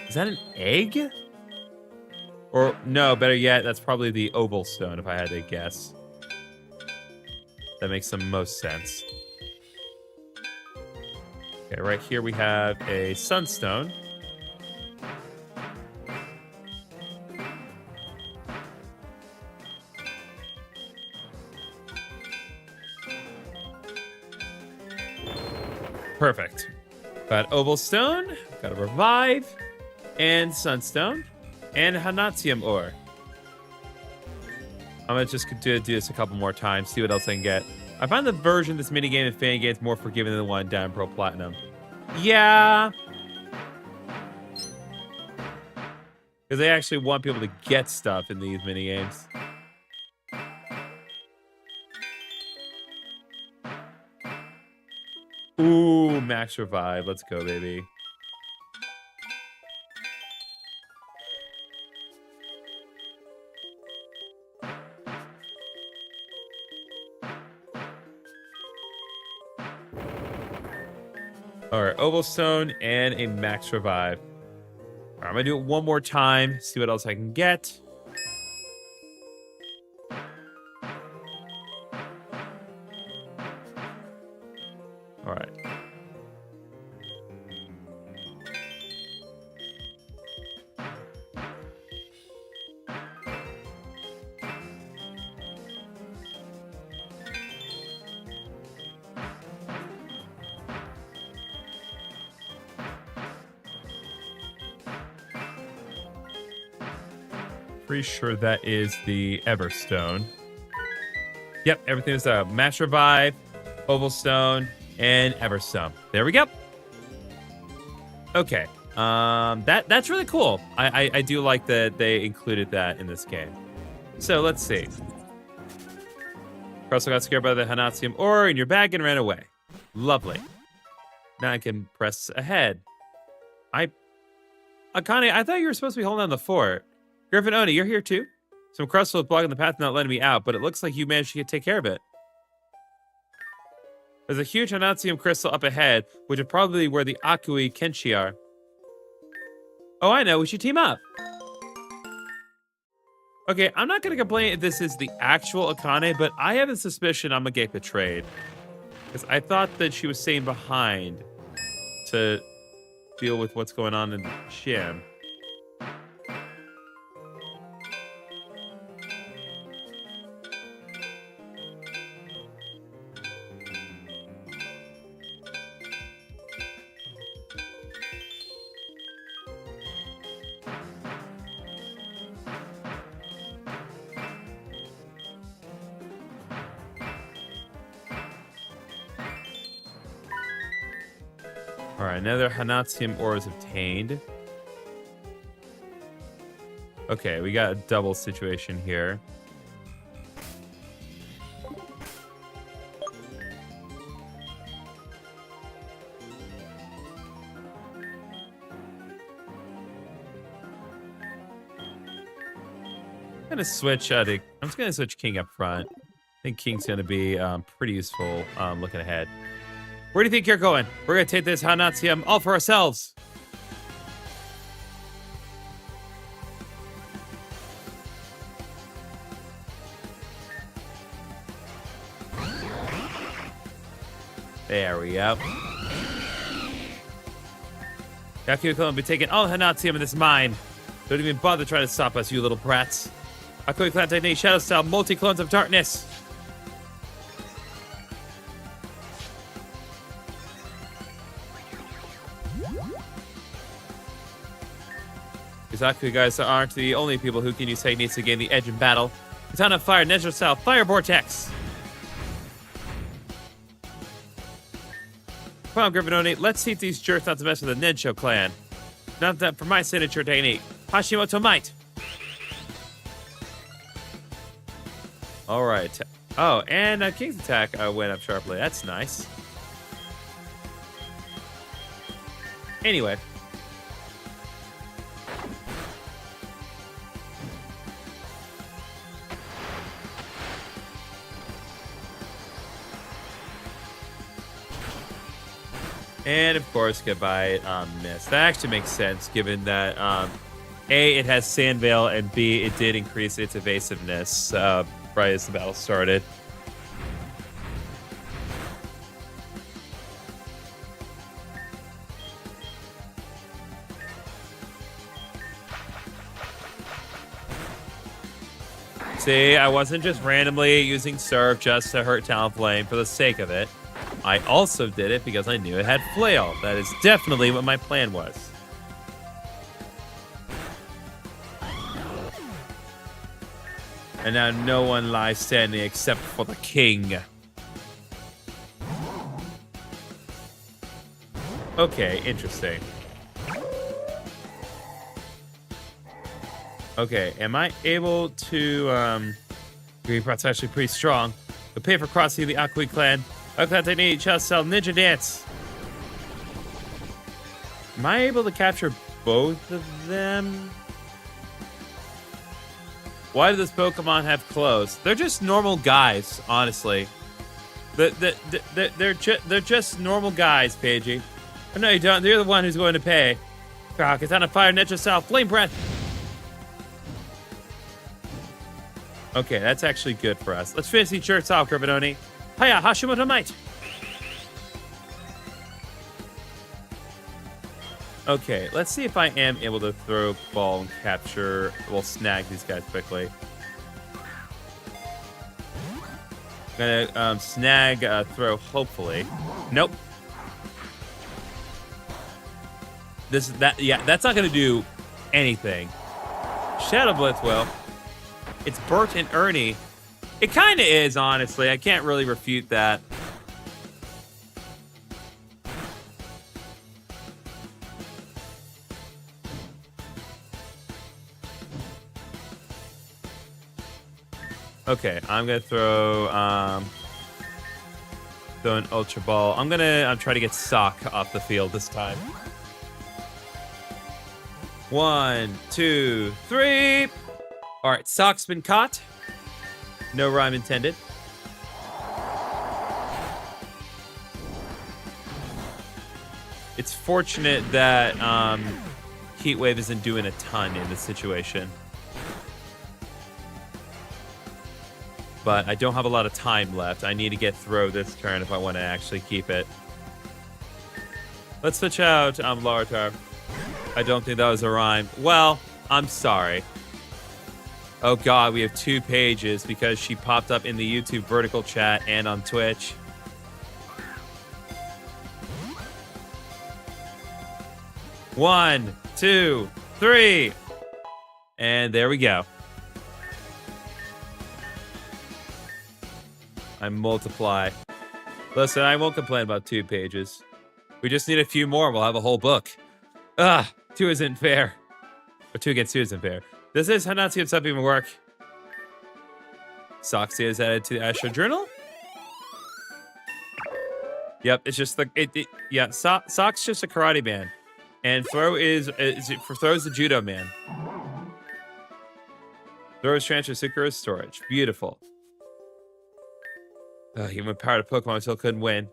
Is that an egg? Or, no, better yet, that's probably the Obel Stone, if I had to guess. That makes the most sense. Okay, right here we have a Sunstone. Perfect. Got Obel Stone, got a Revive, and Sunstone, and Hanatsium Ore. I'm gonna just do this a couple more times, see what else I can get. I find the version of this minigame in Fan Games more forgiving than the one down in Pro Platinum. Yeah. Because they actually want people to get stuff in these minigames. Ooh, Max Revive. Let's go, baby. All right, Obel Stone and a Max Revive. All right, I'm gonna do it one more time, see what else I can get. All right. pretty sure that is the Everstone. Yep, everything is Match Revive, Oval Stone, and Everstone. There we go. Okay. That's really cool. I do like that they included that in this game. So let's see. Crustle got scared by the Hanatsium ore in your bag and ran away. Lovely. Now I can press ahead. Akane, I thought you were supposed to be holding on the fort. Griffin Oni, you're here too? Some crustle is blocking the path, not letting me out, but it looks like you managed to take care of it. There's a huge Hanatsium crystal up ahead, which is probably where the Akui Kenshi are. Oh, I know. We should team up. Okay, I'm not going to complain if this is the actual Akane, but I have a suspicion I'm going to get betrayed. Because I thought that she was staying behind to deal with what's going on in the gym. All right, another Hanatsium ore is obtained. Okay, we got a double situation here. I'm gonna switch. I'm just gonna switch King up front. I think King's gonna be pretty useful looking ahead. Where do you think you're going? We're gonna take this Hanatsium all for ourselves. There we go. Yakuya will be taking all Hanatsium in this mine. Don't even bother trying to stop us, you little brats. Akui Clan Technique Shadow Style Multi-Clones of Darkness. These Akui guys aren't the only people who can use techniques to gain the edge in battle. Katana Fire, Ninja Style, Fire Vortex. Come on, Griffinoni, let's teach these jerks not to mess with the Nensho clan. Not that for my signature technique, Hashimoto Might. All right. Oh, and King's attack went up sharply. That's nice. Anyway. And of course, goodbye, miss. That actually makes sense, given that A, it has Sand Veil, and B, it did increase its evasiveness right as the battle started. See, I wasn't just randomly using Surf just to hurt Talonflame for the sake of it. I also did it because I knew it had Flail. That is definitely what my plan was. And now no one lies standing except for the king. Okay, interesting. Okay, am I able to, Green Prot's actually pretty strong. The pay for crossing the Akui clan. Clan Technique, Chest Cell, Ninja Dance. Am I able to capture both of them? Why do this Pokemon have clothes? They're just normal guys, honestly. They're just normal guys, Paigey. Oh, no, you don't. You're the one who's going to pay. Katana Fire, Ninja Style, Flame Breath. Okay, that's actually good for us. Let's finish these shirts off, Griffinoni. Hiya, Hashimoto Might. Okay, let's see if I am able to throw ball and capture, well, snag these guys quickly. I'm gonna snag, throw, hopefully. Nope. Yeah, that's not gonna do anything. Shadow Blitz will. it's Bert and Ernie. It kind of is, honestly. I can't really refute that. Okay, I'm gonna throw an Ultra Ball. I'm gonna try to get Sock off the field this time. 1, 2, 3. All right, Sock's been caught. No rhyme intended. It's fortunate that Heatwave isn't doing a ton in this situation. But I don't have a lot of time left. I need to get through this turn if I want to actually keep it. Let's switch out Larvitar. I don't think that was a rhyme. Well, I'm sorry. Oh god, we have 2 pages because she popped up in the YouTube vertical chat and on Twitch. One, 2, 3. And there we go. I multiply. Listen, I won't complain about 2 pages. We just need a few more. We'll have a whole book. 2 isn't fair. Or 2 against 2 isn't fair. This is how not see if stuff even work. Soxy is added to the Astro Journal. Yep, it's just the yeah. Sock's just a karate man, and Throw is Throw's the judo man. Throw is transfer Sucrose storage. Beautiful. Human powered Pokemon still couldn't win.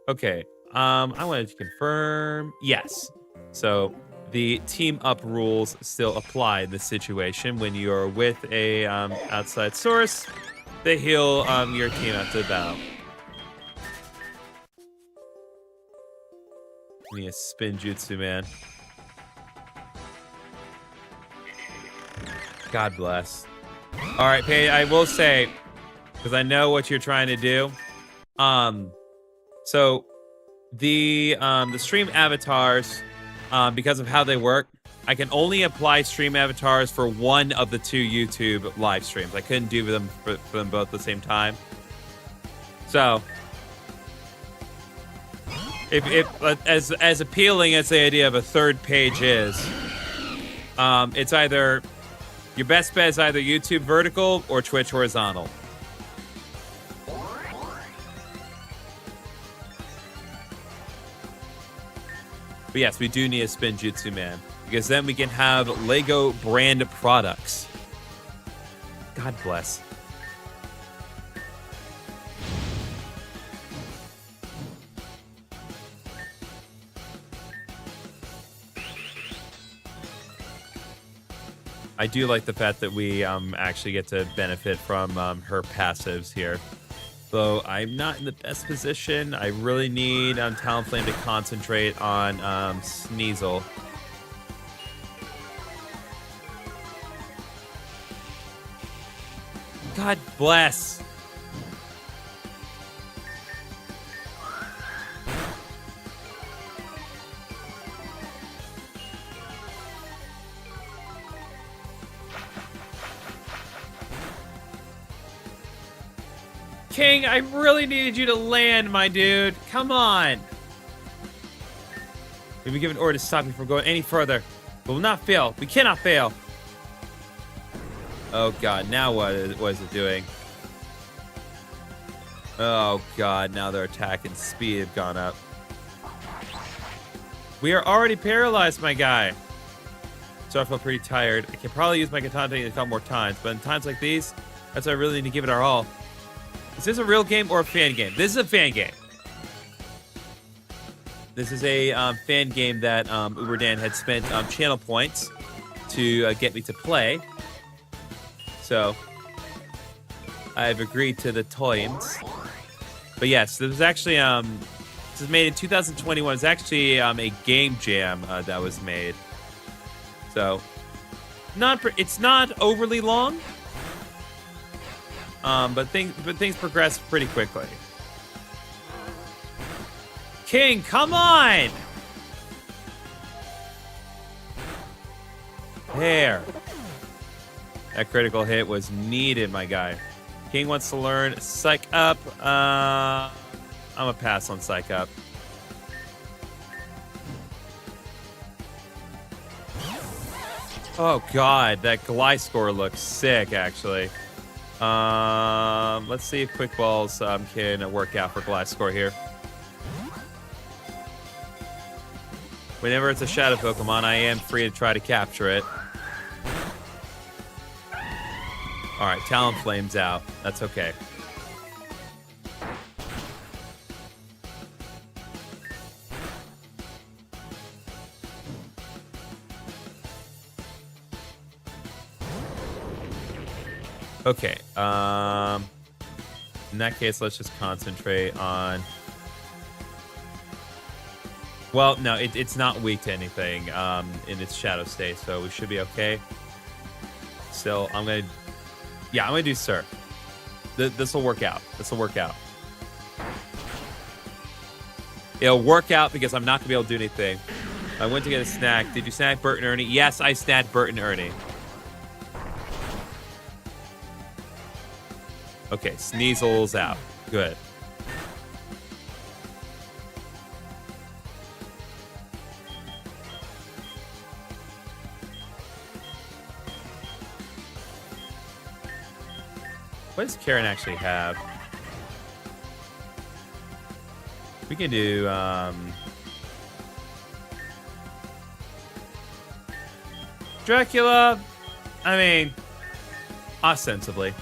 Okay. I wanted to confirm. Yes. So the team up rules still apply in this situation. When you're with a outside source, they heal your team after the battle. Give me a spin jutsu, man. God bless. All right, Paige, I will say, because I know what you're trying to do. So the stream avatars, because of how they work, I can only apply stream avatars for one of the 2 YouTube live streams. I couldn't do them for them both at the same time. So, if as appealing as the idea of a 3rd page is, it's either your best bet is either YouTube vertical or Twitch horizontal. But yes, we do need a spin jutsu man, because then we can have Lego brand products. God bless. I do like the fact that we actually get to benefit from her passives here. Though I'm not in the best position. I really need Talonflame to concentrate on Sneasel. God bless. King, I really needed you to land, my dude. Come on. We've been given orders to stop you from going any further. We will not fail. We cannot fail. Oh, God. Now what is it doing? Oh, God. Now their attack and speed have gone up. We are already paralyzed, my guy. So I feel pretty tired. I can probably use my katana a couple more times, but in times like these, that's why I really need to give it our all. Is this a real game or a fan game? This is a fan game. This is a fan game that Uberdan had spent channel points to get me to play. So I've agreed to the times. But yes, this was actually this was made in 2021. It's actually a game jam that was made. So it's not overly long. But things progress pretty quickly. King, come on! There. That critical hit was needed, my guy. King wants to learn Psych Up. I'm going to pass on Psych Up. Oh, God. That Gliscor looks sick, actually. Let's see if Quick Balls can work out for Gliscor here. Whenever it's a Shadow Pokemon, I am free to try to capture it. Alright, Talonflame's out. That's okay. Okay, in that case, let's just concentrate on... Well, no, it's not weak to anything in its Shadow state, so we should be okay. So I'm going to... Yeah, I'm going to do Surf. This will work out. This will work out. It'll work out because I'm not going to be able to do anything. I went to get a snack. Did you snack Bert and Ernie? Yes, I snacked Bert and Ernie. Okay, Sneasel's out. Good. What does Karen actually have? We can do, Dracula. I mean, ostensibly.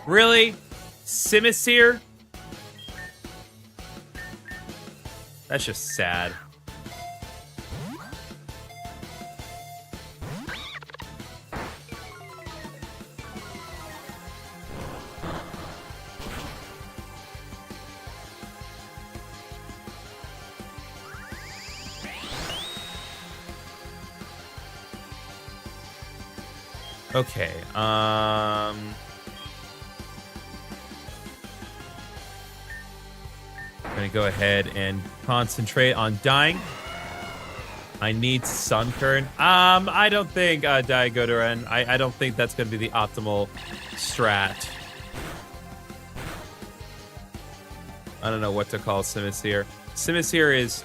Really? Simisear? That's just sad. Okay, I'm gonna go ahead and concentrate on dying. I need Sunkern. I don't think Diagodaran. I don't think that's gonna be the optimal strat. I don't know what to call Simisear. Simisear is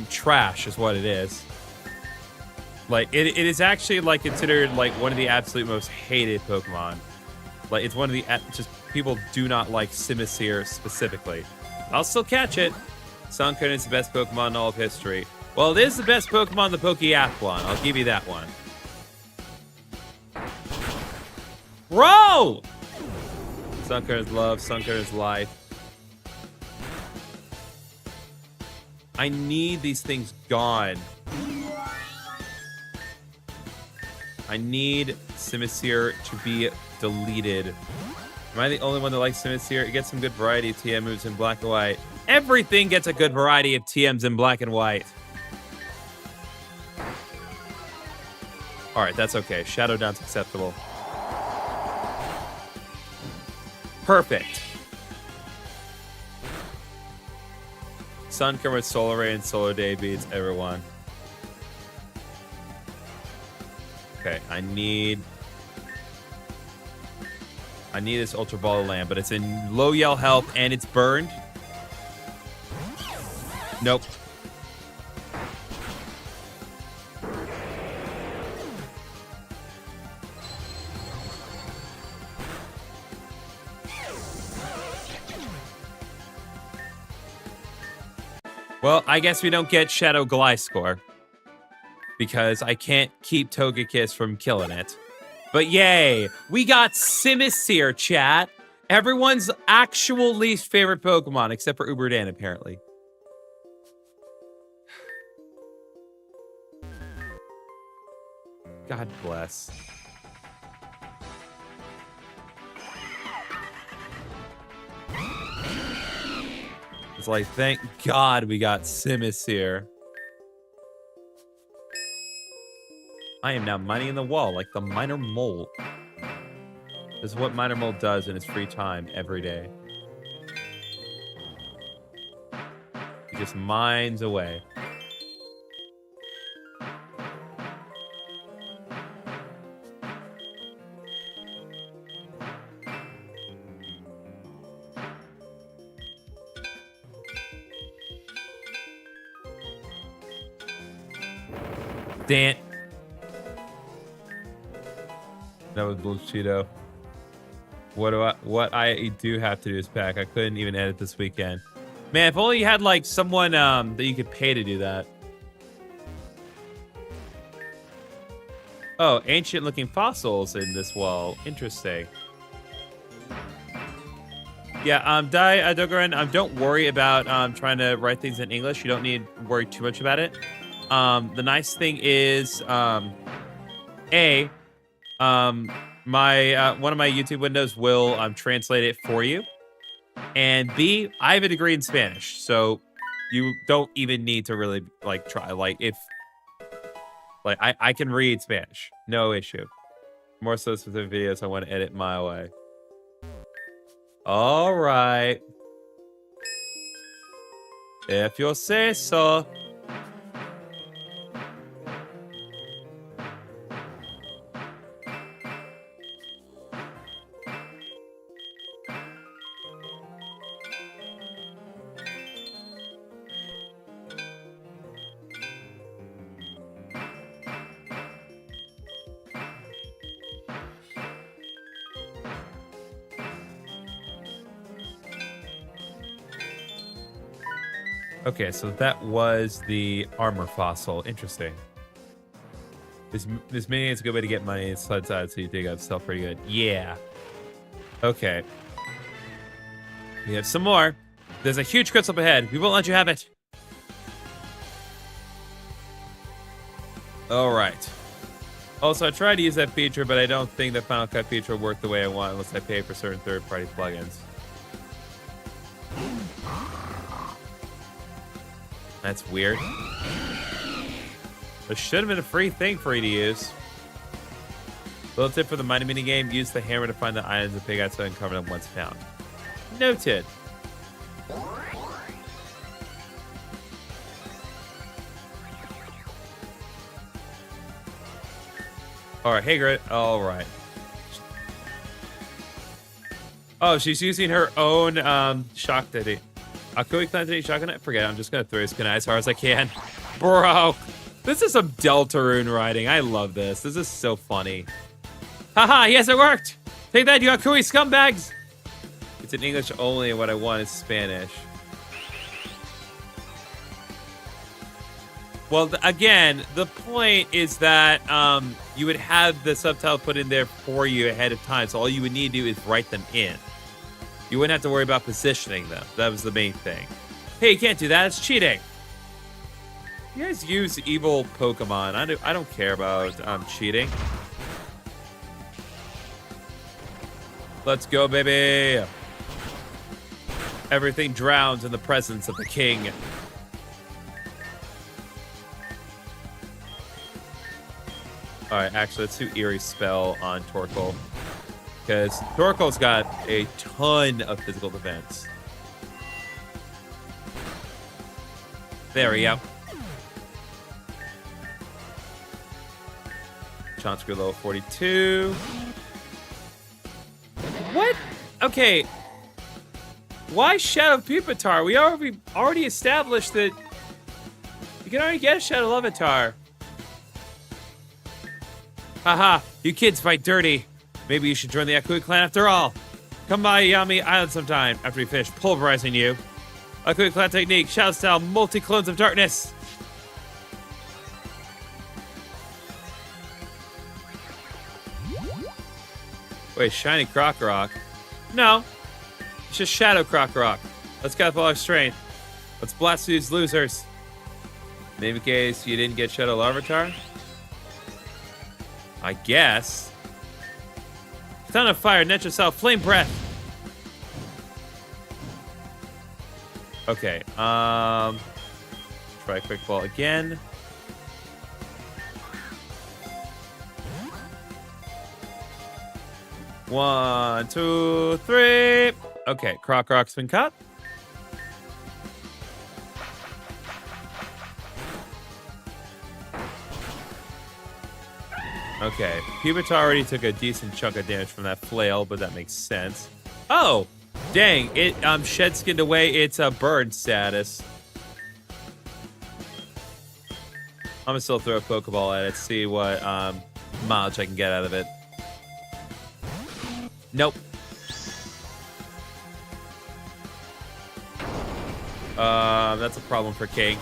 trash, is what it is. Like, it is actually, like, considered, like, one of the absolute most hated Pokemon. Like, it's one of the, just, people do not like Simisear specifically. I'll still catch it. Sunkern is the best Pokemon in all of history. Well, it is the best Pokemon in the Pokeathlon. I'll give you that one. Bro! Sunkern is love. Sunkern is life. I need these things gone. I need Simisear to be deleted. Am I the only one that likes Simisear? It gets some good variety of TM moves in black and white. Everything gets a good variety of TMs in black and white. Alright, that's okay. Shadow Down's acceptable. Perfect. Sunkern with Solar Ray and Solar Day beats everyone. Okay, I need this Ultra Ball of Land, but it's in low yell health and it's burned. Nope. Well, I guess we don't get Shadow Gliscor because I can't keep Togekiss from killing it. But yay, we got Simisear, chat. Everyone's actual least favorite Pokemon, except for Uberdan, apparently. God bless. It's like, thank God we got Simisear. I am now mining in the wall like the Miner Mole. This is what Miner Mole does in his free time every day. He just mines away. Dan. That was Bushido. What I do have to do is pack. I couldn't even edit this weekend. Man, if only you had like someone that you could pay to do that. Oh, ancient looking fossils in this wall. Interesting. Yeah, Dogaran, don't worry about trying to write things in English. You don't need to worry too much about it. The nice thing is, A, one of my YouTube windows will translate it for you. And B, I have a degree in Spanish, so you don't even need to really like try. Like if like I can read Spanish, no issue. More so specific videos I want to edit my way. All right. If you say so. Okay, so that was the armor fossil. Interesting. This mini is a good way to get money. It's sled side, so you dig up stuff pretty good. Yeah. Okay. We have some more. There's a huge crystal up ahead. We won't let you have it. All right. Also, I tried to use that feature, but I don't think the Final Cut feature will work the way I want unless I pay for certain third-party plugins. That's weird. There should have been a free thing for you to use. Little tip for the mining mini game: use the hammer to find the items and pick out so and cover them once found. Noted. All right, hey, Grit. All right. Oh, she's using her own shock daddy. Akui cleansing shotgun. Forget it. I'm just gonna throw his kunai as hard as I can. Bro, this is some Deltarune writing. I love this. This is so funny. Haha, yes, it worked. Take that, you Akui scumbags. It's in English only, and what I want is Spanish. Well, again, the point is that you would have the subtitle put in there for you ahead of time, so all you would need to do is write them in. You wouldn't have to worry about positioning them. That was the main thing. Hey, you can't do that. It's cheating. You guys use evil Pokemon. I don't care about cheating. Let's go, baby. Everything drowns in the presence of the king. All right, actually, let's do Eerie Spell on Torkoal. Because Torkoal's got a ton of physical defense. There we go. Chauncey level 42. What? Okay. Why Shadow Pupitar? We already established that you can already get a Shadow Levitar. Haha, you kids fight dirty. Maybe you should join the Akui clan after all. Come by Yami Island sometime after we finish pulverizing you. Akui clan technique, Shadow style, multi-clones of darkness. Wait, shiny Krokorok? No, it's just Shadow Krokorok. Let's get up all our strength. Let's blast these losers. Maybe in case you didn't get Shadow Larvitar? I guess. Ton of fire, net yourself, flame breath. Okay, try quick ball again. One, two, three. Okay, Krokorok's been caught. Okay, Pupitar already took a decent chunk of damage from that flail, but that makes sense. Oh, dang! It shed skinned away its burn status. I'm gonna still throw a Pokeball at it, see what mileage I can get out of it. Nope. That's a problem for King.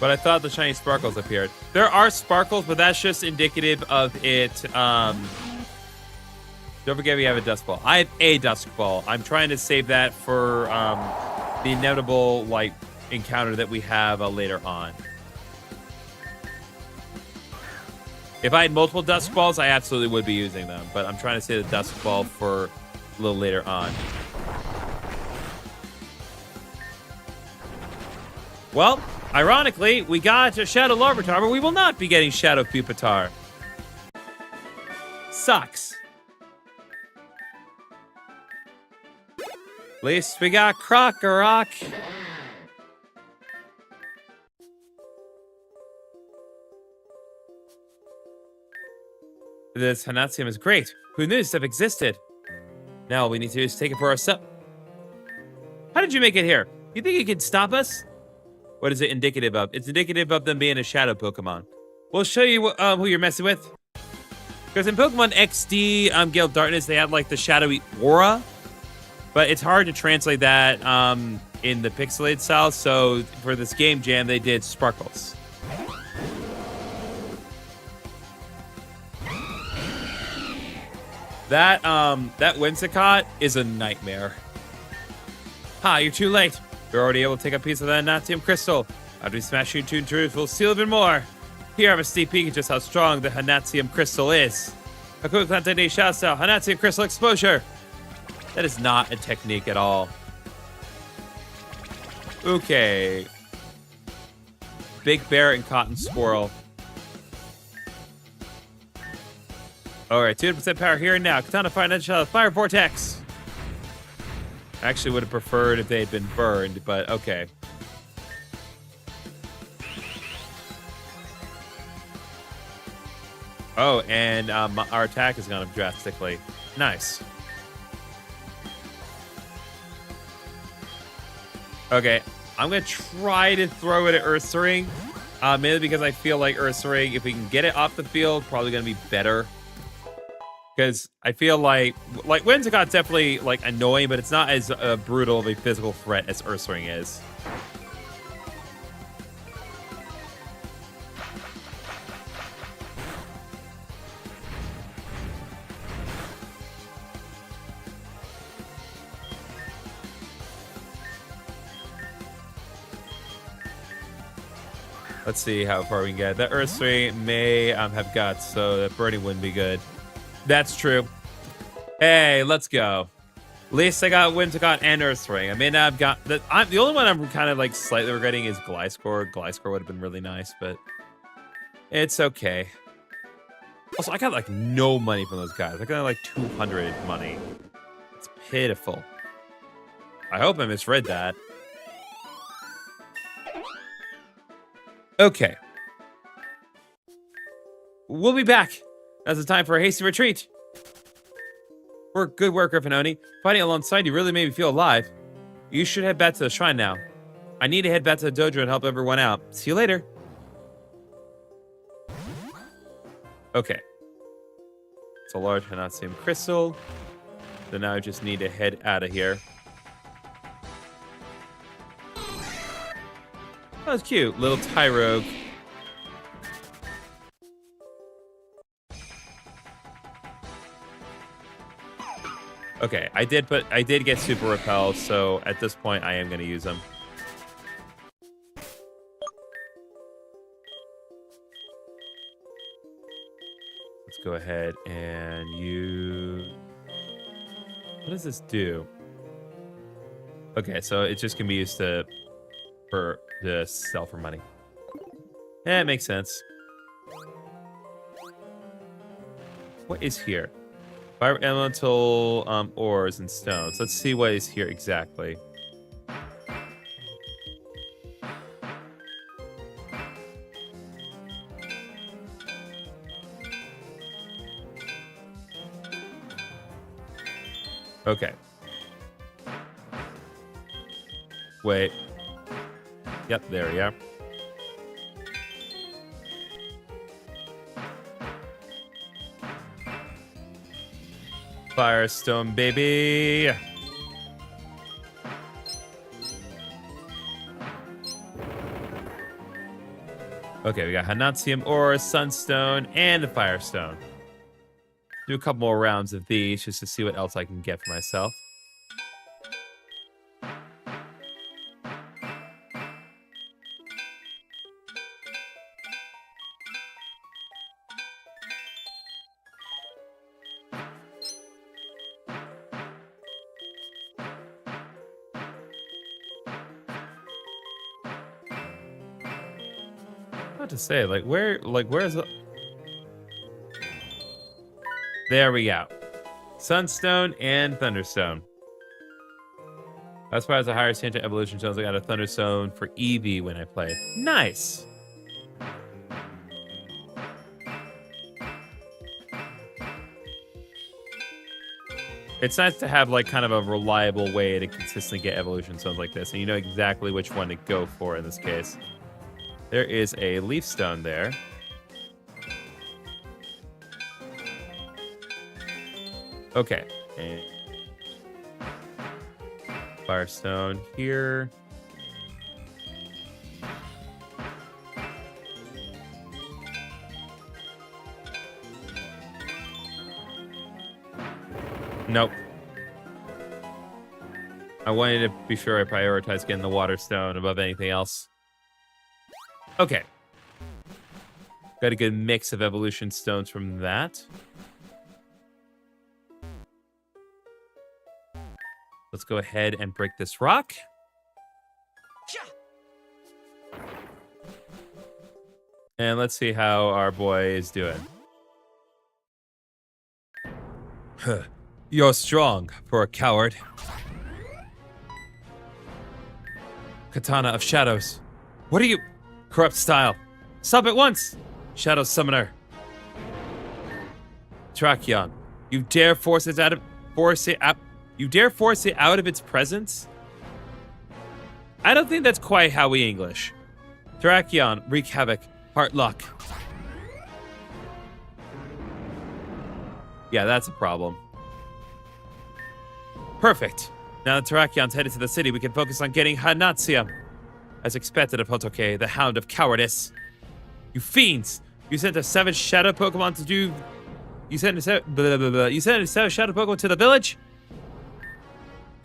But I thought the shiny sparkles appeared. There are sparkles, but that's just indicative of it. Don't forget we have a Dusk Ball. I have a Dusk Ball. I'm trying to save that for the inevitable like encounter that we have later on. If I had multiple Dusk Balls, I absolutely would be using them. But I'm trying to save the Dusk Ball for a little later on. Well, ironically, we got a Shadow Larvitar, but we will not be getting Shadow Pupitar. Sucks. At least we got Krokorok. This Hanatsium is great. Who knew this stuff existed? Now all we need to do is take it for ourselves. How did you make it here? You think you could stop us? What is it indicative of? It's indicative of them being a shadow Pokemon. We'll show you who you're messing with. Because in Pokemon XD, Gale of Darkness, they had like the shadowy aura. But it's hard to translate that in the pixelated style. So for this game jam, they did sparkles. That Whimsicott is a nightmare. Ha, you're too late. We're already able to take a piece of that Hanatsium crystal. After we smash you to truth, we'll steal even more. Here, have a sneak peek at just how strong the Hanatsium crystal is. A quick Lantade shout style, Hanatsium crystal exposure. That is not a technique at all. Okay. Big Bear and Cotton Squirrel. Alright, 200% power here and now. Katana Fire Ninja Shell, Fire Vortex. I actually would have preferred if they had been burned, but okay. Oh, and our attack has gone up drastically. Nice. Okay, I'm going to try to throw it at Ursaring. Mainly because I feel like Ursaring, if we can get it off the field, probably going to be better. Because I feel like Whimsicott's definitely like annoying, but it's not as brutal of a physical threat as Ursaring is. Let's see how far we can get. That Ursaring may have guts, so that burning wouldn't be good. That's true. Hey, let's go. At least I got Whimsicott and Ursaring. I may not have got the only one I'm kind of like slightly regretting is Gliscor. Gliscor would have been really nice, but it's okay. Also, I got like no money from those guys. I got like 200 money. It's pitiful. I hope I misread that. Okay. We'll be back. That's the time for a hasty retreat. Good work, Griffinoni. Fighting alongside you really made me feel alive. You should head back to the shrine now. I need to head back to the dojo and help everyone out. See you later. Okay. It's a large Hanatsium crystal. So now I just need to head out of here. That was cute. Little Tyrogue. Okay, I did get Super Repel, so at this point I am going to use them. Let's go ahead and use... What does this do? Okay, so it just can be used to sell for money. Yeah, it makes sense. What is here? Fire elemental ores and stones. Let's see what is here exactly. Okay. Wait. Yep, there we are. Firestone, baby. Okay, we got Hanatsium Ore, Sunstone, and a Firestone. Do a couple more rounds of these just to see what else I can get for myself. What to say? Where's the... There we go. Sunstone and Thunderstone. As far as the higher Santa evolution stones, I got a Thunderstone for Eevee when I play. Nice. It's nice to have like kind of a reliable way to consistently get evolution stones like this, and you know exactly which one to go for in this case. There is a Leaf Stone there. Okay. And Firestone here. Nope. I wanted to be sure I prioritize getting the Water Stone above anything else. Okay. Got a good mix of evolution stones from that. Let's go ahead and break this rock. And let's see how our boy is doing. Huh. You're strong for a coward. Katana of Shadows. What are you? Corrupt style. Stop at once! Shadow Summoner. Terrakion. You dare force it out of its presence? I don't think that's quite how we English. Terrakion, wreak havoc, heart lock. Yeah, that's a problem. Perfect. Now that Terrakion's headed to the city, we can focus on getting Hanatsium. As expected of Hotoke, the Hound of Cowardice. You fiends! You sent a savage shadow Pokemon to do... You sent a savage shadow Pokemon to the village?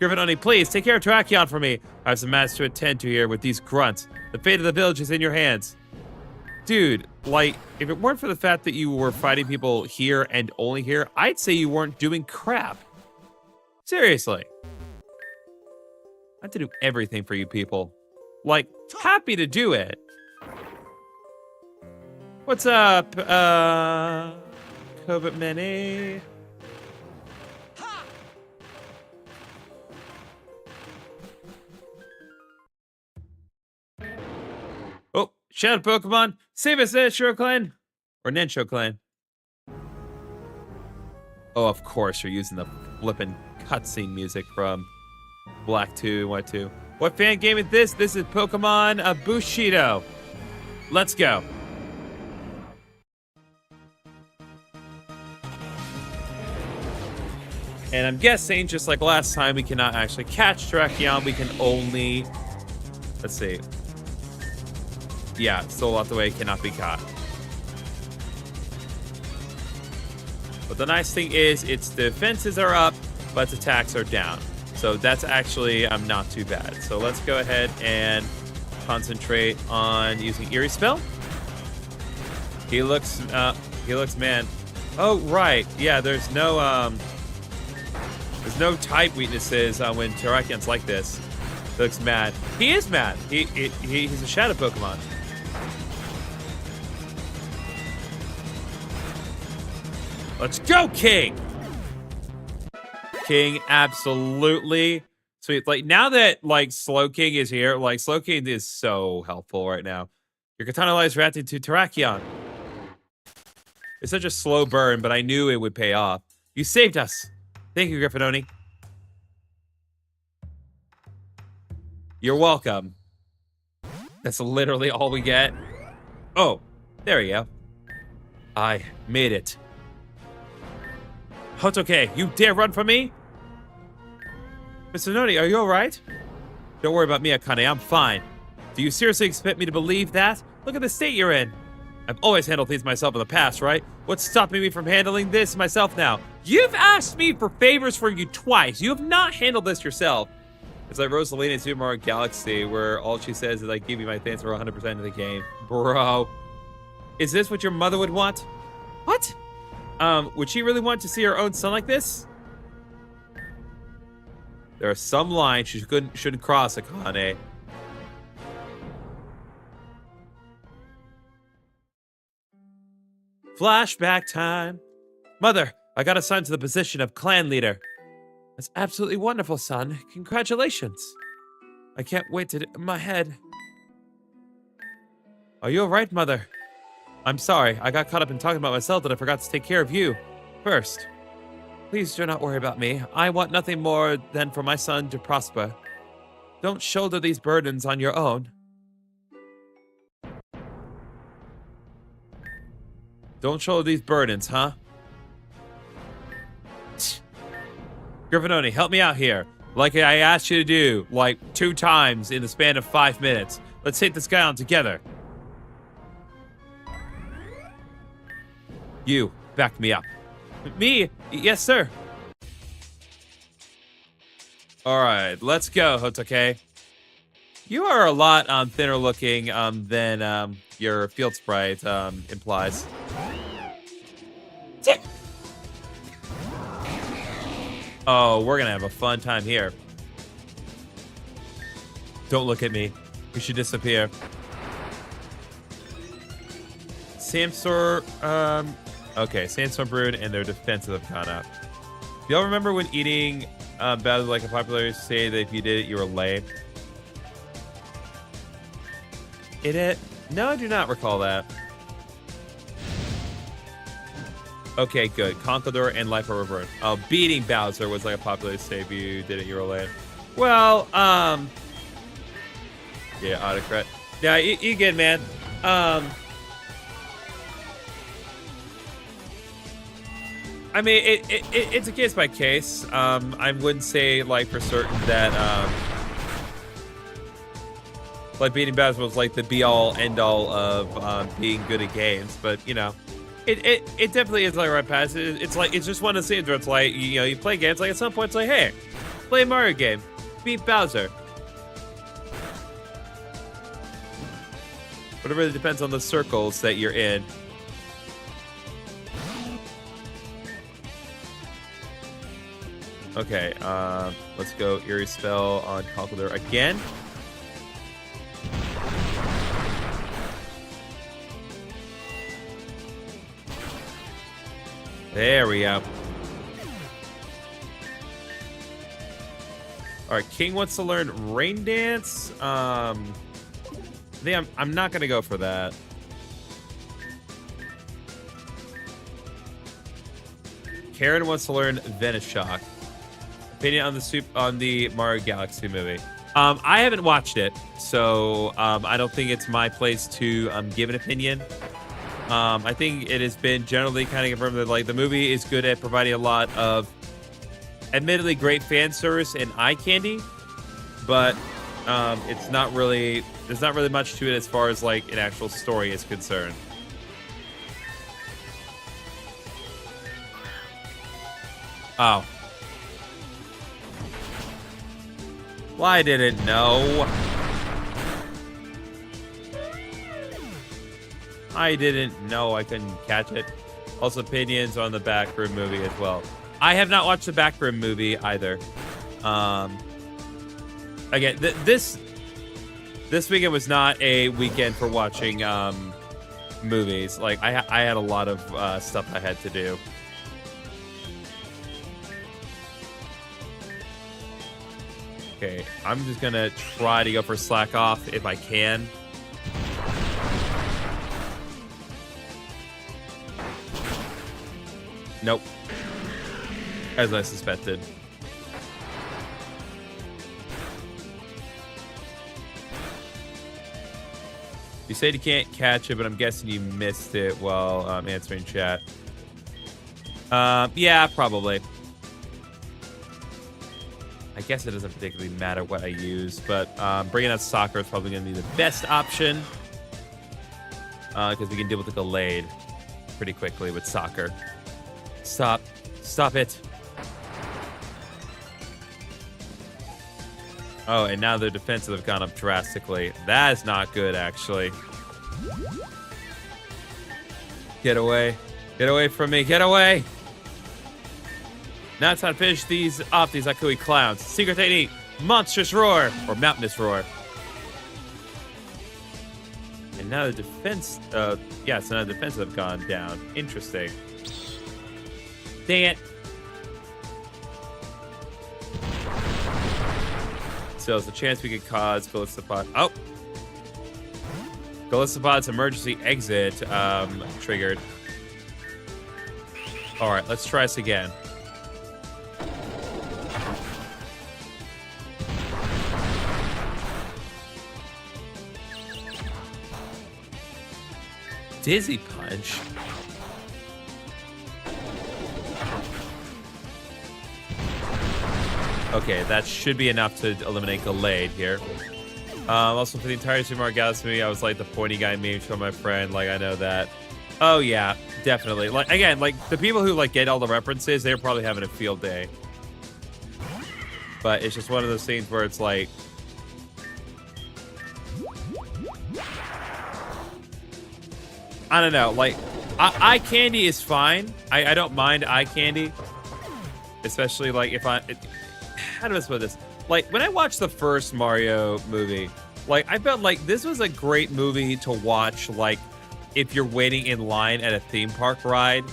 Gryffindor, please, take care of Terrakion for me. I have some matters to attend to here with these grunts. The fate of the village is in your hands. Dude, like, if it weren't for the fact that you were fighting people here and only here, I'd say you weren't doing crap. Seriously. I have to do everything for you people. Like, happy to do it. What's up, Covert Mini? Oh, Shadow Pokemon, save us, Shiro Clan. Or Nensho Clan. Oh, of course, you're using the flippin' cutscene music from Black 2 and White 2. What fan game is this? This is Pokémon Bushido. Let's go. And I'm guessing, just like last time, we cannot actually catch Terrakion. We can only... Let's see. Yeah, still locked away, cannot be caught. But the nice thing is, its defenses are up, but its attacks are down. So that's actually not too bad. So let's go ahead and concentrate on using Eerie Spell. He looks man. Oh right, yeah. There's no type weaknesses when Terrakion's like this. He looks mad. He is mad. He's a Shadow Pokemon. Let's go, King! King, absolutely. Sweet. Like, now that, like, Slow King is here, like, Slow King is so helpful right now. Your Katana lies reacted to Terrakion. It's such a slow burn, but I knew it would pay off. You saved us. Thank you, Gryffindor. You're welcome. That's literally all we get. Oh, there you go. I made it. Hotoke, you dare run from me? Mr. Noni, are you alright? Don't worry about me, Akane, I'm fine. Do you seriously expect me to believe that? Look at the state you're in. I've always handled things myself in the past, right? What's stopping me from handling this myself now? You've asked me for favors for you twice. You have not handled this yourself. It's like Rosalina in Super Mario Galaxy, where all she says is, I give you my thanks for 100% of the game. Bro. Is this what your mother would want? What? Would she really want to see her own son like this? There are some lines she shouldn't cross, Akane. Flashback time. Mother, I got assigned to the position of clan leader. That's absolutely wonderful, son. Congratulations. I can't wait to my head. Are you alright, Mother? I'm sorry. I got caught up in talking about myself that I forgot to take care of you first. Please do not worry about me. I want nothing more than for my son to prosper. Don't shoulder these burdens on your own. Don't shoulder these burdens, huh? Griffinoni, help me out here. Like I asked you to do, like 2 times in the span of 5 minutes. Let's take this guy on together. You, back me up. Me? Yes, sir. Alright, let's go, Hotoke. You are a lot thinner looking than your field sprite implies. Oh, we're gonna have a fun time here. Don't look at me. We should disappear. Sandstorm, okay, Sandstorm Brood and their defensive have gone up. Do y'all remember when eating battled like a popular say that if you did it, you were lame? No, I do not recall that. Okay, good. Conqueror and Life are Reborn. Oh, beating Bowser was like a popular say if you did it, you were lame. Well, yeah, autocrat. Yeah, you good, man. I mean, it's a case by case. I wouldn't say like for certain that like beating Bowser was like the be all end all of being good at games, but you know, it definitely is like a right pass. It's like it's just one of the scenes where it's like you know you play games like at some point it's like hey, play a Mario game, beat Bowser. But it really depends on the circles that you're in. Okay, let's go Eerie Spell on Conqueror again. There we go. Alright, King wants to learn Rain Dance. I think I'm not gonna go for that. Karen wants to learn Venice Shock. Opinion on the Mario Galaxy movie. I haven't watched it, so I don't think it's my place to give an opinion. I think it has been generally kind of confirmed that like the movie is good at providing a lot of admittedly great fan service and eye candy, but it's not really there's not really much to it as far as like an actual story is concerned. Oh. Well, I didn't know. I didn't know. I couldn't catch it. Also, opinions on the Backroom movie as well. I have not watched the Backroom movie either. Again, this weekend was not a weekend for watching movies. Like I had a lot of stuff I had to do. Okay, I'm just gonna try to go for Slack Off if I can. Nope. As I suspected. You said you can't catch it, but I'm guessing you missed it while answering chat. Yeah, probably. I guess it doesn't particularly matter what I use, but bringing out soccer is probably going to be the best option. Because we can deal with the Gallade pretty quickly with soccer. Stop. Stop it. Oh, and now their defenses have gone up drastically. That is not good, actually. Get away. Get away from me. Get away. Now it's time to finish these off, these Akui clowns. Secret technique. Monstrous roar. Or mountainous roar. And now the defense, yeah, so now the defenses have gone down. Interesting. Dang it. So there's a chance we could cause Galistopod. Oh! Galistopod's emergency exit triggered. Alright, let's try this again. Dizzy Punch? Okay, that should be enough to eliminate Gallade here. Also, for the entire Super Mario Galaxy movie, I was like the pointy guy meme from my friend. Like, I know that. Oh, yeah, definitely. Like, again, like, the people who, like, get all the references, they're probably having a field day. But it's just one of those things where it's like... I don't know, like, eye candy is fine. I don't mind eye candy. Especially, like, if I... How do I put this? Like, when I watched the first Mario movie, like, I felt like this was a great movie to watch, like, if you're waiting in line at a theme park ride.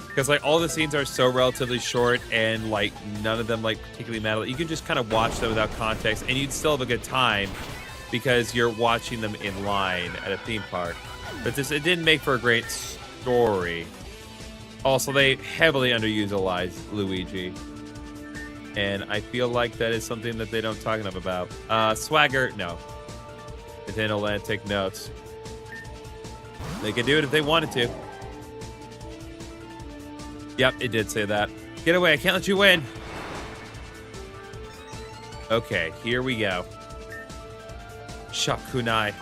Because, like, all the scenes are so relatively short and, like, none of them, like, particularly matter. You can just kind of watch them without context and you'd still have a good time because you're watching them in line at a theme park. But this, it didn't make for a great story. Also, they heavily underutilized Luigi. And I feel like that is something that they don't talk enough about. Swagger, no. Nintendo Land, take notes. They could do it if they wanted to. Yep, it did say that. Get away, I can't let you win. Okay, here we go. Shakunai.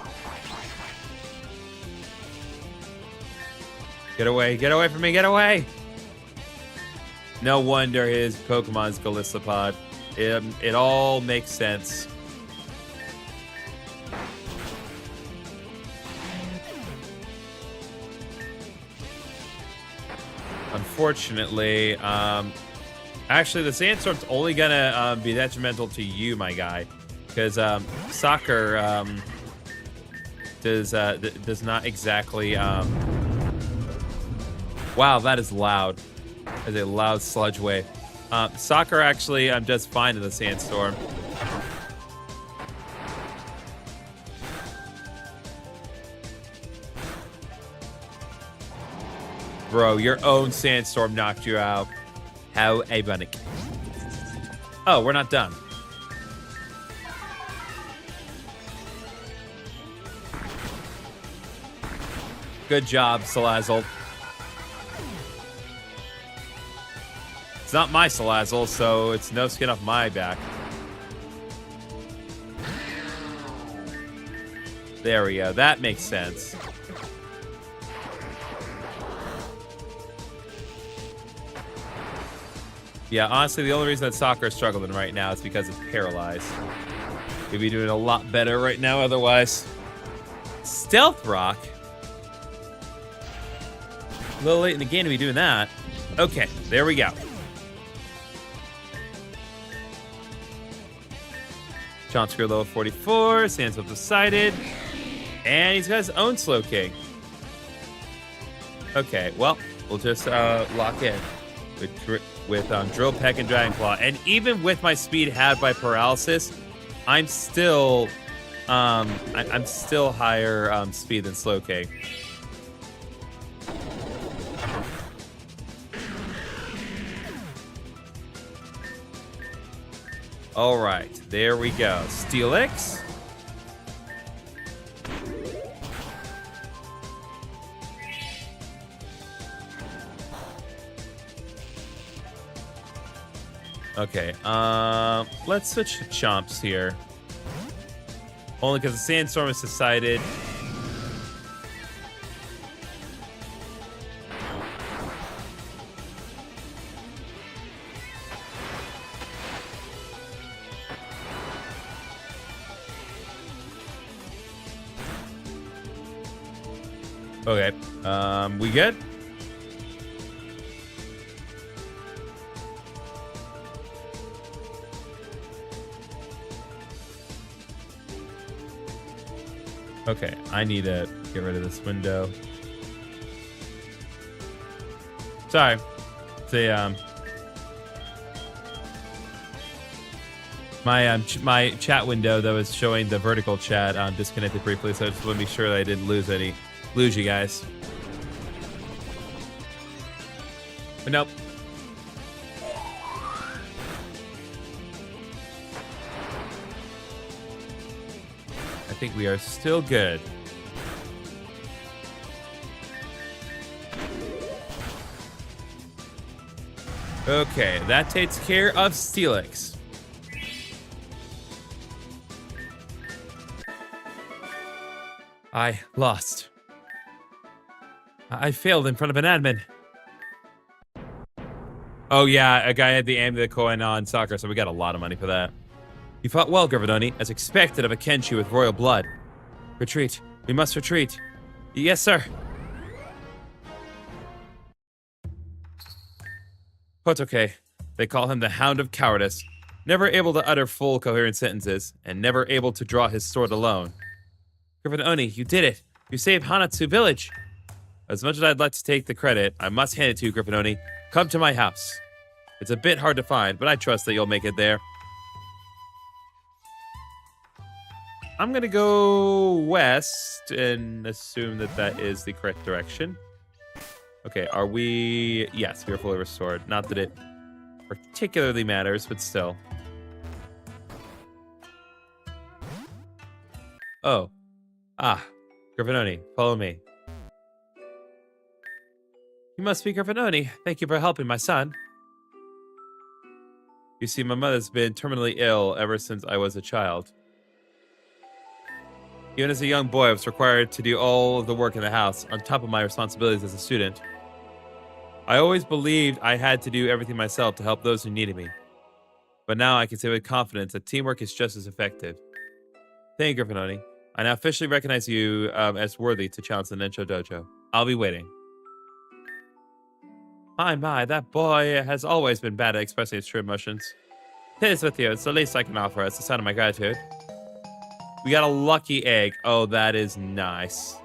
Get away from me, get away! No wonder his Pokemon's Galistopod. It all makes sense. Unfortunately, actually the Sandstorm's only gonna be detrimental to you, my guy. Because Soccer does not exactly... Wow, that is loud. As a loud sludge wave. Soccer actually does fine in the Sandstorm. Bro, your own Sandstorm knocked you out. How ironic. Oh, we're not done. Good job, Salazzle. It's not my Salazzle, so it's no skin off my back. There we go. That makes sense. Yeah, honestly, the only reason that Soccer is struggling right now is because it's paralyzed. He'd be doing a lot better right now otherwise. Stealth Rock? A little late in the game to be doing that. Okay, there we go. Chomsky level 44, Sandstorm decided, and he's got his own Slow King. Okay, well, we'll just lock in with Drill Peck and Dragon Claw, and even with my speed halved by paralysis, I'm still I'm still higher speed than Slow King. All right, there we go. Steelix. Okay, let's switch to Chomps here. Only because the Sandstorm has decided. Okay, we good? Okay, I need to get rid of this window. Sorry. My chat window that was showing the vertical chat disconnected briefly, so I just want to be sure that I didn't lose you guys. But nope. I think we are still good. Okay, that takes care of Steelix. I lost. I failed in front of an admin. Oh yeah, a guy had the amulet coin on soccer, so we got a lot of money for that. You fought well, Gryffindoni, as expected of a Kenshi with royal blood. Retreat. We must retreat. Yes, sir. Hotoke. They call him the Hound of Cowardice. Never able to utter full coherent sentences, and never able to draw his sword alone. Gryffindoni, you did it. You saved Hanatsu Village. As much as I'd like to take the credit, I must hand it to you, Gryffindoni. Come to my house. It's a bit hard to find, but I trust that you'll make it there. I'm gonna go west and assume that that is the correct direction. Okay, are we... Yes, we are fully restored. Not that it particularly matters, but still. Oh. Ah. Gryffindoni, follow me. You must be Gryffindoni. Thank you for helping my son. You see, my mother's been terminally ill ever since I was a child. Even as a young boy, I was required to do all of the work in the house, on top of my responsibilities as a student. I always believed I had to do everything myself to help those who needed me. But now I can say with confidence that teamwork is just as effective. Thank you, Gryffindoni. I now officially recognize you as worthy to challenge the Ninja Dojo. I'll be waiting. My, that boy has always been bad at expressing his true emotions. It is with you. It's the least I can offer as a sign of my gratitude. We got a lucky egg. Oh, that is nice.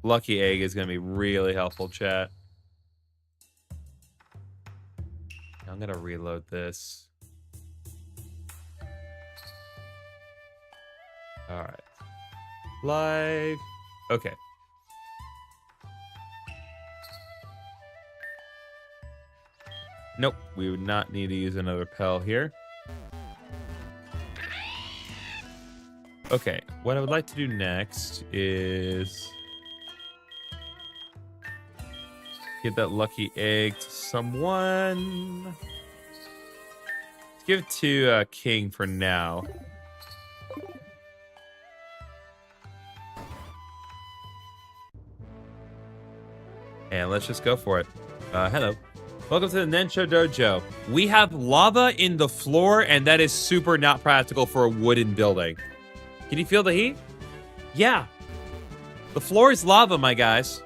Lucky egg is going to be really helpful, chat. I'm going to reload this. All right. Live. Okay. Nope, we would not need to use another Pell here. Okay, what I would like to do next is give that lucky egg to someone. Let's give it to King for now. And let's just go for it. Hello. Welcome to the Nensho Dojo. We have lava in the floor, and that is super not practical for a wooden building. Can you feel the heat? Yeah. The floor is lava, my guys.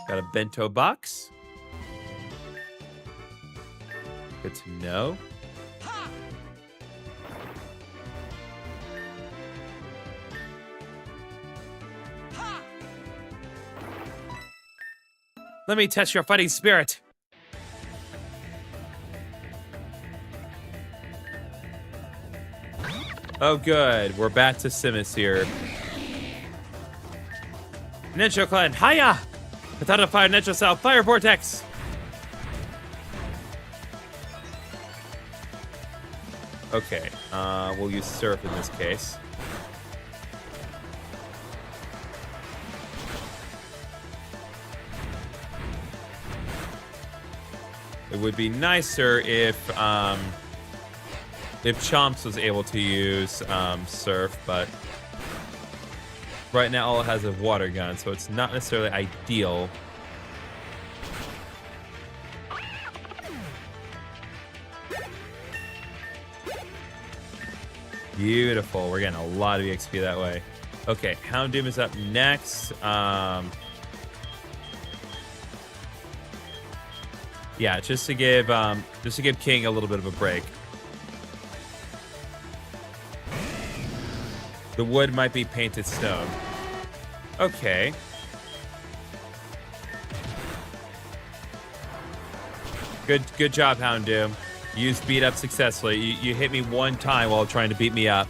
Got a bento box. Good to know. Let me test your fighting spirit. Oh, good. We're back to Simus here. Ninja Clan, hiya! Potato Fire Ninja Cell Fire Vortex. Okay, we'll use Surf in this case. It would be nicer if Chomps was able to use Surf, but right now all it has is a water gun, so it's not necessarily ideal. Beautiful. We're getting a lot of EXP that way. Okay, Houndoom is up next. Yeah, just to give King a little bit of a break. The wood might be painted stone. Okay. Good job, Houndoom. You used beat up successfully. You hit me one time while trying to beat me up.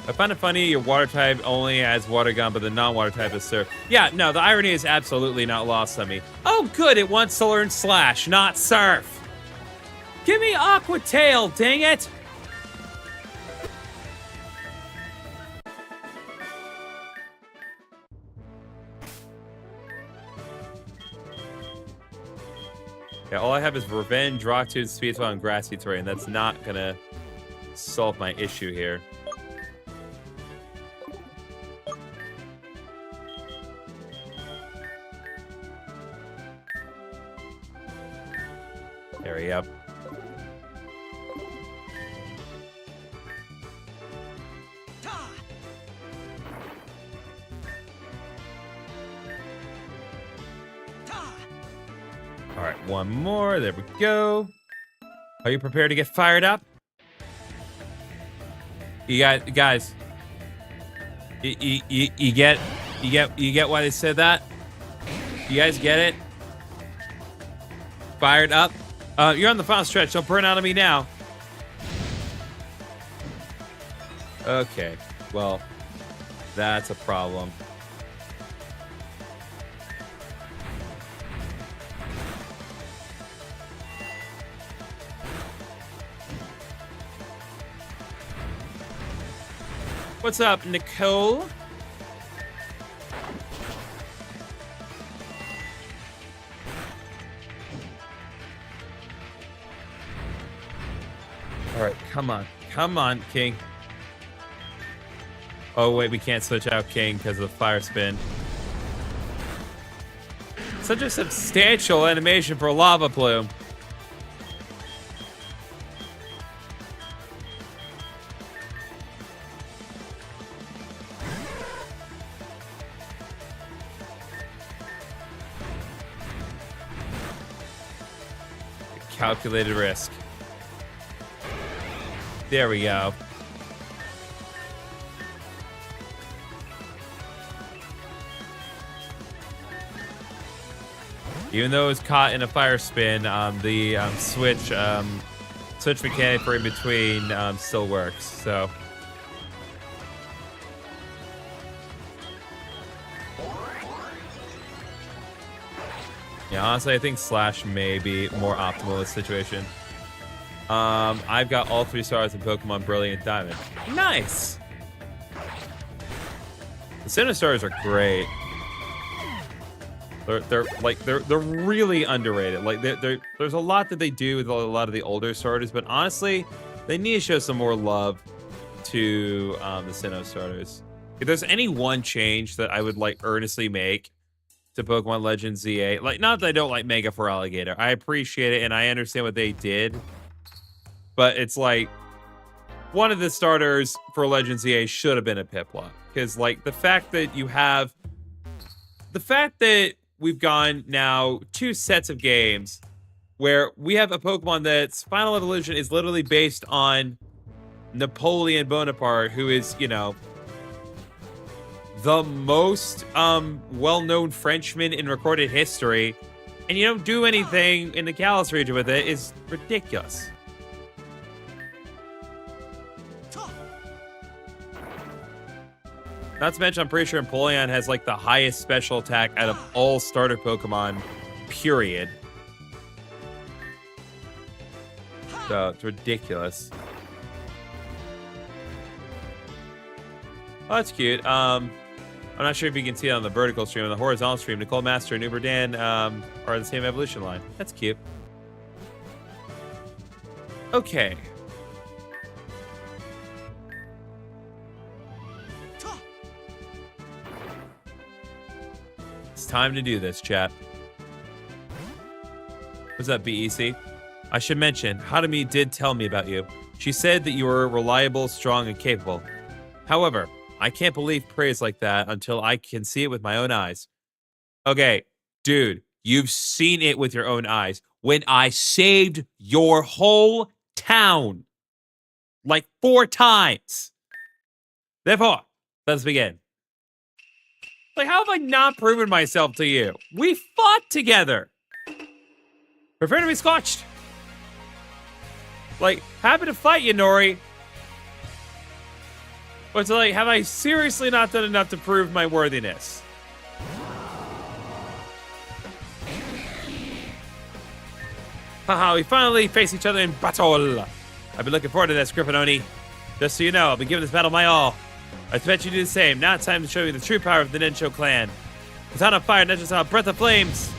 I find it funny your water type only has water gun, but the non-water type is surf. Yeah, no, the irony is absolutely not lost on me. Oh, good, it wants to learn slash, not surf. Give me Aqua Tail, dang it! Yeah, all I have is Revenge, Rock Tooth, Speed Swell, and Grassy Terrain. That's not gonna solve my issue here. There we go. All right, one more. There we go. Are you prepared to get fired up? You guys. You get why they said that? You guys get it? Fired up? You're on the final stretch. Don't burn out on me now. Okay. Well, that's a problem. What's up, Nicole? All right, come on. Come on, King. Oh, wait, we can't switch out King because of the fire spin. Such a substantial animation for Lava Plume. Calculated risk. There we go. Even though it was caught in a fire spin, the switch mechanic for in between still works. So. Yeah, honestly, I think Slash may be more optimal in this situation. I've got all 3 stars in Pokemon Brilliant Diamond. Nice! The Sinnoh stars are great. They're really underrated. Like there's a lot that they do with a lot of the older starters, but honestly, they need to show some more love to the Sinnoh starters. If there's any one change that I would like earnestly make to Pokemon Legends ZA, like not that I don't like Mega for Alligator, I appreciate it and I understand what they did, but it's like one of the starters for Legends ZA should have been a Piplup, because like the fact that we've gone now 2 sets of games where we have a Pokemon that's final evolution is literally based on Napoleon Bonaparte, who is, you know, the most well-known Frenchman in recorded history, and you don't do anything in the Kalos region with it, is ridiculous. Not to mention, I'm pretty sure Empoleon has like the highest special attack out of all starter Pokemon, period. So it's ridiculous. Oh, that's cute. I'm not sure if you can see it on the vertical stream. On the horizontal stream, Nicole Master and Uber Dan are the same evolution line. That's cute. Okay. It's time to do this, chat. What's up, BEC? I should mention, Hadami did tell me about you. She said that you were reliable, strong, and capable. However, I can't believe praise like that until I can see it with my own eyes. Okay, dude, you've seen it with your own eyes. When I saved your whole town. Like 4 times. Therefore, let's begin. Like, how have I not proven myself to you? We fought together. Prefer to be scorched. Like, happy to fight you, Nori. But it's like, have I seriously not done enough to prove my worthiness? Haha, we finally face each other in battle. I've been looking forward to this, Griffinoni. Just so you know, I've been giving this battle my all. I expect you to do the same. Now it's time to show you the true power of the Nensho clan. It's on fire, not just a breath of flames.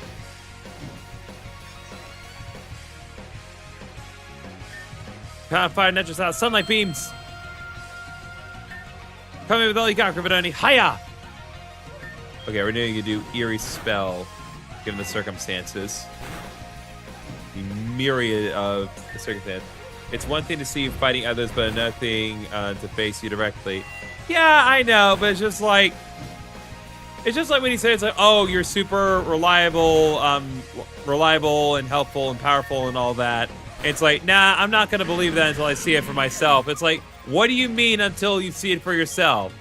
On fire, not just sunlight beams. Come in with all you got, Griffinoni. Hiya! Okay, we're going to do Eerie Spell, given the circumstances. The myriad of the circumstances. It's one thing to see you fighting others, but another thing to face you directly. Yeah, I know, but it's just like when you say it's like, oh, you're super reliable, reliable and helpful and powerful and all that. It's like, nah, I'm not gonna believe that until I see it for myself. It's like, what do you mean until you see it for yourself?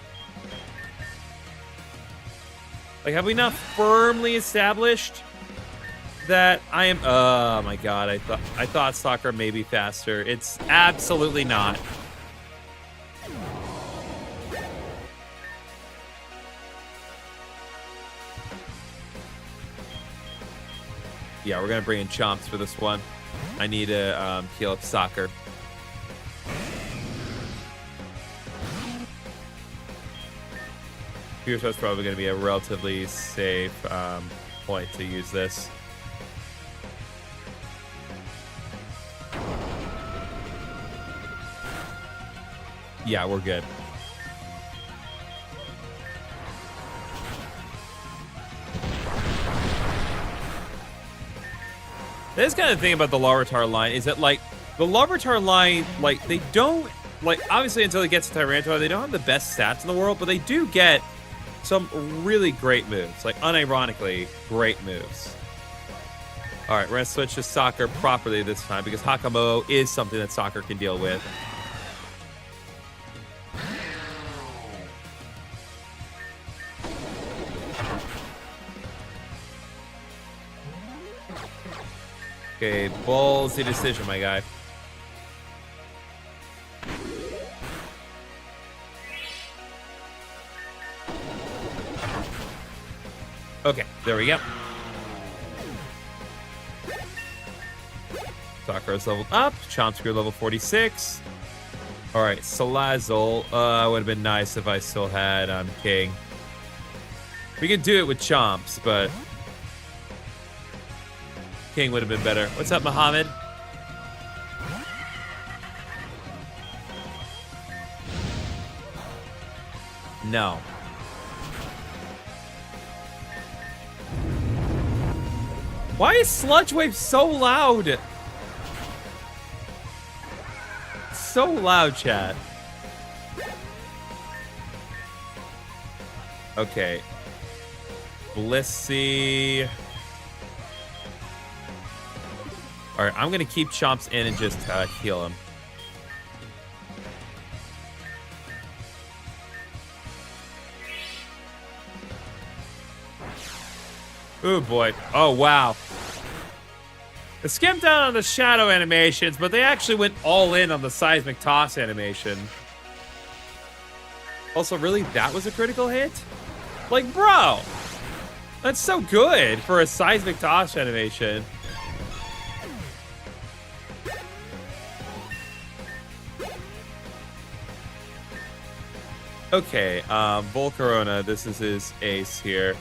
Like, have we not firmly established that I am? Oh my god, I thought soccer may be faster. It's absolutely not. Yeah, we're gonna bring in Chomps for this one. I need to heal up soccer. Pure is probably gonna be a relatively safe point to use this. Yeah, we're good. This kind of thing about the Larvitar line is that, like, the Larvitar line, like, they don't, like, obviously until it gets to Tyranitar, they don't have the best stats in the world, but they do get some really great moves. Like, unironically, great moves. All right, we're going to switch to soccer properly this time because Hakamo is something that soccer can deal with. Okay, ballsy decision, my guy. Okay, there we go. Sakura's leveled up. Chomsky level 46. All right, Salazzle. Would have been nice if I still had King. We could do it with Chomps, but King would have been better. What's up, Muhammad? No. Why is Sludge Wave so loud? So loud, chat. Okay. Blissey. All right, I'm gonna keep Chomps in and just heal him. Oh boy. Oh wow. They skimped out on the shadow animations, but they actually went all in on the seismic toss animation. Also, really, that was a critical hit? Like, bro! That's so good for a seismic toss animation. Okay, Volcarona, this is his ace here.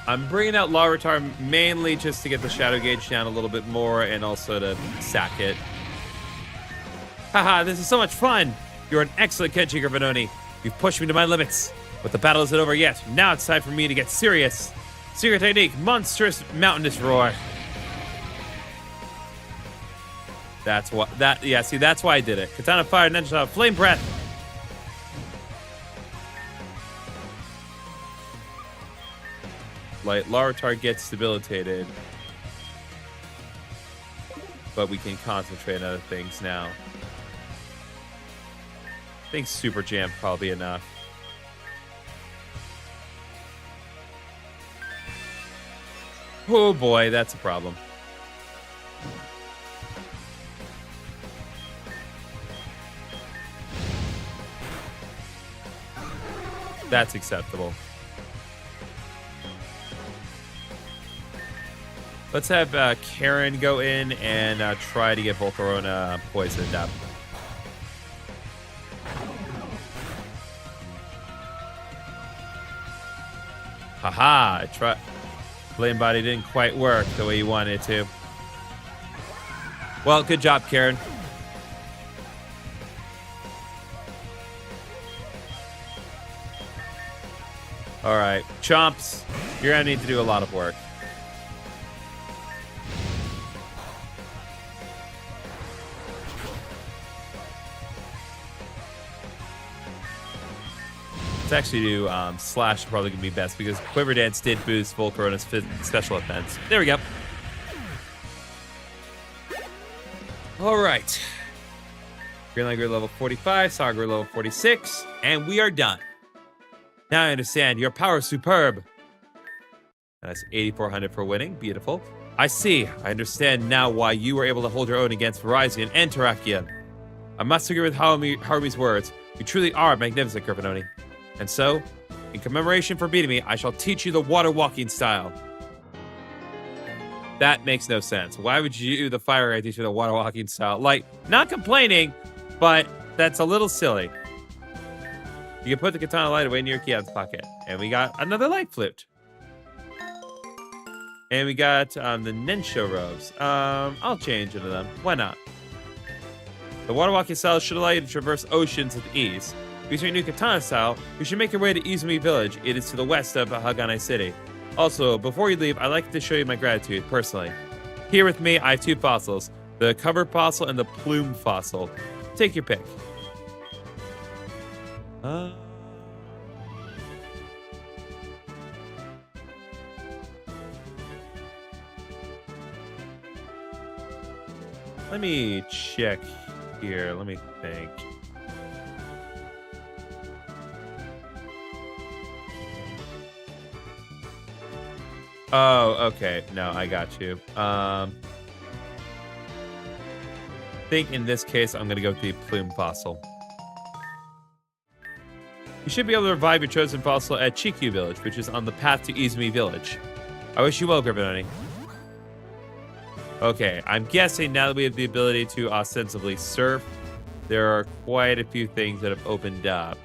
I'm bringing out Larvitar mainly just to get the Shadow Gauge down a little bit more and also to sack it. Haha, this is so much fun! You're an excellent Kenshi Gravitoni. You've pushed me to my limits. But the battle isn't over yet. Now it's time for me to get serious. Secret technique, monstrous mountainous roar. That's what, see, that's why I did it. Katana fire, ninja shot, flame breath. Like, Larvitar gets debilitated. But we can concentrate on other things now. I think Super Jam probably enough. Oh boy, that's a problem. That's acceptable. Let's have Karen go in and try to get Volcarona poisoned up. Haha, Flame Body didn't quite work the way you wanted it to. Well, good job, Karen. All right, Chomps, you're gonna need to do a lot of work. Let's actually do Slash, probably gonna be best because Quiver Dance did boost Volcarona's special offense. There we go. All right. Green Light Grid level 45, Saga Grid level 46, and we are done. Now I understand. Your power is superb. That's 8,400 for winning. Beautiful. I see. I understand now why you were able to hold your own against Verizon and Terrakia. I must agree with Harumi's words. You truly are magnificent, Gryffindoni. And so, in commemoration for beating me, I shall teach you the water walking style. That makes no sense. Why would you, the fire guy, teach you the water walking style? Like, not complaining, but that's a little silly. You can put the katana light away in your key's pocket. And we got another light flute. And we got the Nensho robes. I'll change into them. Why not? The water walking style should allow you to traverse oceans with ease. Using your new katana style, you should make your way to Izumi Village. It is to the west of Haganai City. Also, before you leave, I'd like to show you my gratitude, personally. Here with me, I have two fossils. The cover fossil and the plume fossil. Take your pick. Let me check here. Let me think. Oh, okay. No, I got you. I think in this case, I'm going to go with the plume fossil. You should be able to revive your chosen fossil at Chikyu Village, which is on the path to Izumi Village. I wish you well, Gryffindor. Okay, I'm guessing now that we have the ability to ostensibly surf, there are quite a few things that have opened up.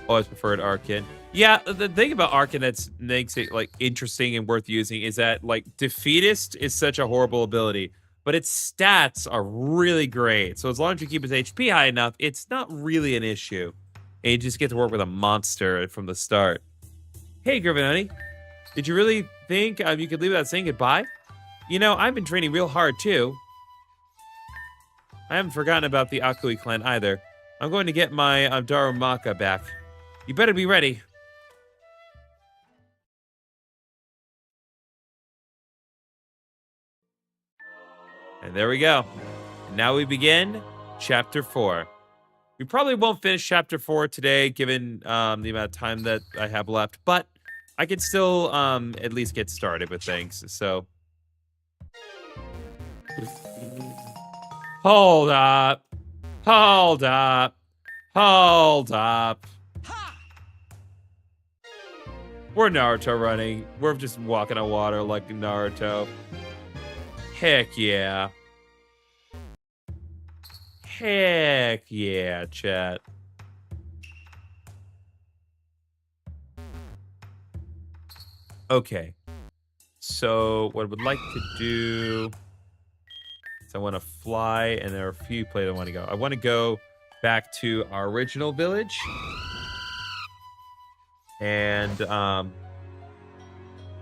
Always preferred Arkin. Yeah, the thing about Arkin that makes it like interesting and worth using is that like Defeatist is such a horrible ability, but its stats are really great. So as long as you keep its HP high enough, it's not really an issue. And you just get to work with a monster from the start. Hey, Gryffindor, did you really think you could leave without saying goodbye? You know, I've been training real hard too. I haven't forgotten about the Akui clan either. I'm going to get my Darumaka back. You better be ready. And there we go. Now we begin Chapter 4. We probably won't finish Chapter 4 today, given the amount of time that I have left, but I can still at least get started with things, so... Hold up. Hold up. Hold up. We're Naruto running. We're just walking on water like Naruto. Heck yeah. Heck yeah, chat. Okay. So what I would like to do is I want to fly, and there are a few places I want to go. I want to go back to our original village. And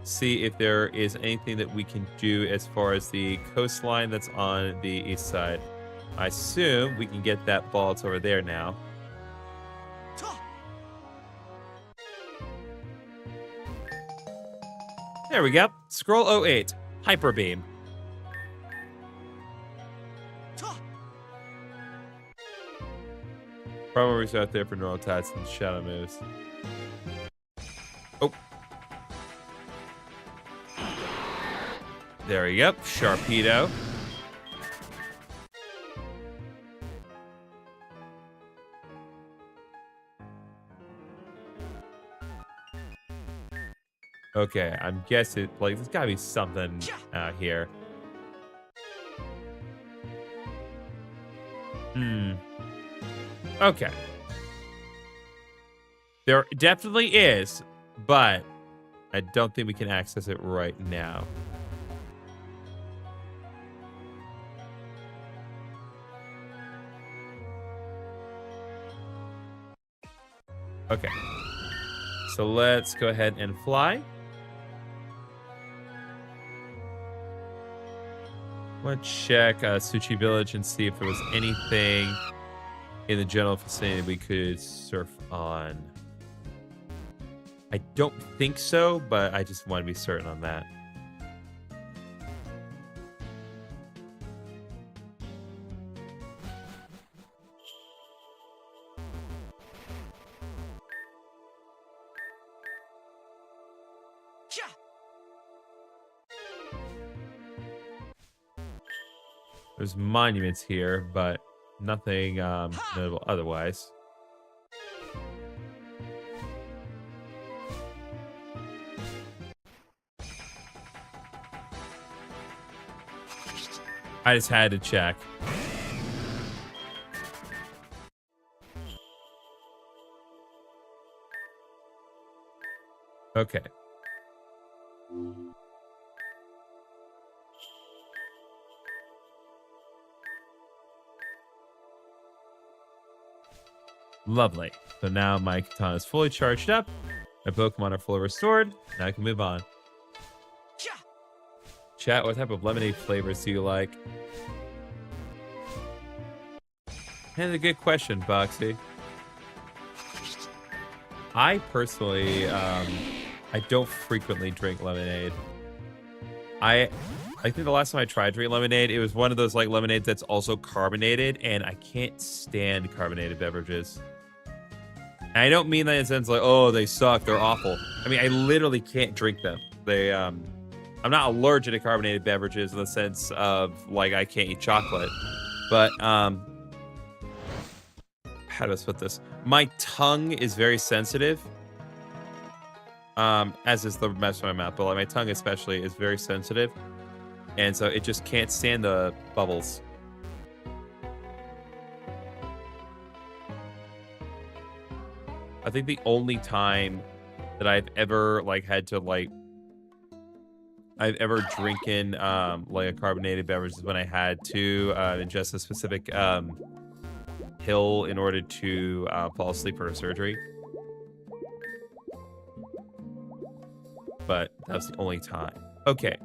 see if there is anything that we can do as far as the coastline that's on the east side. I assume we can get that ball. It's over there now. There we go. Scroll 08. Hyper Beam. Probably out there for normal attacks and shadow moves. Oh. There we go. Sharpedo. Okay, I'm guessing, like, there's gotta be something out here. Okay. There definitely is, but I don't think we can access it right now. Okay. So let's go ahead and fly. Let's check Suchi Village and see if there was anything in the general vicinity we could surf on. I don't think so, but I just want to be certain on that. There's monuments here, but nothing notable otherwise. I just had to check. Okay. Lovely. So now my katana is fully charged up. My Pokemon are fully restored. Now I can move on. Chat, what type of lemonade flavors do you like? That's a good question, Boxy. I personally, I don't frequently drink lemonade. I think the last time I tried drinking lemonade, it was one of those like lemonades that's also carbonated, and I can't stand carbonated beverages. And I don't mean that in the sense like, oh, they suck, they're awful. I mean, I literally can't drink them. They, I'm not allergic to carbonated beverages in the sense of like I can't eat chocolate, but how do I put this? My tongue is very sensitive, as is the rest of my mouth, but like my tongue especially is very sensitive, and so it just can't stand the bubbles. I think the only time that I've ever like had to like I've ever drinking like a carbonated beverage is when I had to ingest a specific pill in order to fall asleep for a surgery. But that was the only time. Okay.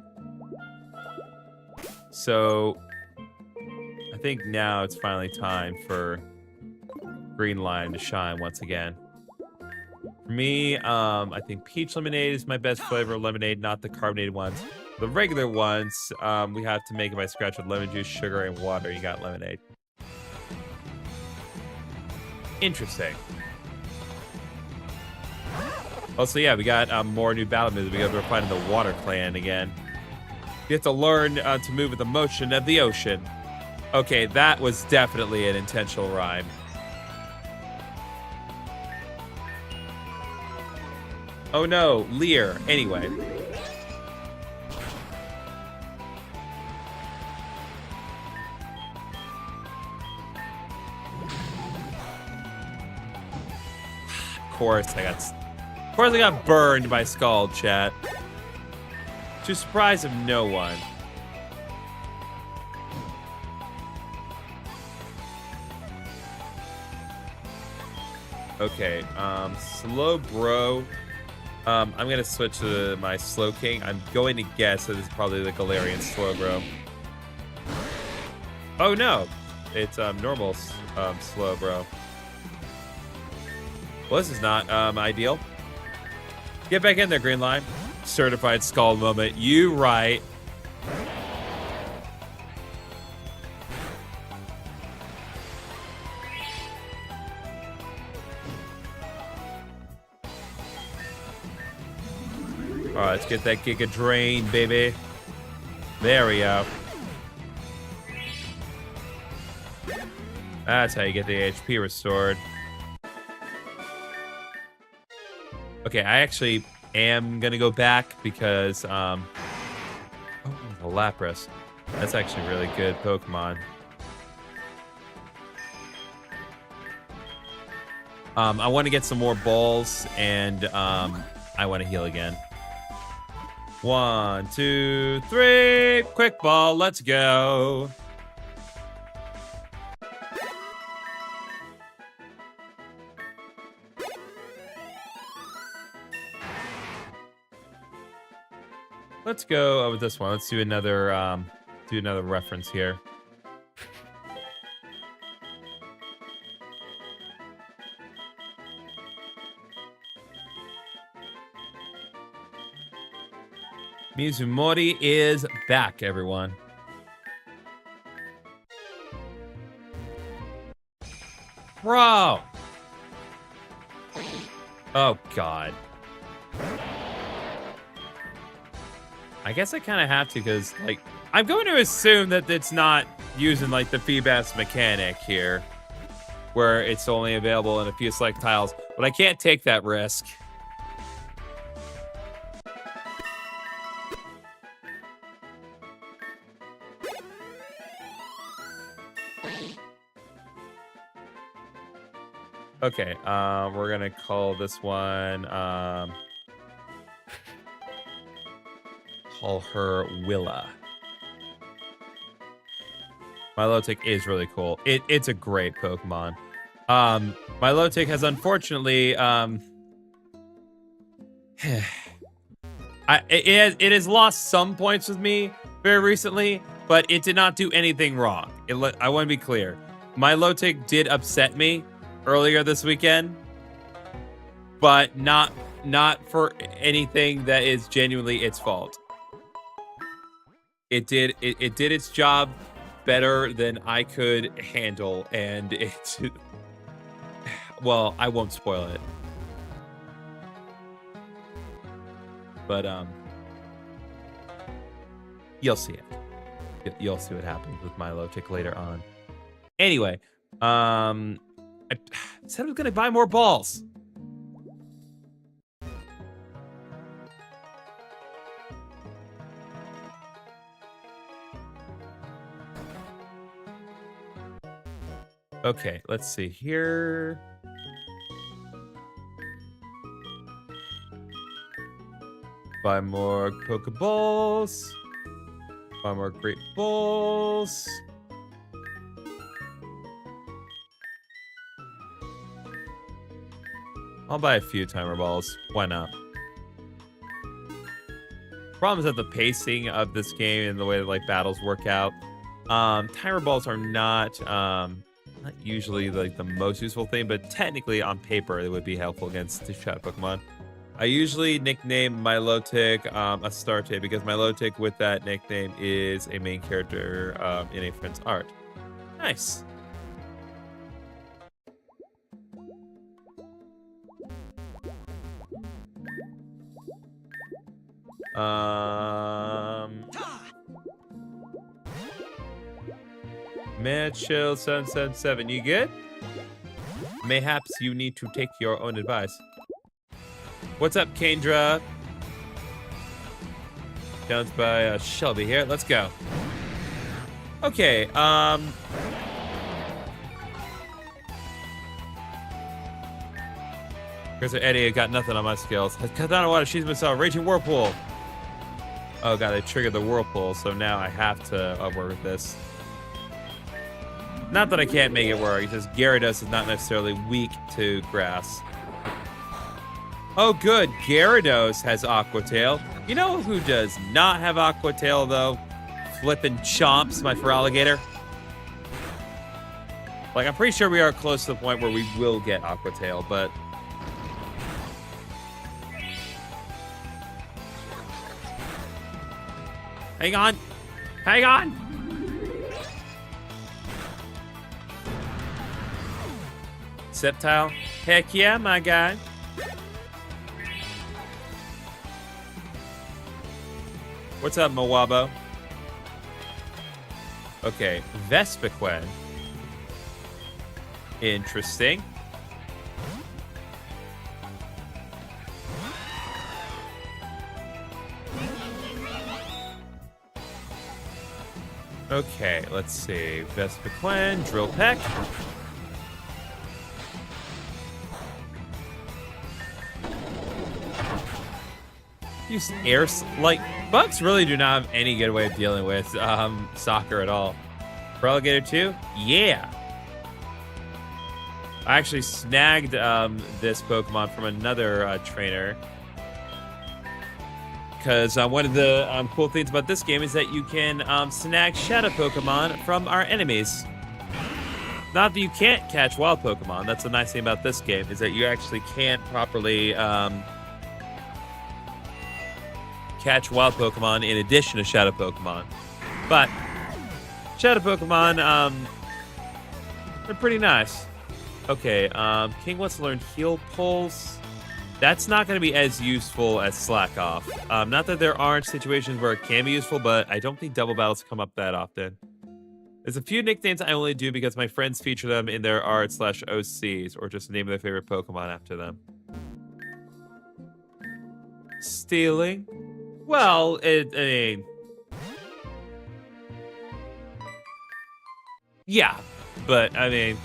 So I think now it's finally time for Green Lime to shine once again. For me, I think peach lemonade is my best flavor of lemonade, not the carbonated ones. The regular ones, we have to make it by scratch with lemon juice, sugar, and water. You got lemonade. Interesting. Also, yeah, we got more new battle moves because we're fighting the Water Clan again. You have to learn to move with the motion of the ocean. Okay, that was definitely an intentional rhyme. Oh no, Lear. Anyway. Of course I got burned by Scald, chat. To surprise of no one. Okay, slow bro. I'm gonna switch to my slow king. I'm going to guess that it's probably the Galarian slow bro. Oh no, it's normal slow bro. Well, this is not ideal. Get back in there, Green Line. Certified Scald moment. You right. All right, let's get that Giga Drain, baby. There we go. That's how you get the HP restored. Okay, I actually am gonna go back because oh, the Lapras. That's actually a really good Pokemon. I want to get some more balls, and I want to heal again. 1, 2, 3. Quick ball. Let's go. Let's go with this one. Let's do another reference here. Mizumori is back, everyone. Bro! Oh, God. I guess I kind of have to because, like, I'm going to assume that it's not using, like, the Feebas mechanic here, where it's only available in a few select tiles, but I can't take that risk. Okay, we're gonna call this one, call her Willa. Milotic is really cool. It's a great Pokemon. Milotic has unfortunately, it has lost some points with me very recently, but it did not do anything wrong. I want to be clear. Milotic did upset me earlier this weekend, but not for anything that is genuinely its fault. It did its job better than I could handle, and it's well, I won't spoil it. But you'll see it. You'll see what happens with Milotic later on. Anyway, I said I was gonna buy more balls. Okay, let's see here. Buy more Pokeballs. Buy more Great Balls. I'll buy a few Timer Balls. Why not? Problem is that the pacing of this game and the way that like battles work out, Timer Balls are not usually like the most useful thing, but technically on paper it would be helpful against the shot Pokemon. I usually nickname Milotic Astarte because Milotic with that nickname is a main character in a friend's art. Nice. Mad Chill 777, you good? Mayhaps you need to take your own advice. What's up, Kendra? Jones by Shelby here. Let's go. Okay, Chris Eddie got nothing on my skills. Katana Water, she's been saw Raging Whirlpool. Oh god, they triggered the Whirlpool, so now I have to work with this. Not that I can't make it work, it's just Gyarados is not necessarily weak to grass. Oh good, Gyarados has Aqua Tail. You know who does not have Aqua Tail though? Flippin' Chomps, my Feraligatr. Like, I'm pretty sure we are close to the point where we will get Aqua Tail, but... Hang on! Hang on! Sceptile? Heck yeah, my guy. What's up, Mawabo? Okay, Vespiquen. Interesting. Okay, let's see. Vespiquen, Drill Peck. Use air, like, bugs really do not have any good way of dealing with soccer at all. Feraligatr 2? Yeah. I actually snagged this Pokemon from another trainer. Because one of the cool things about this game is that you can snag Shadow Pokemon from our enemies. Not that you can't catch wild Pokemon. That's the nice thing about this game, is that you actually can't properly catch wild Pokemon in addition to Shadow Pokemon. But Shadow Pokemon, they're pretty nice. Okay, King wants to learn Heal Pulse. That's not going to be as useful as Slack Off. Not that there aren't situations where it can be useful, but I don't think double battles come up that often. There's a few nicknames I only do because my friends feature them in their art/OCs, or just name their favorite Pokemon after them. Stealing? Well, I mean... Yeah, but, I mean...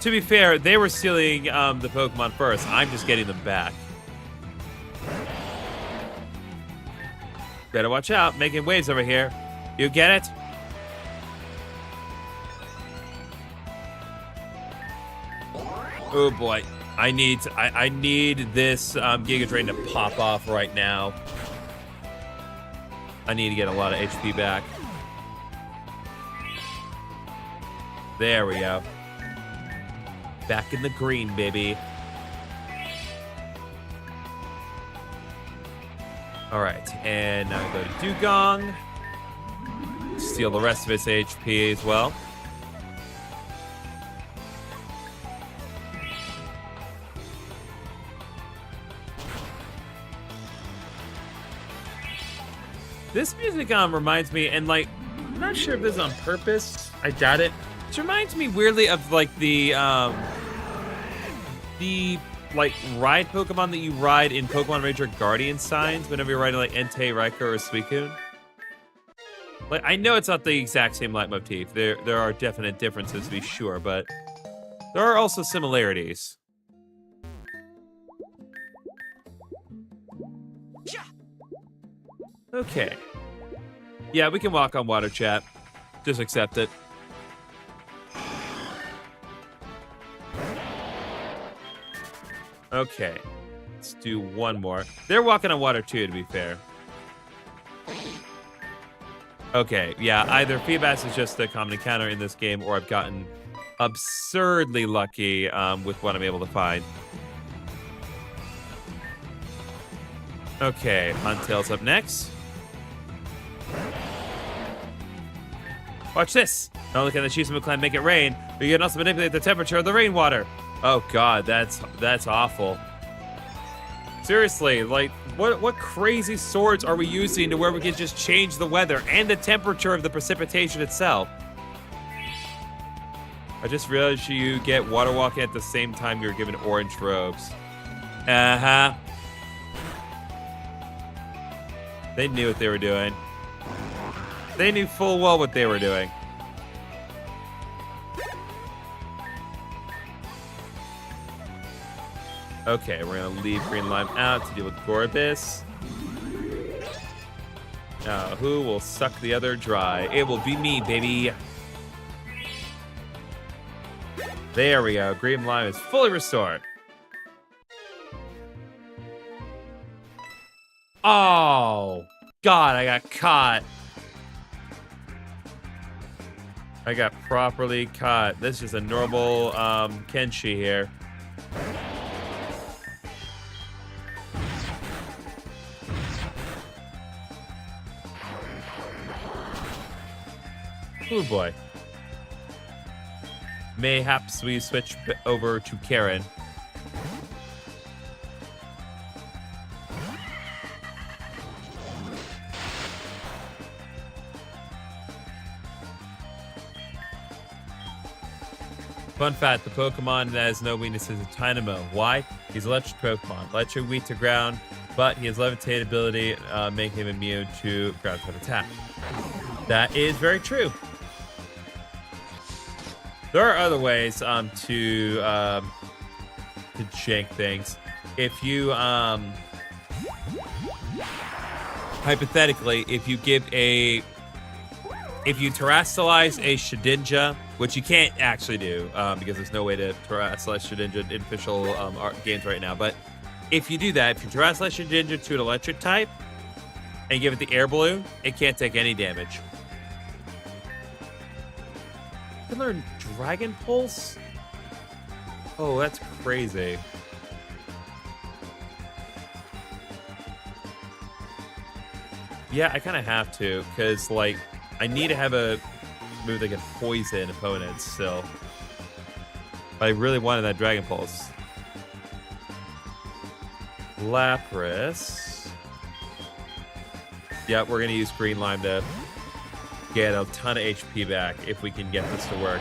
To be fair, they were stealing the Pokemon first. I'm just getting them back. Better watch out. Making waves over here. You get it? Oh boy. I need this Giga Drain to pop off right now. I need to get a lot of HP back. There we go. Back in the green, baby. All right, and now we go to Dugong. Steal the rest of its HP as well. This music reminds me, and like, I'm not sure if this is on purpose. I doubt it. It reminds me weirdly of like the like ride Pokemon that you ride in Pokemon Ranger Guardian Signs whenever you're riding like Entei, Raikou, or Suicune. Like, I know it's not the exact same leitmotif. There are definite differences to be sure, but there are also similarities. Okay. Yeah, we can walk on water, chat. Just accept it. Okay. Let's do one more. They're walking on water too, to be fair. Okay, yeah, either Feebas is just a common encounter in this game, or I've gotten absurdly lucky with what I'm able to find. Okay, Huntail's up next. Watch this. Not only can the Shizumu clan make it rain, but you can also manipulate the temperature of the rainwater. Oh god, that's awful. Seriously, like, what crazy swords are we using to where we can just change the weather and the temperature of the precipitation itself? I just realized you get water walking at the same time you're given orange robes. Uh-huh. They knew what they were doing. They knew full well what they were doing. Okay, we're gonna leave Green Lime out to deal with Gorbis. Who will suck the other dry? It will be me, baby. There we go. Green Lime is fully restored. Oh, God, I got caught. I got properly caught. This is a normal Kenshi here. Oh boy. Mayhaps we switch over to Karen. Fun fact, the Pokemon that has no weaknesses is Tynamo. Why? He's an electric Pokemon. Electric weak to ground, but he has levitate ability, making him immune to ground type attack. That is very true. There are other ways to shank things. If you hypothetically, if you terrestrialize a Shedinja, which you can't actually do because there's no way to terrestrialize Shedinja in official games right now. But if you do that, if you terrestrialize Shedinja to an electric type and give it the air balloon, it can't take any damage. You can learn Dragon Pulse? Oh, that's crazy. Yeah, I kind of have to, because, like, I need to have a move that can poison opponents still. But I really wanted that Dragon Pulse. Lapras. Yeah, we're going to use Green Lime to get a ton of HP back if we can get this to work.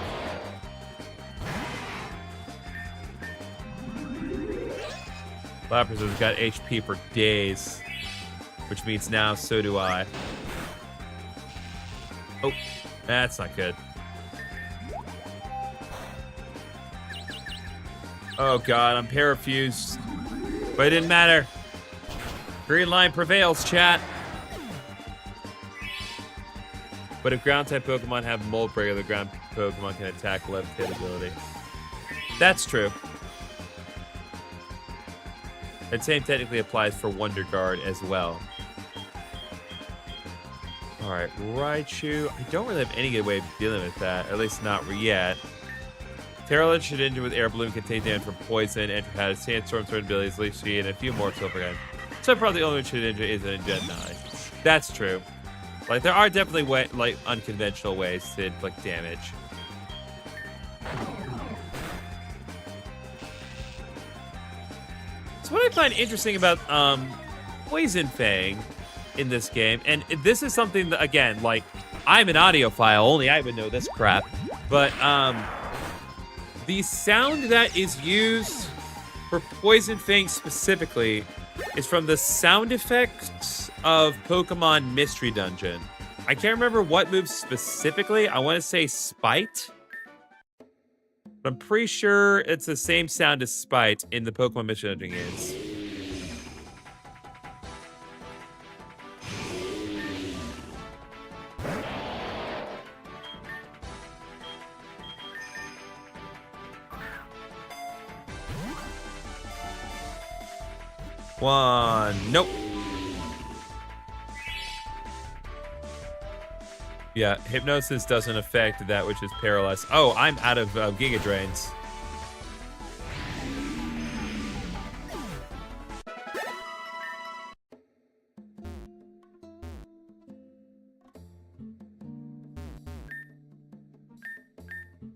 Lapras has got HP for days, which means now so do I. Oh, that's not good. Oh god, I'm parafused. But it didn't matter. Green Line prevails, chat. But if ground type Pokemon have Mold Breaker, the ground Pokemon can attack Levitate ability. That's true. The same technically applies for Wonder Guard as well. Alright, Raichu. I don't really have any good way of dealing with that, at least not yet. Terralid Shedinja with Air Balloon can take damage from Poison, Entry Pad, Sandstorm, certain abilities, Leaf Seed, and a few more Silver Gun. So probably the only Shedinja is in Gen 9. That's true. Like, there are definitely unconventional ways to inflict damage. So what I find interesting about Poison Fang in this game, and this is something that, again, like, I'm an audiophile, only I would know this crap, but the sound that is used for Poison Fang specifically is from the sound effects of Pokemon Mystery Dungeon. I can't remember what moves specifically. I want to say Spite. But I'm pretty sure it's the same sound as Spite in the Pokemon Mystery Dungeon games. Nope. Yeah, Hypnosis doesn't affect that which is paralyzed. Oh, I'm out of Giga Drains.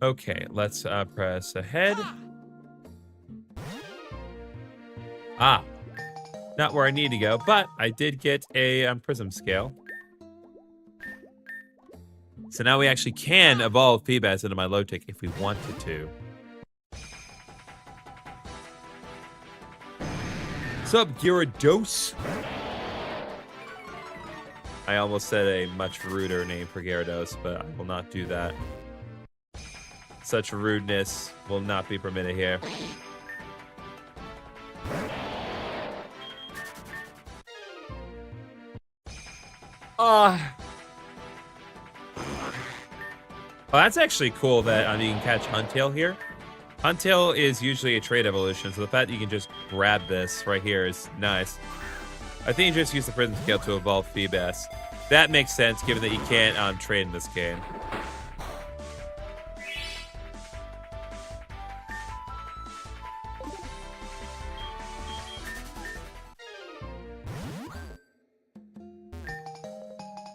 Okay, let's press ahead. Ah, not where I need to go, but I did get a Prism Scale. So now we actually can evolve Feebas into my low tick if we wanted to. What's up, Gyarados? I almost said a much ruder name for Gyarados, but I will not do that. Such rudeness will not be permitted here. Oh, that's actually cool that you can catch Huntail here. Huntail is usually a trait evolution, so the fact that you can just grab this right here is nice. I think you just use the Prism Scale to evolve Feebas. That makes sense, given that you can't trade in this game.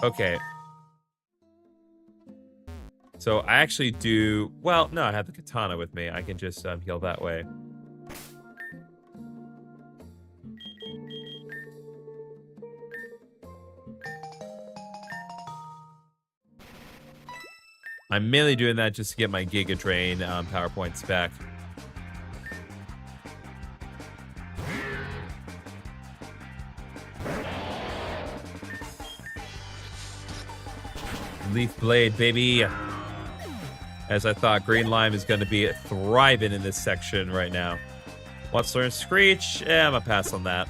Okay. So I actually do... Well, no, I have the katana with me. I can just heal that way. I'm mainly doing that just to get my Giga Drain power points back. Leaf Blade, baby. As I thought, Green Lime is going to be thriving in this section right now. Wants to learn Screech? I'm going to pass on that.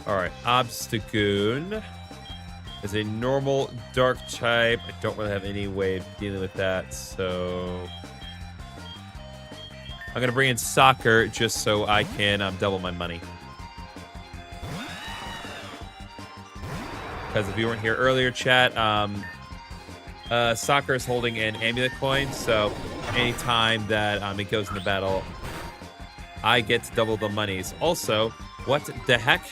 Alright, Obstagoon is a normal dark type. I don't really have any way of dealing with that, so... I'm going to bring in Soccer just so I can double my money. Because if you weren't here earlier, chat, Soccer is holding an amulet coin, so anytime that it goes into battle, I get to double the monies. Also, what the heck?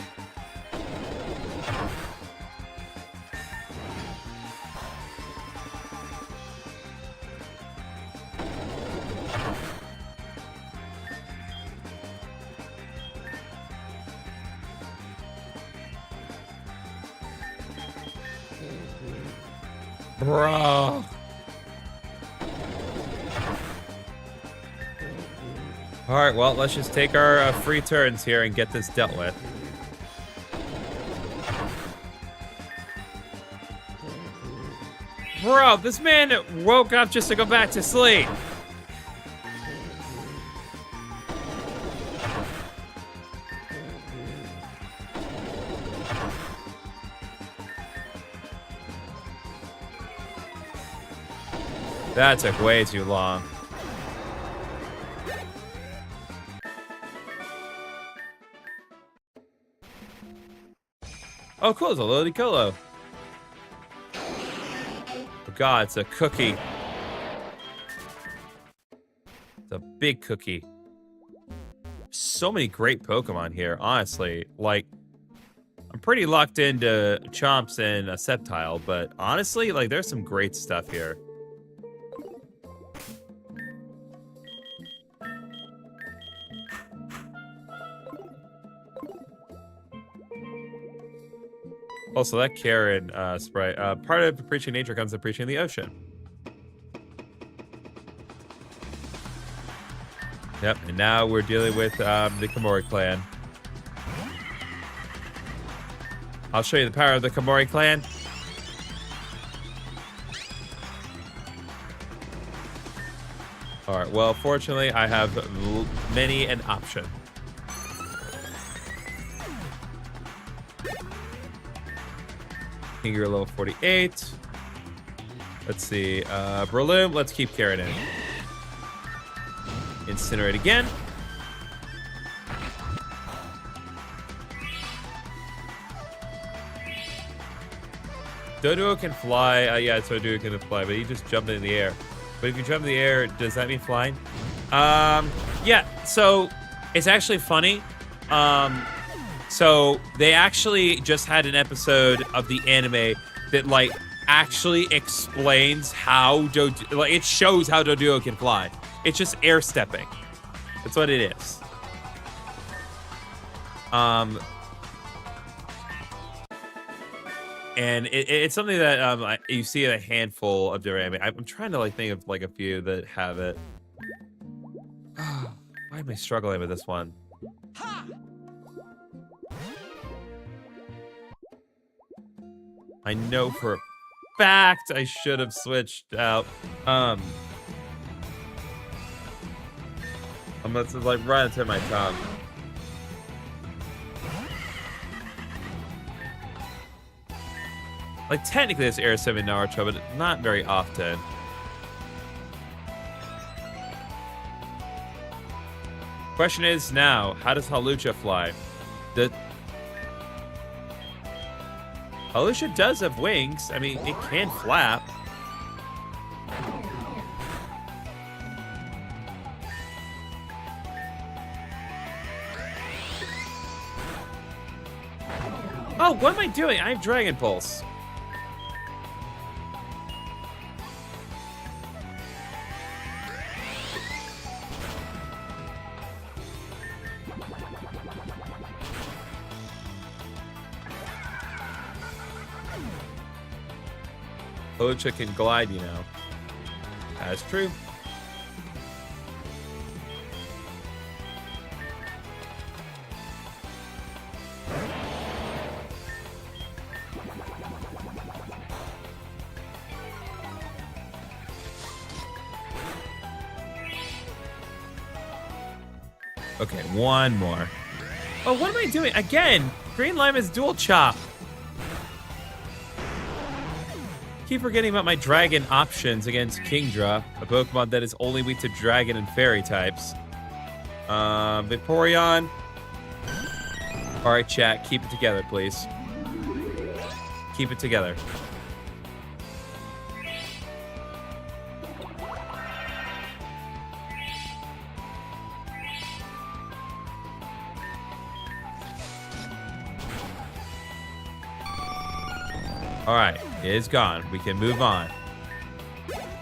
Bro. Alright, well, let's just take our free turns here and get this dealt with. Bro, this man woke up just to go back to sleep. That took way too long. Oh, cool. It's a Lily Colo. Oh, God, it's a cookie. It's a big cookie. So many great Pokemon here, honestly. Like, I'm pretty locked into Chomps and a Sceptile, but honestly, like, there's some great stuff here. Also, that Karen sprite, part of appreciating nature comes to appreciating the ocean. Yep, and now we're dealing with the Komori clan. I'll show you the power of the Komori clan. Alright, well, fortunately, I have many an option. You're level 48. Let's see. Breloom, let's keep Karen in. Incinerate again. Doduo can fly. Yeah, Doduo can fly, but he just jumped in the air. But if you jump in the air, does that mean flying? Yeah, so it's actually funny. So they actually just had an episode of the anime that like actually explains how it shows how Doduo can fly. It's just air stepping. That's what it is. And it's something that you see a handful of different anime. I'm trying to like think of like a few that have it. Why am I struggling with this one? I know for a fact I should have switched out. I'm gonna like right into my tongue. Like technically it's airs in Naruto, but not very often. Question is now, how does Halucha fly? Halucha does have wings. I mean, it can flap. Oh, what am I doing? I have Dragon Pulse. Halucha can glide, you know. That's true. Okay, one more. Oh, what am I doing? Again, Green Lime is dual chop. Keep forgetting about my dragon options against Kingdra, a Pokemon that is only weak to dragon and fairy types. Vaporeon. All right, chat, keep it together, please. Keep it together. All right, it is gone. We can move on.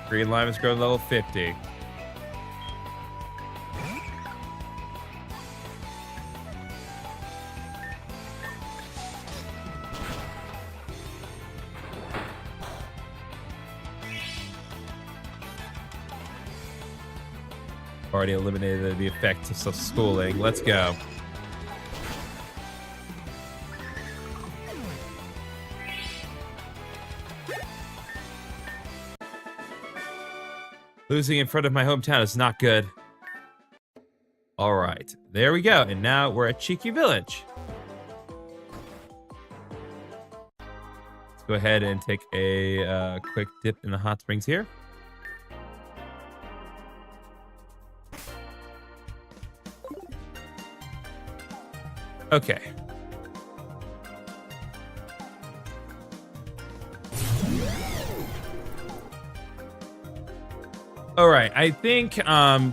Green Lime has grown level 50. Already eliminated the effects of schooling. Let's go. Losing in front of my hometown is not good. All right, there we go. And now we're at Cheeky Village. Let's go ahead and take a quick dip in the hot springs here. Okay. All right, I think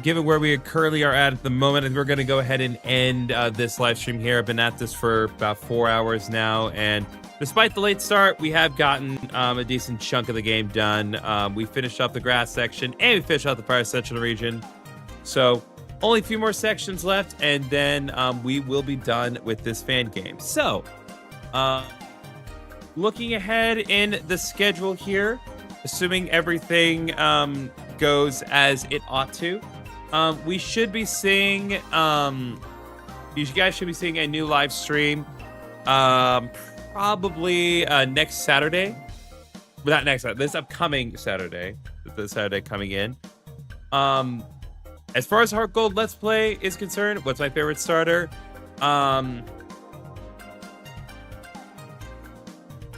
given where we currently are at the moment, we're going to go ahead and end this live stream here. I've been at this for about 4 hours now, and despite the late start, we have gotten a decent chunk of the game done. We finished up the grass section, and we finished out the fire section region. So only a few more sections left, and then we will be done with this fan game. So, looking ahead in the schedule here, assuming everything goes as it ought to, we should be seeing you guys should be seeing a new live stream probably next Saturday, but not next Saturday, this upcoming Saturday, the Saturday coming in. As far as Heart Gold Let's Play is concerned, what's my favorite starter?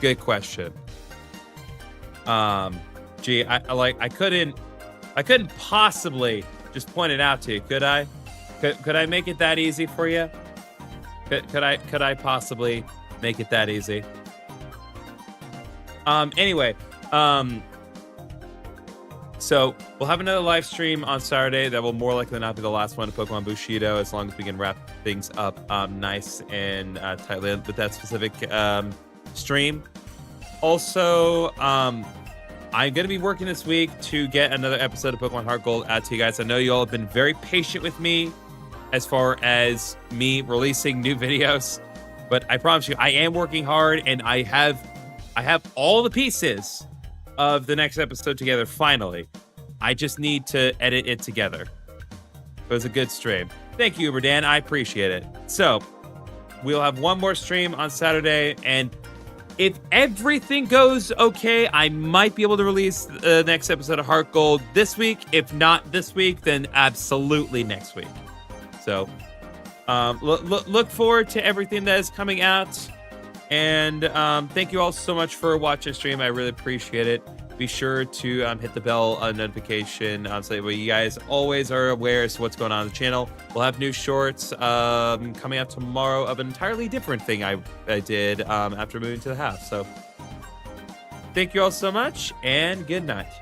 Good question. Gee, I couldn't possibly just point it out to you, could I? Could I make it that easy for you? Could I possibly make it that easy? Anyway, so we'll have another live stream on Saturday that will more likely not be the last one to Pokemon Bushido, as long as we can wrap things up nice and tightly with that specific stream. Also, I'm going to be working this week to get another episode of Pokemon Heart Gold out to you guys. I know you all have been very patient with me as far as me releasing new videos, but I promise you, I am working hard, and I have I have all the pieces of the next episode together finally. I just need to edit it together. It was a good stream. Thank you, Uberdan. I appreciate it. So, we'll have one more stream on Saturday, and if everything goes okay, I might be able to release the next episode of Heart Gold this week. If not this week, then absolutely next week. So, look forward to everything that is coming out. And thank you all so much for watching the stream. I really appreciate it. Be sure to hit the bell notification so that way you guys always are aware as to what's going on the channel. We'll have new shorts coming out tomorrow of an entirely different thing I did after moving to the house. So thank you all so much, and good night.